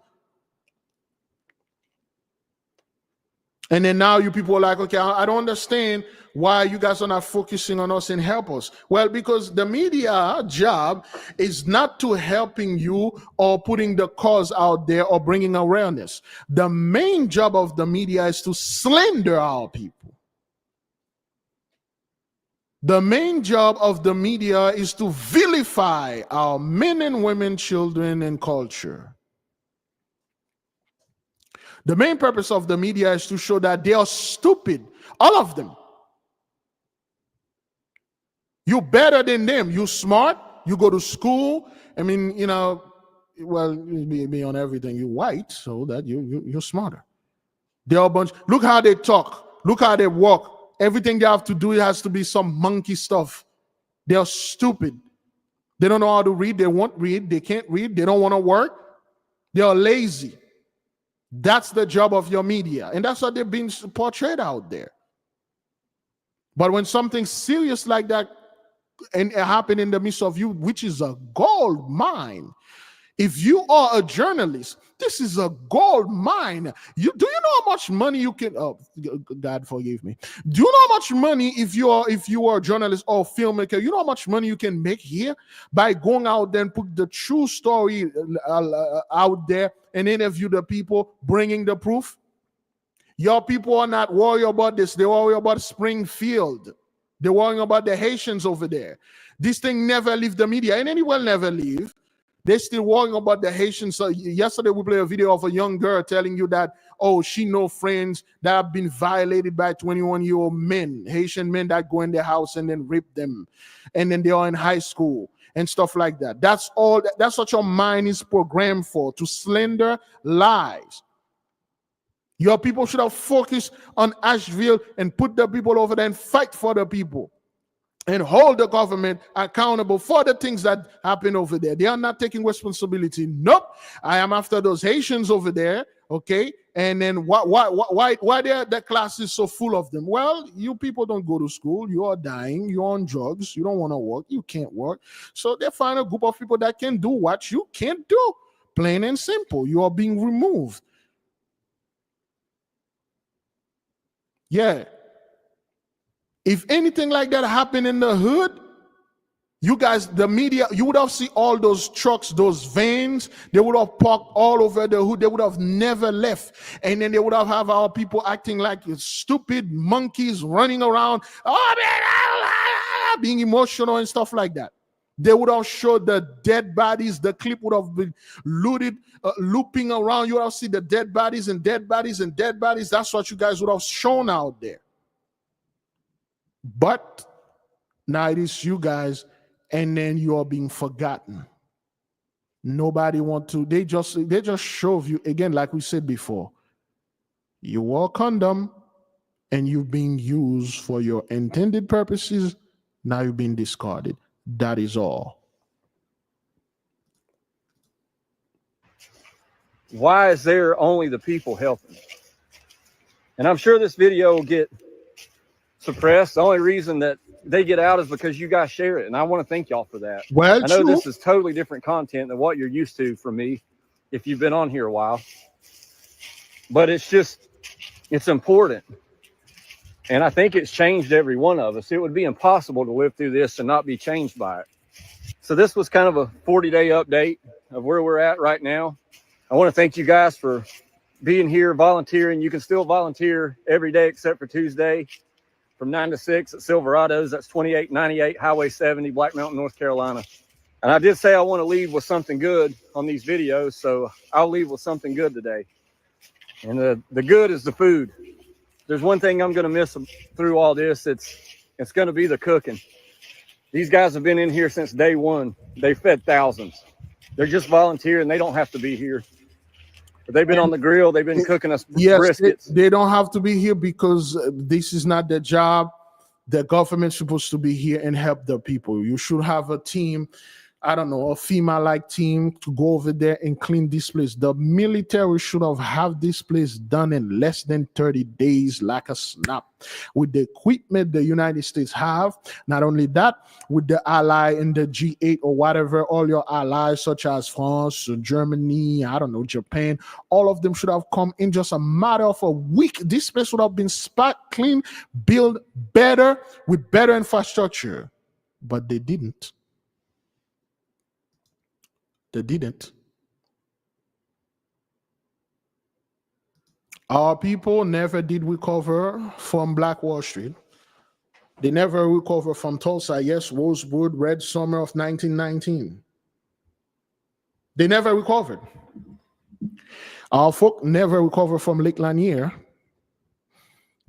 And then now you people are like, okay, I don't understand why you guys are not focusing on us and help us. Well, because the media job is not to helping you or putting the cause out there or bringing awareness. The main job of the media is to slander our people. The main job of the media is to vilify our men and women, children, and culture. The main purpose of the media is to show that they are stupid. All of them. You're better than them. You're smart. You go to school. I mean, well, be on everything. You're white, so that you're smarter. They're a bunch. Look how they talk. Look how they walk. Everything they have to do, it has to be some monkey stuff. They're stupid. They don't know how to read. They won't read. They can't read. They don't want to work. They are lazy. That's the job of your media. And that's what they're being portrayed out there. But when something serious like that and it happened in the midst of you, which is a gold mine, if you are a journalist, this is a gold mine. Do you know how much money you can? Oh, God forgive me. Do you know how much money if you are a journalist or filmmaker? You know how much money you can make here by going out there and put the true story out there and interview the people, bringing the proof. Your people are not worried about this. They worry about Springfield. They're worrying about the Haitians over there. This thing never leave the media, and it will never leave. They're still worrying about the Haitians. So yesterday we played a video of a young girl telling you that, she know friends that have been violated by 21-year-old men, Haitian men that go in their house and then rape them. And then they are in high school and stuff like that. That's all. That's what your mind is programmed for, to slander lies. Your people should have focused on Asheville and put the people over there and fight for the people and hold the government accountable for the things that happen over there. They are not taking responsibility. Nope. I am after those Haitians over there. Okay. And then why the class is so full of them? Well, you people don't go to school. You are dying. You're on drugs. You don't want to work. You can't work. So they find a group of people that can do what you can't do. Plain and simple. You are being removed. Yeah. If anything like that happened in the hood, You guys, the media, you would have seen all those trucks, those vans, they would have parked all over the hood. They would have never left. And then they would have our people acting like stupid monkeys running around, oh man, being emotional and stuff like that. They would have showed the dead bodies. The clip would have been looping around. You would have seen the dead bodies and dead bodies and dead bodies. That's what you guys would have shown out there. But now it is you guys, and then you are being forgotten. Nobody want to. They just show you again, like we said before. You wore a condom, and you've been used for your intended purposes. Now you've been discarded. That is all. Why is there only the people helping? And I'm sure this video will get suppressed. The only reason that they get out is because you guys share it, and I want to thank y'all for that. Well, I know true. this is totally different content than what you're used to from me if you've been on here a while, but it's important, and I think it's changed every one of us. It would be impossible to live through this and not be changed by it. So this was kind of a 40-day update of where we're at right now. I want to thank you guys for being here, volunteering. You can still volunteer every day except for Tuesday, from 9 to 6 at Silverado's. That's 2898 Highway 70, Black Mountain, North Carolina. And I did say I want to leave with something good on these videos, so I'll leave with something good today. And the good is the food. There's one thing I'm going to miss through all this. It's going to be the cooking. These guys have been in here since day one. They fed thousands. They're just volunteering. They don't have to be here. But they've been on the grill. They've been cooking us briskets. They don't have to be here because this is not their job. The government's supposed to be here and help the people. You should have a team, I don't know, a FEMA-like team to go over there and clean this place. The military should have this place done in less than 30 days, like a snap. With the equipment the United States have, not only that, with the ally in the G8 or whatever, all your allies such as France, Germany, I don't know, Japan, all of them should have come in just a matter of a week. This place would have been spat clean, built better, with better infrastructure. But they didn't. They didn't. Our people never did recover from Black Wall Street. They never recovered from Tulsa. Yes, Rosewood, Red Summer of 1919. They never recovered. Our folk never recovered from Lake Lanier.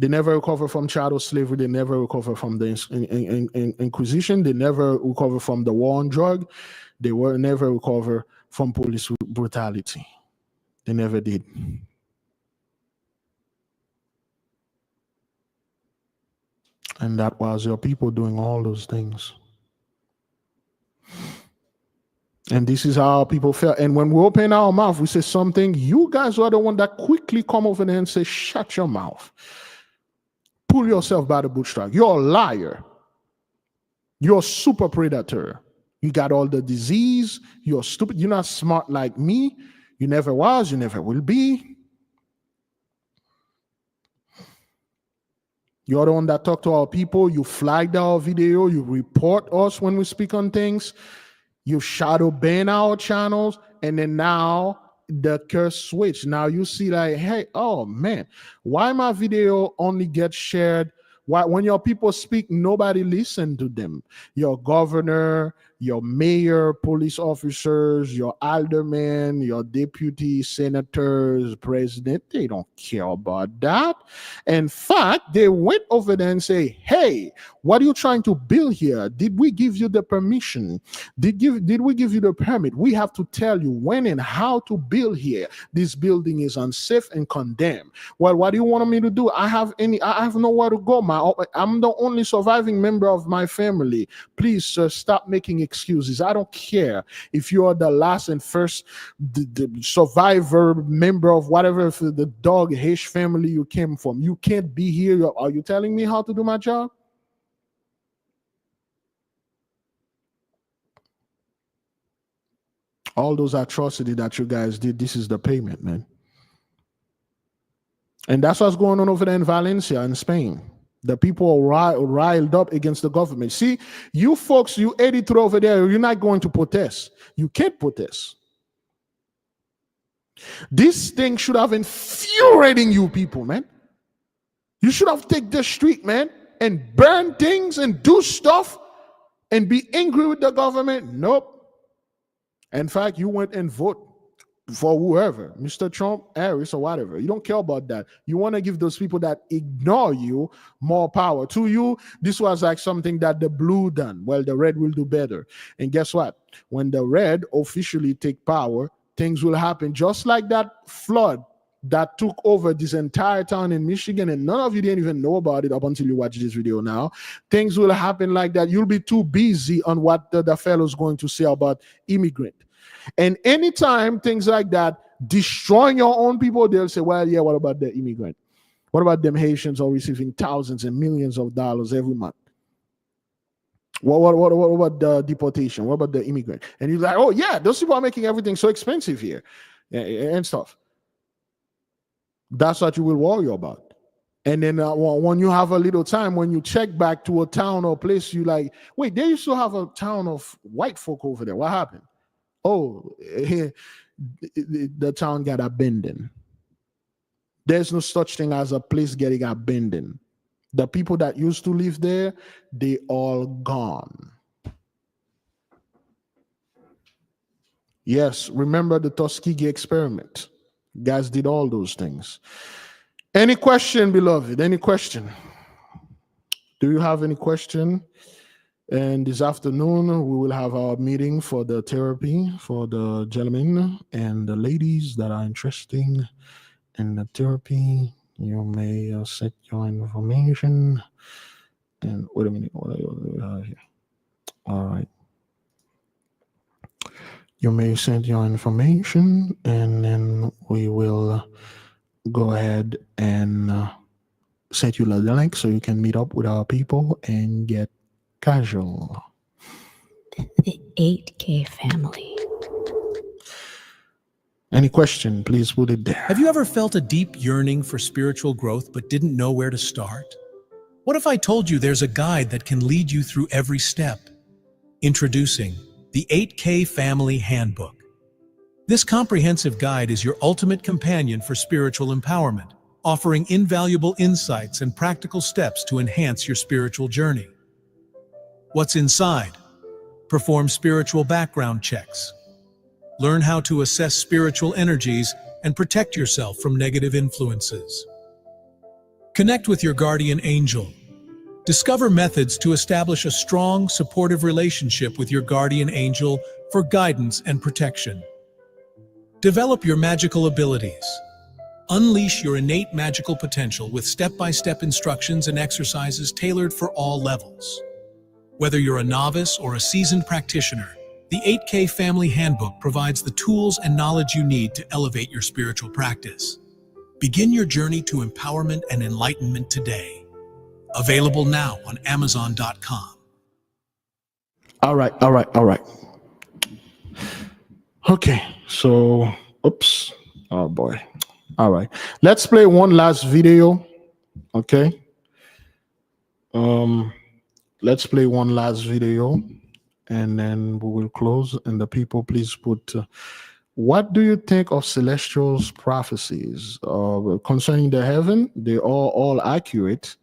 They never recovered from chattel slavery. They never recovered from the Inquisition. They never recovered from the war on drug. They were never recovered from police brutality. They never did. And that was your people doing all those things. And this is how people felt. And when we open our mouth, we say something, you guys are the one that quickly come over there and say, shut your mouth. Pull yourself by the bootstrap. You're a liar. You're a super predator. You got all the disease. You're stupid. You're not smart like me. You never was. You never will be. You're the one that talk to our people. You flag our video. You report us when we speak on things. You shadow ban our channels. And then now the curse switch. Now you see like, hey, oh man, why my video only gets shared? Why when your people speak, nobody listen to them? Your governor, your mayor, police officers, your aldermen, your deputy senators, president, they don't care about that. In fact, they went over there and say, hey, what are you trying to build here? Did we give you the permission? Did we give you the permit? We have to tell you when and how to build here. This building is unsafe and condemned. Well, what do you want me to do? I have nowhere to go. I'm the only surviving member of my family. Please, sir, stop making excuses. I don't care if you are the last and first the survivor member of whatever the dog-ish family you came from. You can't be here. Are you telling me how to do my job? All those atrocities that you guys did, this is the payment, man. And that's what's going on over there in Valencia in Spain. The people are riled up against the government. See, you folks, you 83 over there, you're not going to protest. You can't protest. This thing should have infuriating you people, man. You should have taken the street, man, and burn things and do stuff and be angry with the government. Nope. In fact, you went and vote for whoever, Mr. Trump, Harris, or whatever. You don't care about that. You want to give those people that ignore you more power. To you, this was like something that the blue done. Well, the red will do better. And guess what? When the red officially take power, things will happen just like that flood that took over this entire town in Michigan, and none of you didn't even know about it up until you watch this video now. Things will happen like that. You'll be too busy on what the fellow's going to say about immigrant. And anytime things like that destroying your own people, they'll say, well, yeah, what about the immigrant? What about them Haitians are receiving thousands and millions of dollars every month? What about the deportation? What about the immigrant? And you're like, oh, yeah, those people are making everything so expensive here and stuff. That's what you will worry about. And then when you have a little time, when you check back to a town or place, you like, wait, they used to have a town of white folk over there. What happened? Oh, the town got abandoned. There's no such thing as a place getting abandoned. The people that used to live there, they all gone. Yes, remember the Tuskegee experiment. Guys did all those things. Any question, beloved? Any question? Do you have any question? And this afternoon, we will have our meeting for the therapy for the gentlemen and the ladies that are interested in the therapy. You may set your information. And wait a minute. What are here? All right. You may send your information, and then we will go ahead and send you the link so you can meet up with our people and get casual. The 8K family. Any question, please put it there. Have you ever felt a deep yearning for spiritual growth but didn't know where to start? What if I told you there's a guide that can lead you through every step? Introducing the 8K Family Handbook. This comprehensive guide is your ultimate companion for spiritual empowerment, offering invaluable insights and practical steps to enhance your spiritual journey. What's inside? Perform spiritual background checks. Learn how to assess spiritual energies and protect yourself from negative influences. Connect with your guardian angel. Discover methods to establish a strong, supportive relationship with your guardian angel for guidance and protection. Develop your magical abilities. Unleash your innate magical potential with step-by-step instructions and exercises tailored for all levels. Whether you're a novice or a seasoned practitioner, the 8K Family Handbook provides the tools and knowledge you need to elevate your spiritual practice. Begin your journey to empowerment and enlightenment today. Available now on Amazon.com. All right. Okay, so, oops. Oh boy. All right. Let's play one last video. Okay. Let's play one last video and then we will close. And the people, please put, what do you think of celestials' prophecies concerning the heaven? They are all accurate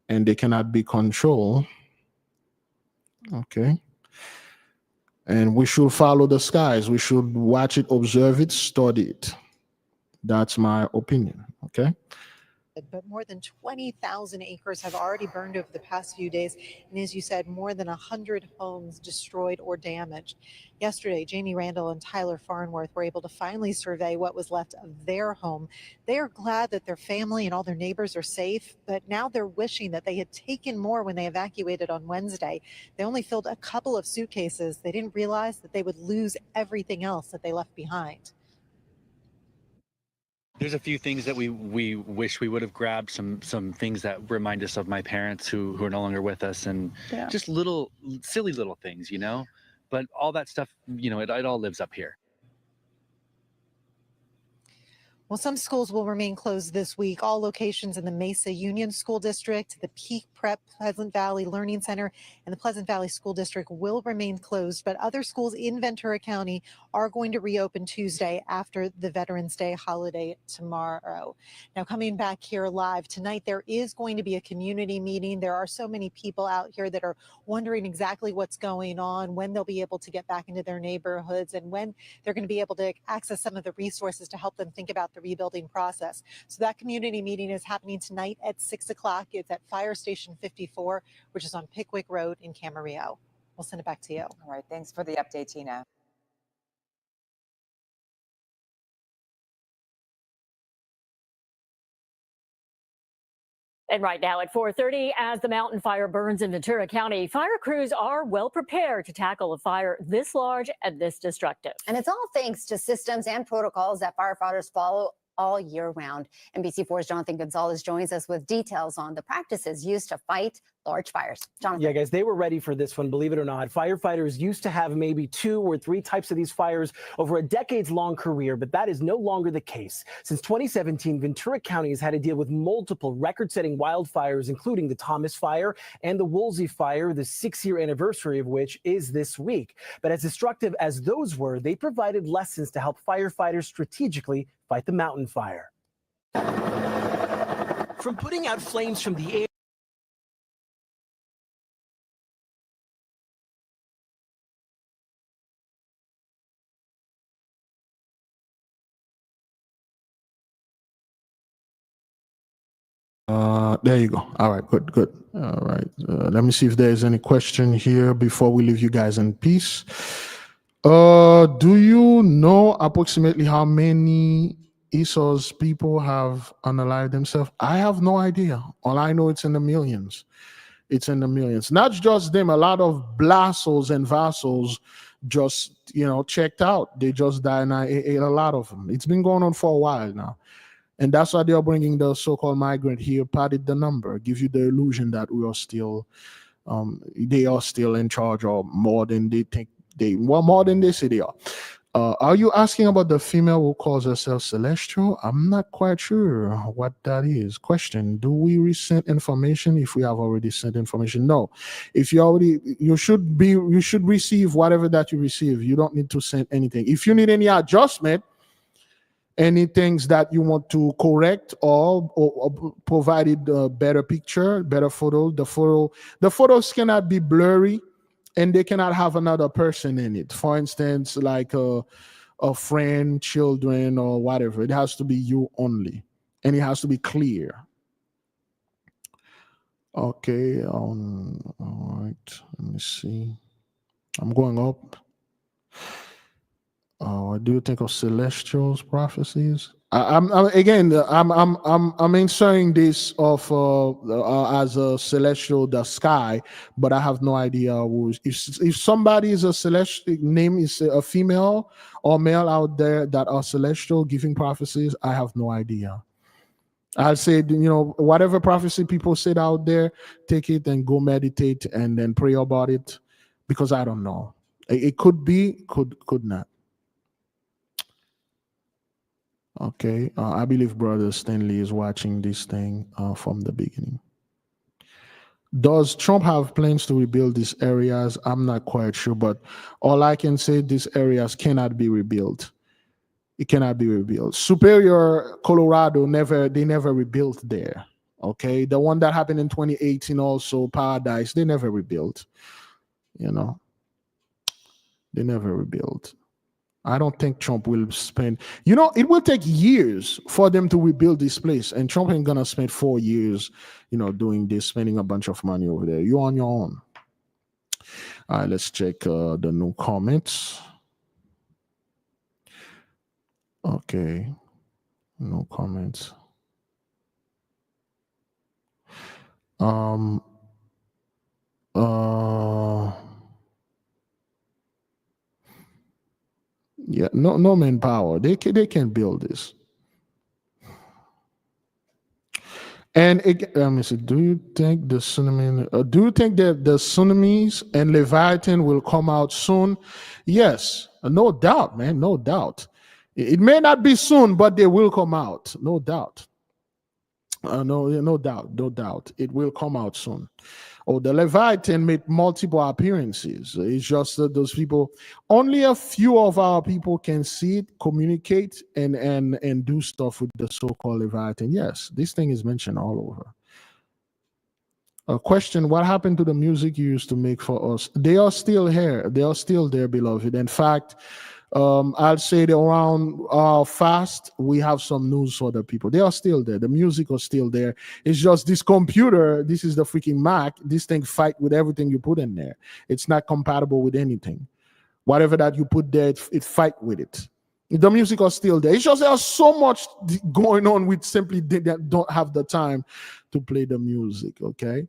and they cannot be controlled. Okay. And we should follow the skies. We should watch it, observe it, study it. That's my opinion. Okay. But more than 20,000 acres have already burned over the past few days. And as you said, more than 100 homes destroyed or damaged. Yesterday, Jamie Randall and Tyler Farnworth were able to finally survey what was left of their home. They are glad that their family and all their neighbors are safe, but now they're wishing that they had taken more when they evacuated on Wednesday. They only filled a couple of suitcases. They didn't realize that they would lose everything else that they left behind. There's a few things that we wish we would have grabbed, some things that remind us of my parents who are no longer with us, and just little silly little things, you know. But all that stuff, you know, it all lives up here. Well, some schools will remain closed this week. All locations in the Mesa Union School District, the Peak Prep Pleasant Valley Learning Center, and the Pleasant Valley School District will remain closed, but other schools in Ventura County are going to reopen Tuesday after the Veterans Day holiday tomorrow. Now, coming back here live tonight, there is going to be a community meeting. There are so many people out here that are wondering exactly what's going on, when they'll be able to get back into their neighborhoods, and when they're going to be able to access some of the resources to help them think about the rebuilding process. So that community meeting is happening tonight at 6 o'clock. It's at Fire Station 54, which is on Pickwick Road in Camarillo. We'll send it back to you. All right, thanks for the update, Tina. And right now at 4:30, as the mountain fire burns in Ventura County, fire crews are well prepared to tackle a fire this large and this destructive. And it's all thanks to systems and protocols that firefighters follow all year round. NBC4's Jonathan Gonzalez joins us with details on the practices used to fight large fires. Jonathan. Yeah, guys, they were ready for this one, believe it or not. Firefighters used to have maybe 2 or 3 types of these fires over a decades-long career, but that is no longer the case. Since 2017, Ventura County has had to deal with multiple record-setting wildfires, including the Thomas Fire and the Woolsey Fire, the 6-year anniversary of which is this week. But as destructive as those were, they provided lessons to help firefighters strategically fight the mountain fire. From putting out flames from the air there you go. All right, good. All right, let me see if there's any question here before we leave you guys in peace. Do you know approximately how many ESOS people have unalived themselves? I have no idea. All I know, it's in the millions. It's in the millions. Not just them. A lot of Blassos and Vassals just, checked out. They just died, and I ate a lot of them. It's been going on for a while now. And that's why they are bringing the so-called migrant here, padded the number, give you the illusion that we are still, they are still in charge, or more than they think more than they say they are. Are you asking about the female who calls herself Celestial? I'm not quite sure what that is. Question: do we resend information if we have already sent information? No. If you should receive whatever that you receive. You don't need to send anything. If you need any adjustment, any things that you want to correct or provided a better picture, better photo, the photos cannot be blurry, and they cannot have another person in it. For instance, like a friend, children, or whatever. It has to be you only, and it has to be clear. Okay, all right, let me see. I'm going up. What do you think of Celestial's prophecies? I'm answering this of as a celestial, the sky, but I have no idea who. If somebody is a celestial name is a female or male out there that are celestial giving prophecies, I have no idea. I'll say, whatever prophecy people said out there, take it and go meditate and then pray about it, because I don't know. It could be, could not. Okay, I believe Brother Stanley is watching this thing from the beginning. Does Trump have plans to rebuild these areas? I'm not quite sure, but all I can say, these areas cannot be rebuilt. It cannot be rebuilt. Superior, Colorado, they never rebuilt there. Okay, the one that happened in 2018 also, Paradise, they never rebuilt. They never rebuilt. I don't think Trump will spend, it will take years for them to rebuild this place. And Trump ain't gonna spend 4 years, doing this, spending a bunch of money over there. You're on your own. All right, let's check the new comments. Okay, no comments. Yeah, no manpower. They can build this. And let me see. Do you think the tsunami? Do you think that the tsunamis and Leviathan will come out soon? Yes, no doubt, man. No doubt. It may not be soon, but they will come out, no doubt. No doubt. It will come out soon. Oh, the Leviathan made multiple appearances. It's just that those people, only a few of our people can see it, communicate, and do stuff with the so-called Leviathan. Yes, this thing is mentioned all over. A question: what happened to the music you used to make for us? They are still here. They are still there, beloved. In fact, I'll say that around fast, we have some news for the people. They are still there. The music is still there. It's just this computer, this is the freaking Mac, this thing fight with everything you put in there. It's not compatible with anything. Whatever that you put there, it fight with it. The music is still there. It's just there's so much going on with simply they don't have the time to play the music, okay?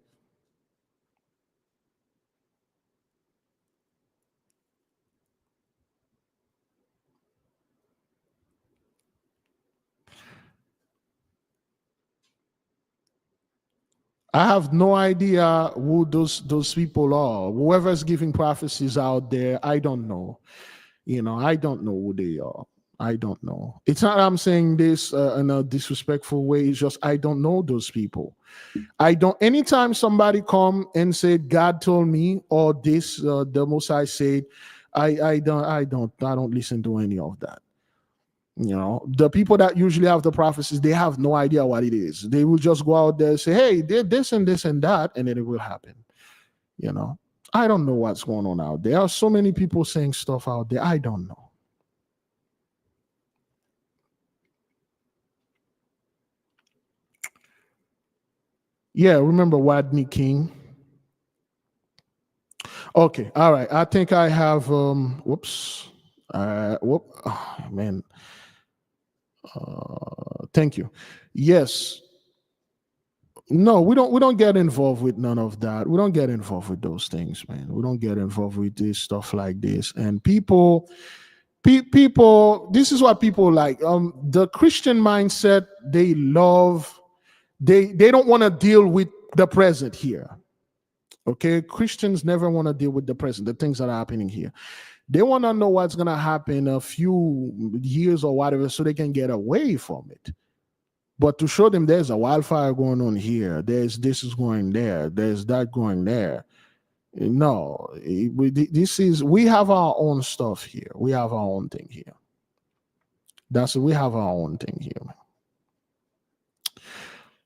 I have no idea who those people are. Whoever's giving prophecies out there, I don't know. I don't know who they are. I don't know. It's not I'm saying this in a disrespectful way. It's just I don't know those people. I don't. Anytime somebody come and say God told me or this, the Most High said, I don't listen to any of that. The people that usually have the prophecies, they have no idea what it is. They will just go out there and say, hey, did this and this and that, and then it will happen. I don't know what's going on out there. There are so many people saying stuff out there. I don't know. Yeah, remember Rodney King? Okay, all right. I think I have whoops. Oh, man. Thank you. Yes. No, we don't get involved with none of that. We don't get involved with those things, man. We don't get involved with this stuff like this. And people, this is what people like. The Christian mindset, they love, they don't want to deal with the present here. Okay, Christians never want to deal with the present, the things that are happening here. They want to know what's going to happen a few years or whatever so they can get away from it. But to show them there's a wildfire going on here, there's this is going there, there's that going there. No, we have our own stuff here. We have our own thing here. We have our own thing here.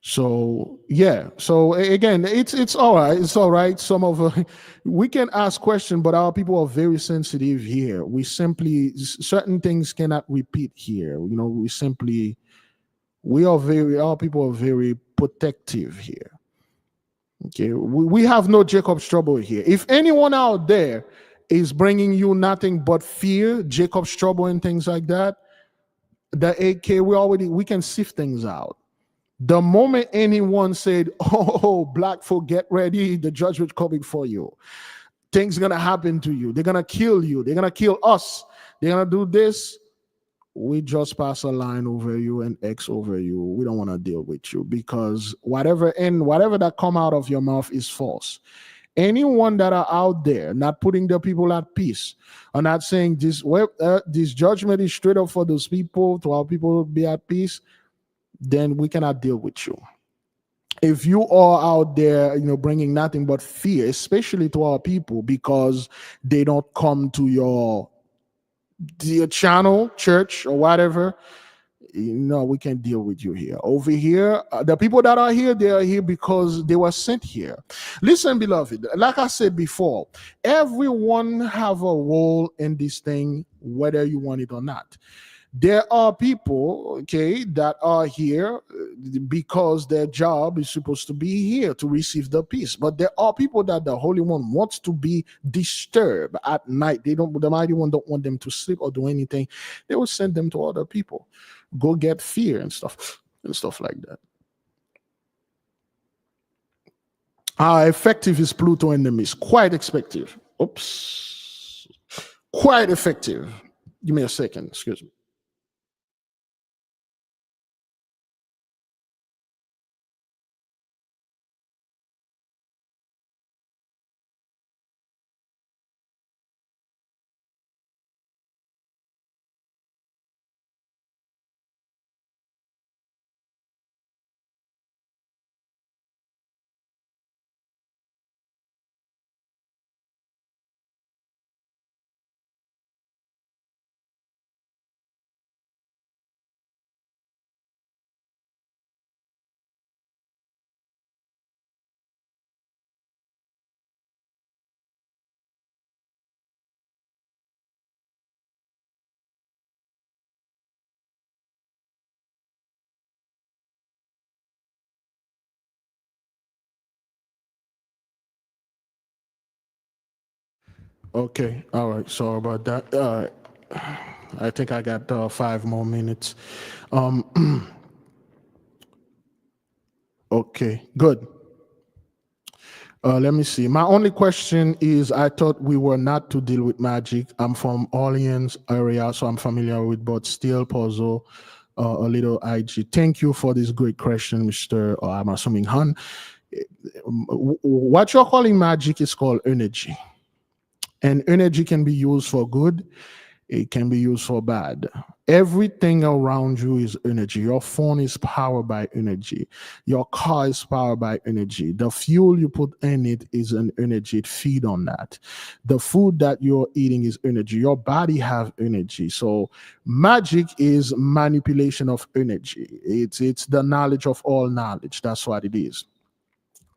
So yeah, so again, it's all right. It's all right. Some of we can ask questions, but our people are very sensitive here. We simply certain things cannot repeat here. Our people are very protective here. Okay, we have no Jacob's trouble here. If anyone out there is bringing you nothing but fear, Jacob's trouble and things like that, the AK, we can sift things out. The moment anyone said, oh, black folk, get ready, the judgment coming for you. Things gonna happen to you. They're gonna kill you. They're gonna kill us. They're gonna do this. We just pass a line over you and X over you. We don't want to deal with you because whatever that come out of your mouth is false. Anyone that are out there not putting the people at peace, are not saying this judgment is straight up for those people, to our people be at peace, then we cannot deal with you. If you are out there, bringing nothing but fear, especially to our people, because they don't come to your channel, church, or whatever, we can't deal with you here. Over here, the people that are here, they are here because they were sent here. Listen, beloved, like I said before, everyone have a role in this thing, whether you want it or not. There are people, okay, that are here because their job is supposed to be here to receive the peace. But there are people that the Holy One wants to be disturbed at night. The Mighty One don't want them to sleep or do anything. They will send them to other people. Go get fear and stuff like that. How effective is Pluto enemies? Quite effective. Oops. Quite effective. Give me a second. Excuse me. Okay. All right. Sorry about that. I think I got 5 more minutes. Okay. Good. Let me see. My only question is, I thought we were not to deal with magic. I'm from Orleans area, so I'm familiar with both steel puzzle, a little IG. Thank you for this great question, Mr. I'm assuming Han. What you're calling magic is called energy. And energy can be used for good. It can be used for bad. Everything around you is energy. Your phone is powered by energy. Your car is powered by energy. The fuel you put in it is an energy. It feeds on that. The food that you're eating is energy. Your body have energy. So magic is manipulation of energy. It's the knowledge of all knowledge. That's what it is.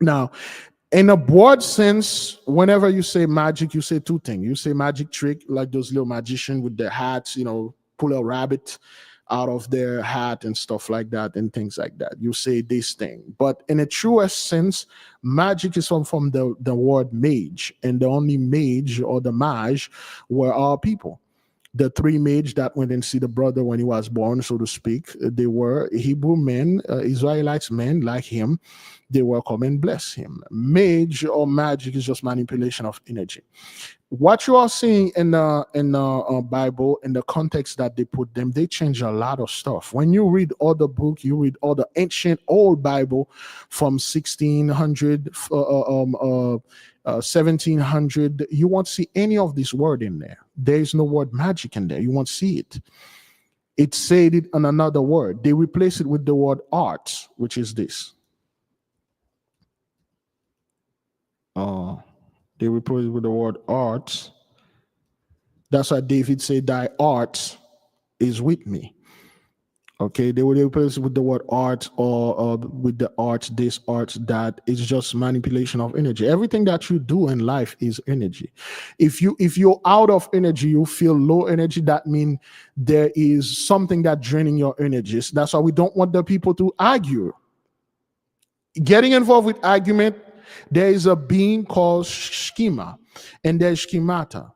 Now, in a broad sense, whenever you say magic, you say two things. You say magic trick, like those little magicians with their hats, pull a rabbit out of their hat and stuff like that and things like that. You say this thing. But in a truest sense, magic is from the word mage. And the only mage or the mage were our people. The 3 mages that went and see the brother when he was born, so to speak, they were Hebrew men, Israelites men like him. They were come and bless him. Mage or magic is just manipulation of energy. What you are seeing in the Bible, in the context that they put them, they change a lot of stuff. When you read other book, you read all the ancient old Bible from 1600, 1700, you won't see any of this word in there. There is no word magic in there. You won't see it. It said it on another word. They replace it with the word art, which is this. They replace it with the word art. That's why David said, "Thy art is with me." Okay, they will replace it with the word art or with the art, this art, that. Is just manipulation of energy. Everything that you do in life is energy. If you're out of energy, you feel low energy, that means there is something that draining your energies. That's why we don't want the people to argue. Getting involved with argument, there is a being called schema, and there's schemata.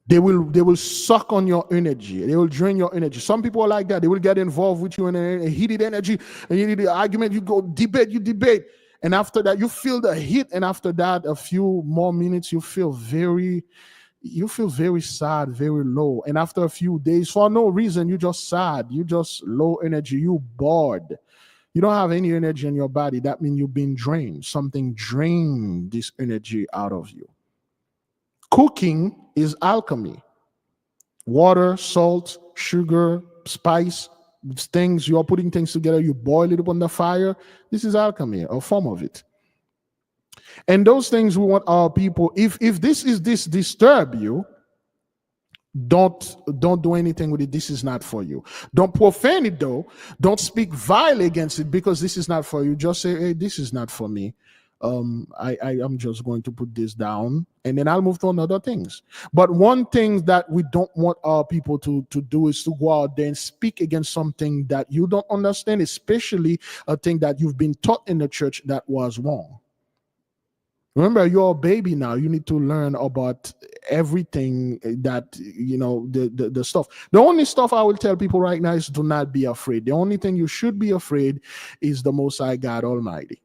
They will suck on your energy. They will drain your energy. Some people are like that. They will get involved with you in a heated energy, and you need the argument. You go debate, and after that, you feel the heat. And after that, a few more minutes, you feel very sad, very low. And after a few days, for no reason, you just sad. You just low energy. You bored. You don't have any energy in your body. That means you've been drained. Something drained this energy out of you. Cooking is alchemy. Water, salt, sugar, spice, things, you are putting things together, you boil it up on the fire. This is alchemy, a form of it. And those things we want our people, if this disturb you, don't do anything with it. This is not for you. Don't profane it though. Don't speak vilely against it, because this is not for you. Just say, hey, this is not for me. I'm just going to put this down, and then I'll move on other things. But one thing that we don't want our people to do is to go out there and speak against something that you don't understand, especially a thing that you've been taught in the church that was wrong. Remember, you're a baby now. You need to learn about everything that, the stuff. The only stuff I will tell people right now is do not be afraid. The only thing you should be afraid is the Most High God Almighty.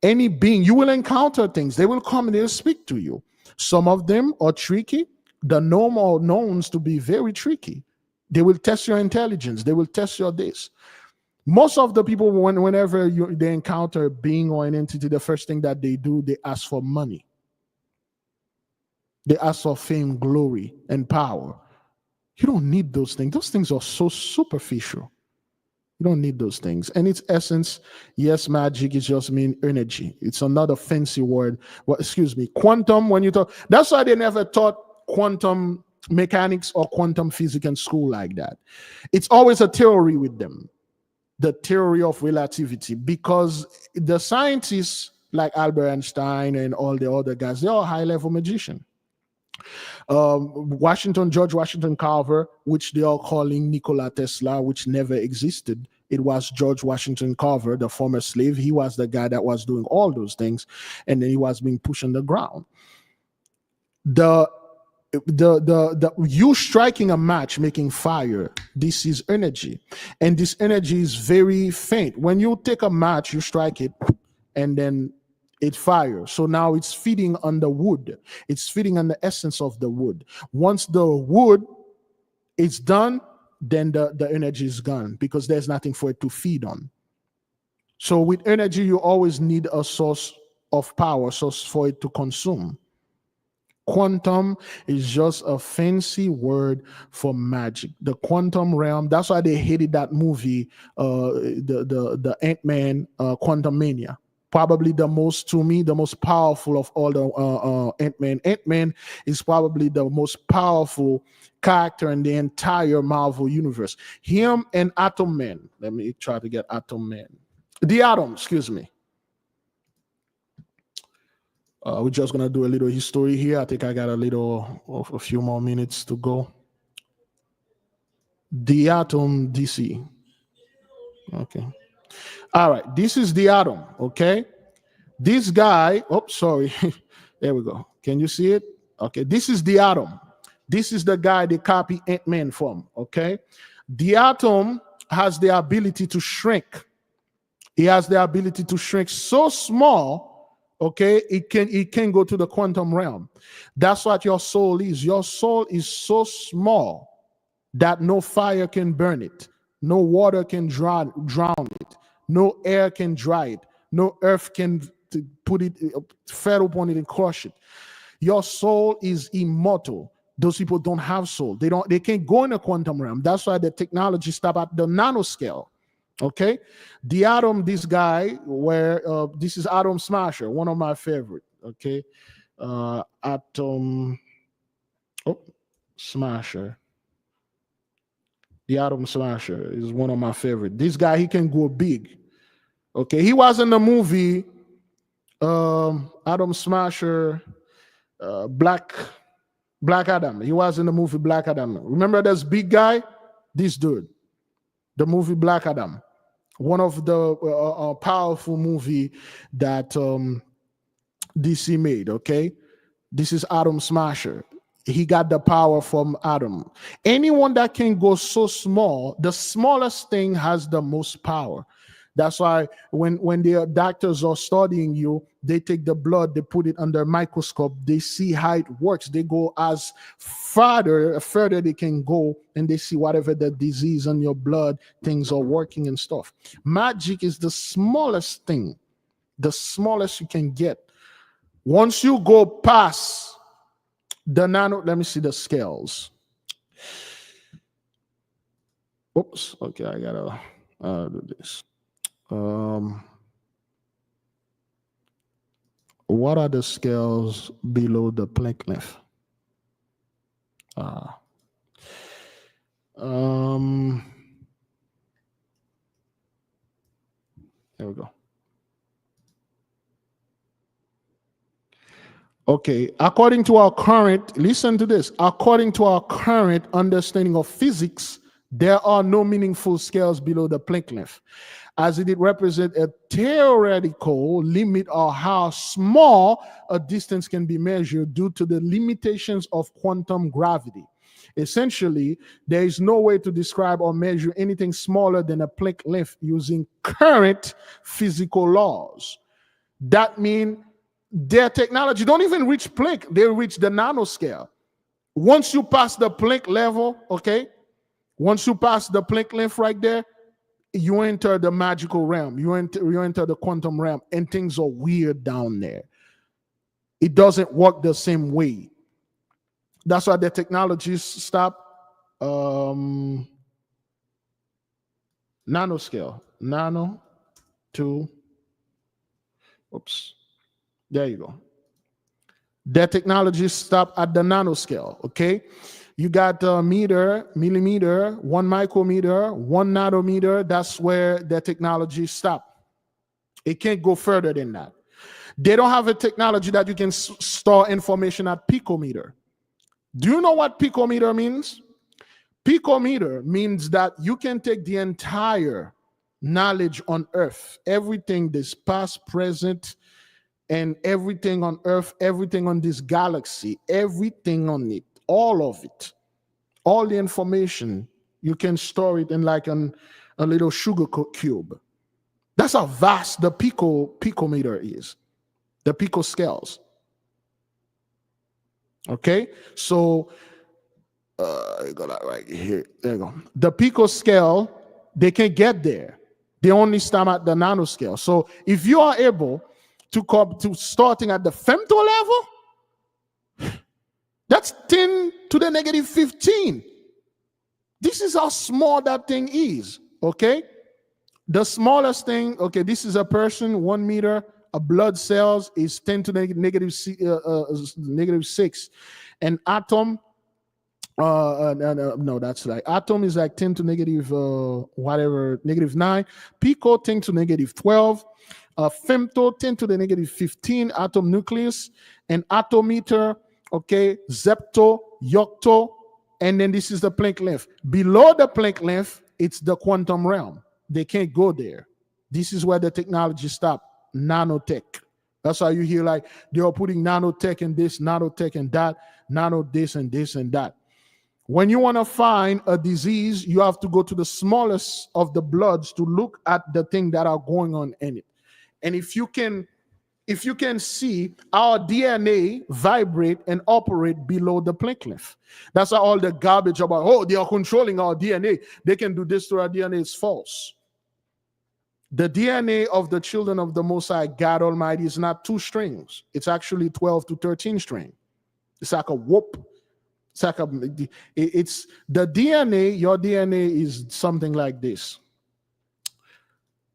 Any being, you will encounter things. They will come and they'll speak to you. Some of them are tricky. The normal knowns to be very tricky. They will test your intelligence. They will test your this. Most of the people, whenever they encounter a being or an entity, the first thing that they do, they ask for money. They ask for fame, glory, and power. You don't need those things. Those things are so superficial. You don't need those things. And its essence, yes, magic is just mean energy. It's another fancy word. Well, excuse me, quantum, when you talk, that's why they never taught quantum mechanics or quantum physics in school like that. It's always a theory with them. The theory of relativity, because the scientists like Albert Einstein and all the other guys, they're all high-level magicians. George Washington Carver, which they are calling Nikola Tesla, which never existed. It was George Washington Carver, the former slave. He was the guy that was doing all those things, and then he was being pushed on the ground. the you striking a match making fire, this is energy, and this energy is very faint. When you take a match, you strike it and then it fires. So now it's feeding on the wood, it's feeding on the essence of the wood. Once the wood is done, then the energy is gone because there's nothing for it to feed on. So with energy, you always need a source of power, source for it to consume. Quantum is just a fancy word for magic. The quantum realm, that's why they hated that movie, the Ant-Man, Quantumania. Probably the most, to me, the most powerful of all the Ant-Man. Ant-Man is probably the most powerful character in the entire Marvel universe. Him and Atom Man. Let me try to get Atom Man. The Atom, excuse me. We're just gonna do a little history here. I think I got a few more minutes to go. The Atom DC. Okay. All right. This is the Atom. Okay. This guy. Oh, sorry. There we go. Can you see it? Okay. This is the Atom. This is the guy they copy Ant-Man from. Okay. The Atom has the ability to shrink. He has the ability to shrink so small. Okay, it can go to the quantum realm. That's what your soul is. Your soul is so small that no fire can burn it, no water can drown it, no air can dry it, no earth can put it, fed upon it and crush it. Your soul is immortal. Those people don't have soul. They can't go in the quantum realm. That's why the technology stopped at the nanoscale. Okay, the Atom, this guy, this is Atom Smasher, one of my favorite. Okay, Atom Smasher. The Atom Smasher is one of my favorite. This guy, he can go big. Okay, he was in the movie Atom Smasher, Black Adam. He was in the movie Black Adam. Remember this big guy? This dude. The movie Black Adam. One of the powerful movie that DC made, okay? This is Atom Smasher. He got the power from Atom. Anyone that can go so small, the smallest thing has the most power. That's why when the doctors are studying you, they take the blood, they put it under a microscope, they see how it works. They go as further they can go, and they see whatever the disease on your blood, things are working and stuff. Magic is the smallest thing, the smallest you can get. Once you go past the nano, let me see the scales. Oops, okay, I gotta do this. What are the scales below the Planck length? There we go. Okay, according to our current, listen to this, according to our current understanding of physics, there are no meaningful scales below the Planck length, as it represents a theoretical limit of how small a distance can be measured due to the limitations of quantum gravity. Essentially, there is no way to describe or measure anything smaller than a Planck length using current physical laws. That means their technology don't even reach Planck, they reach the nanoscale. Once you pass the Planck level, okay, once you pass the Planck length right there, you enter the magical realm, you enter the quantum realm, and things are weird down there. It doesn't work the same way. That's why the technologies stop. Nanoscale, nano to, oops, there you go. The technologies stop at the nanoscale, okay? You got meter, millimeter, 1 micrometer, 1 nanometer. That's where the technology stop. It can't go further than that. They don't have a technology that you can store information at picometer. Do you know what picometer means? Picometer means that you can take the entire knowledge on Earth, everything that's past, present, and everything on Earth, everything on this galaxy, everything on it, all of it, all the information, you can store it in like a little sugar cube. That's how vast the picometer is, the picoscales. Okay, so I got that right here. There you go. The picoscale, they can't get there. They only start at the nanoscale. So if you are able to come to starting at the femto level, that's 10 to the negative 15. This is how small that thing is. Okay, the smallest thing. Okay, this is a person, 1 meter. A blood cells is 10 to negative 6. An atom, no, that's like atom is like 10 to negative whatever, negative 9. Pico 10 to negative 12. Femto 10 to the negative 15 atom nucleus. An atometer, okay, zepto, yocto, and then this is the Planck length. Below the Planck length, it's the quantum realm. They can't go there. This is where the technology stops. Nanotech. That's how you hear like they are putting nanotech and this, nanotech and that, nano this and this and that. When you want to find a disease, you have to go to the smallest of the bloods to look at the thing that are going on in it. And if you can see our DNA vibrate and operate below the Planck length. That's how all the garbage about, oh, they are controlling our DNA. They can do this to our DNA is false. The DNA of the children of the Most High God Almighty is not 2 strings. It's actually 12 to 13 string. It's like a whoop. It's like it's the DNA. Your DNA is something like this.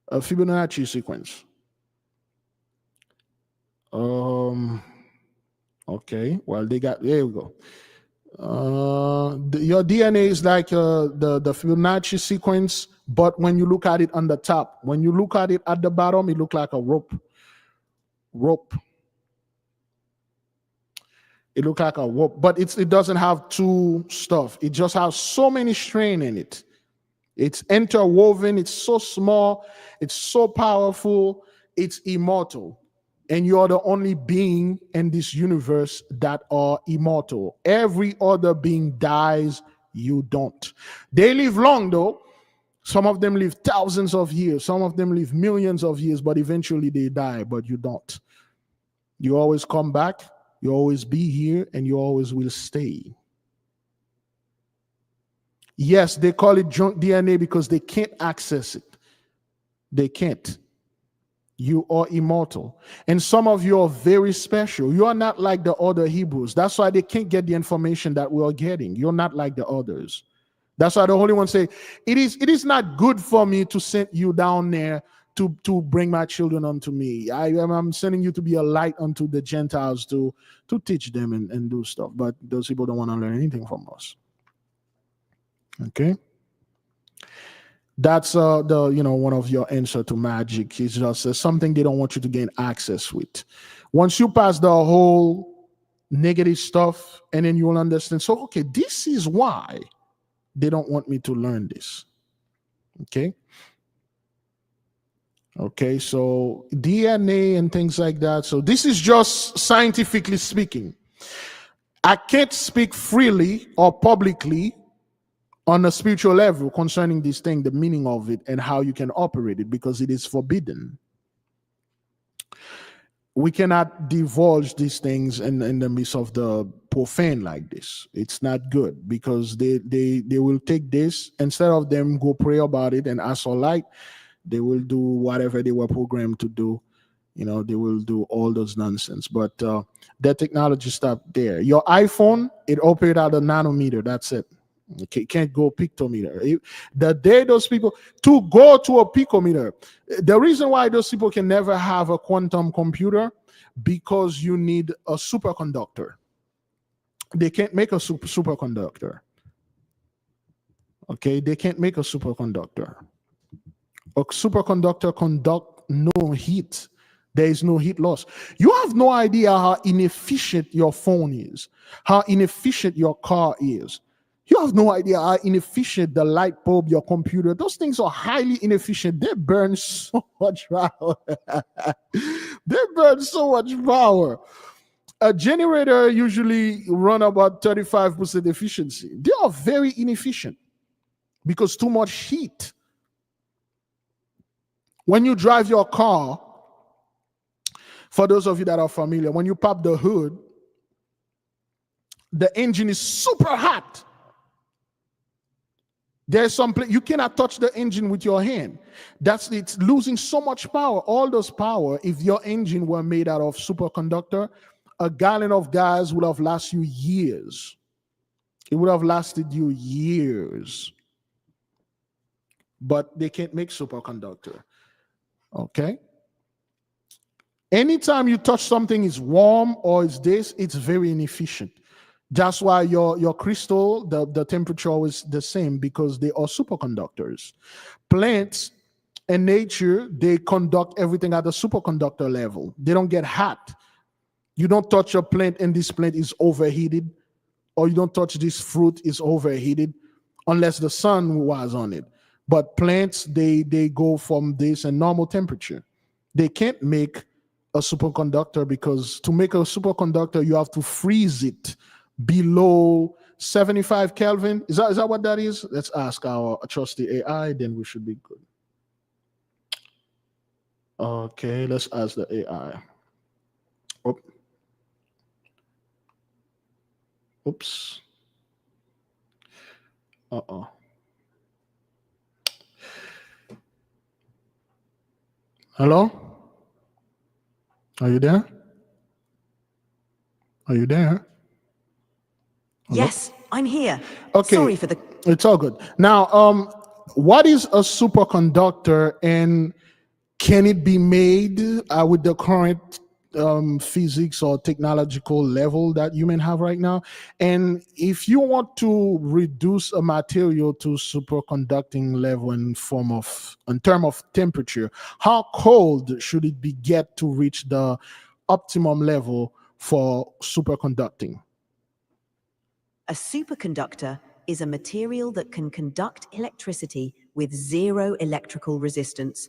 A Fibonacci sequence. Okay. Well, they got, there we go. Your DNA is like the Fibonacci sequence, but when you look at it on the top, when you look at it at the bottom, it looks like a rope. It looks like a rope, but it doesn't have 2 stuff. It just has so many strain in it. It's interwoven. It's so small. It's so powerful. It's immortal. And you're the only being in this universe that are immortal. Every other being dies, you don't. They live long though. Some of them live thousands of years. Some of them live millions of years, but eventually they die, but you don't. You always come back, you always be here, and you always will stay. Yes, they call it junk DNA because they can't access it. They can't. You are immortal. And some of you are very special. You are not like the other Hebrews. That's why they can't get the information that we are getting. You're not like the others. That's why the Holy One say, it is not good for me to send you down there to bring my children unto me. I'm sending you to be a light unto the Gentiles to teach them and do stuff. But those people don't want to learn anything from us. Okay. That's one of your answer to magic. It's just something they don't want you to gain access with. Once you pass the whole negative stuff, and then you will understand. So, okay, this is why they don't want me to learn this. Okay. Okay, so DNA and things like that. So this is just scientifically speaking. I can't speak freely or publicly on a spiritual level concerning this thing, the meaning of it and how you can operate it, because it is forbidden. We cannot divulge these things in the midst of the profane like this. It's not good, because they will take this, instead of them go pray about it and ask for light, they will do whatever they were programmed to do. They will do all those nonsense. But that technology stopped there. Your iPhone, it operates at a nanometer. That's it. Okay, can't go pictometer. The day those people to go to a picometer, the reason why those people can never have a quantum computer, because you need a superconductor. They can't make a superconductor. Okay, they can't make a superconductor. A superconductor conduct no heat. There is no heat loss. You have no idea how inefficient your phone is, how inefficient your car is. You have no idea how inefficient the light bulb, your computer, those things are highly inefficient. They burn so much power. They burn so much power. A generator usually run about 35% efficiency. They are very inefficient because too much heat. When you drive your car, for those of you that are familiar, when you pop the hood, the engine is super hot. There's some place you cannot touch the engine with your hand. It's losing so much power. All those power, if your engine were made out of superconductor, a gallon of gas would have lasted you years. It would have lasted you years. But they can't make superconductor. Okay? Anytime you touch something is warm or is this, it's very inefficient. That's why your crystal, the temperature is the same, because they are superconductors. Plants in nature, they conduct everything at the superconductor level. They don't get hot. You don't touch a plant and this plant is overheated, or you don't touch this fruit is overheated unless the sun was on it. But plants, they go from this and normal temperature. They can't make a superconductor, because to make a superconductor, you have to freeze it below 75 Kelvin. Is that what that is? Let's ask our trusty AI, then we should be good. Okay, let's ask the AI. Oops. Uh-oh. Hello? Are you there? Are you there? Hello? Yes, I'm here. Okay. Sorry for the... It's all good. Now, what is a superconductor, and can it be made with the current physics or technological level that human have right now? And if you want to reduce a material to superconducting level in term of temperature, how cold should it be get to reach the optimum level for superconducting? A superconductor is a material that can conduct electricity with zero electrical resistance.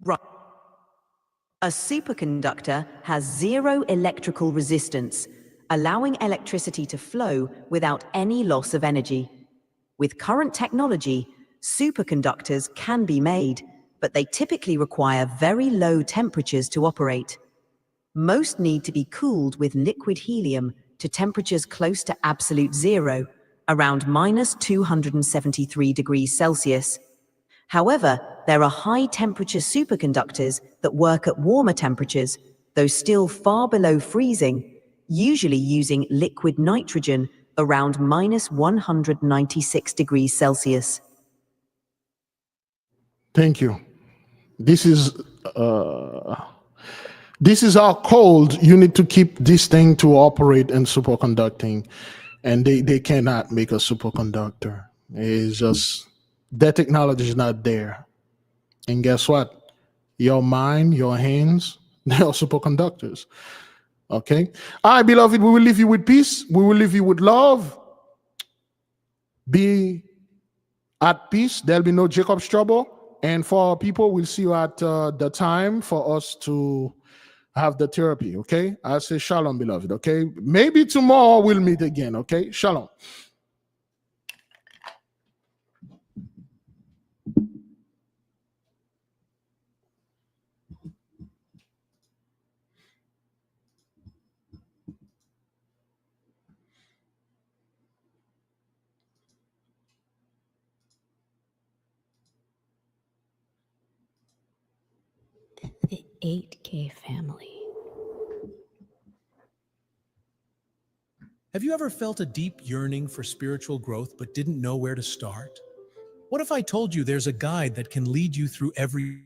Right. A superconductor has zero electrical resistance, allowing electricity to flow without any loss of energy. With current technology, superconductors can be made, but they typically require very low temperatures to operate. Most need to be cooled with liquid helium to temperatures close to absolute zero, around -273 degrees Celsius. However, there are high-temperature superconductors that work at warmer temperatures, though still far below freezing, usually using liquid nitrogen around -196 degrees Celsius. Thank you. This is how cold you need to keep this thing to operate in superconducting, and they cannot make a superconductor. It's just that technology is not there. And guess what? Your mind, your hands, they are superconductors. Okay? All right, beloved, we will leave you with peace. We will leave you with love. Be at peace. There'll be no Jacob's trouble. And for our people, we'll see you at the time for us to have the therapy. Okay? I say shalom, beloved. Okay? Maybe tomorrow we'll meet again. Okay? Shalom. The 8K family. Have you ever felt a deep yearning for spiritual growth but didn't know where to start? What if I told you there's a guide that can lead you through every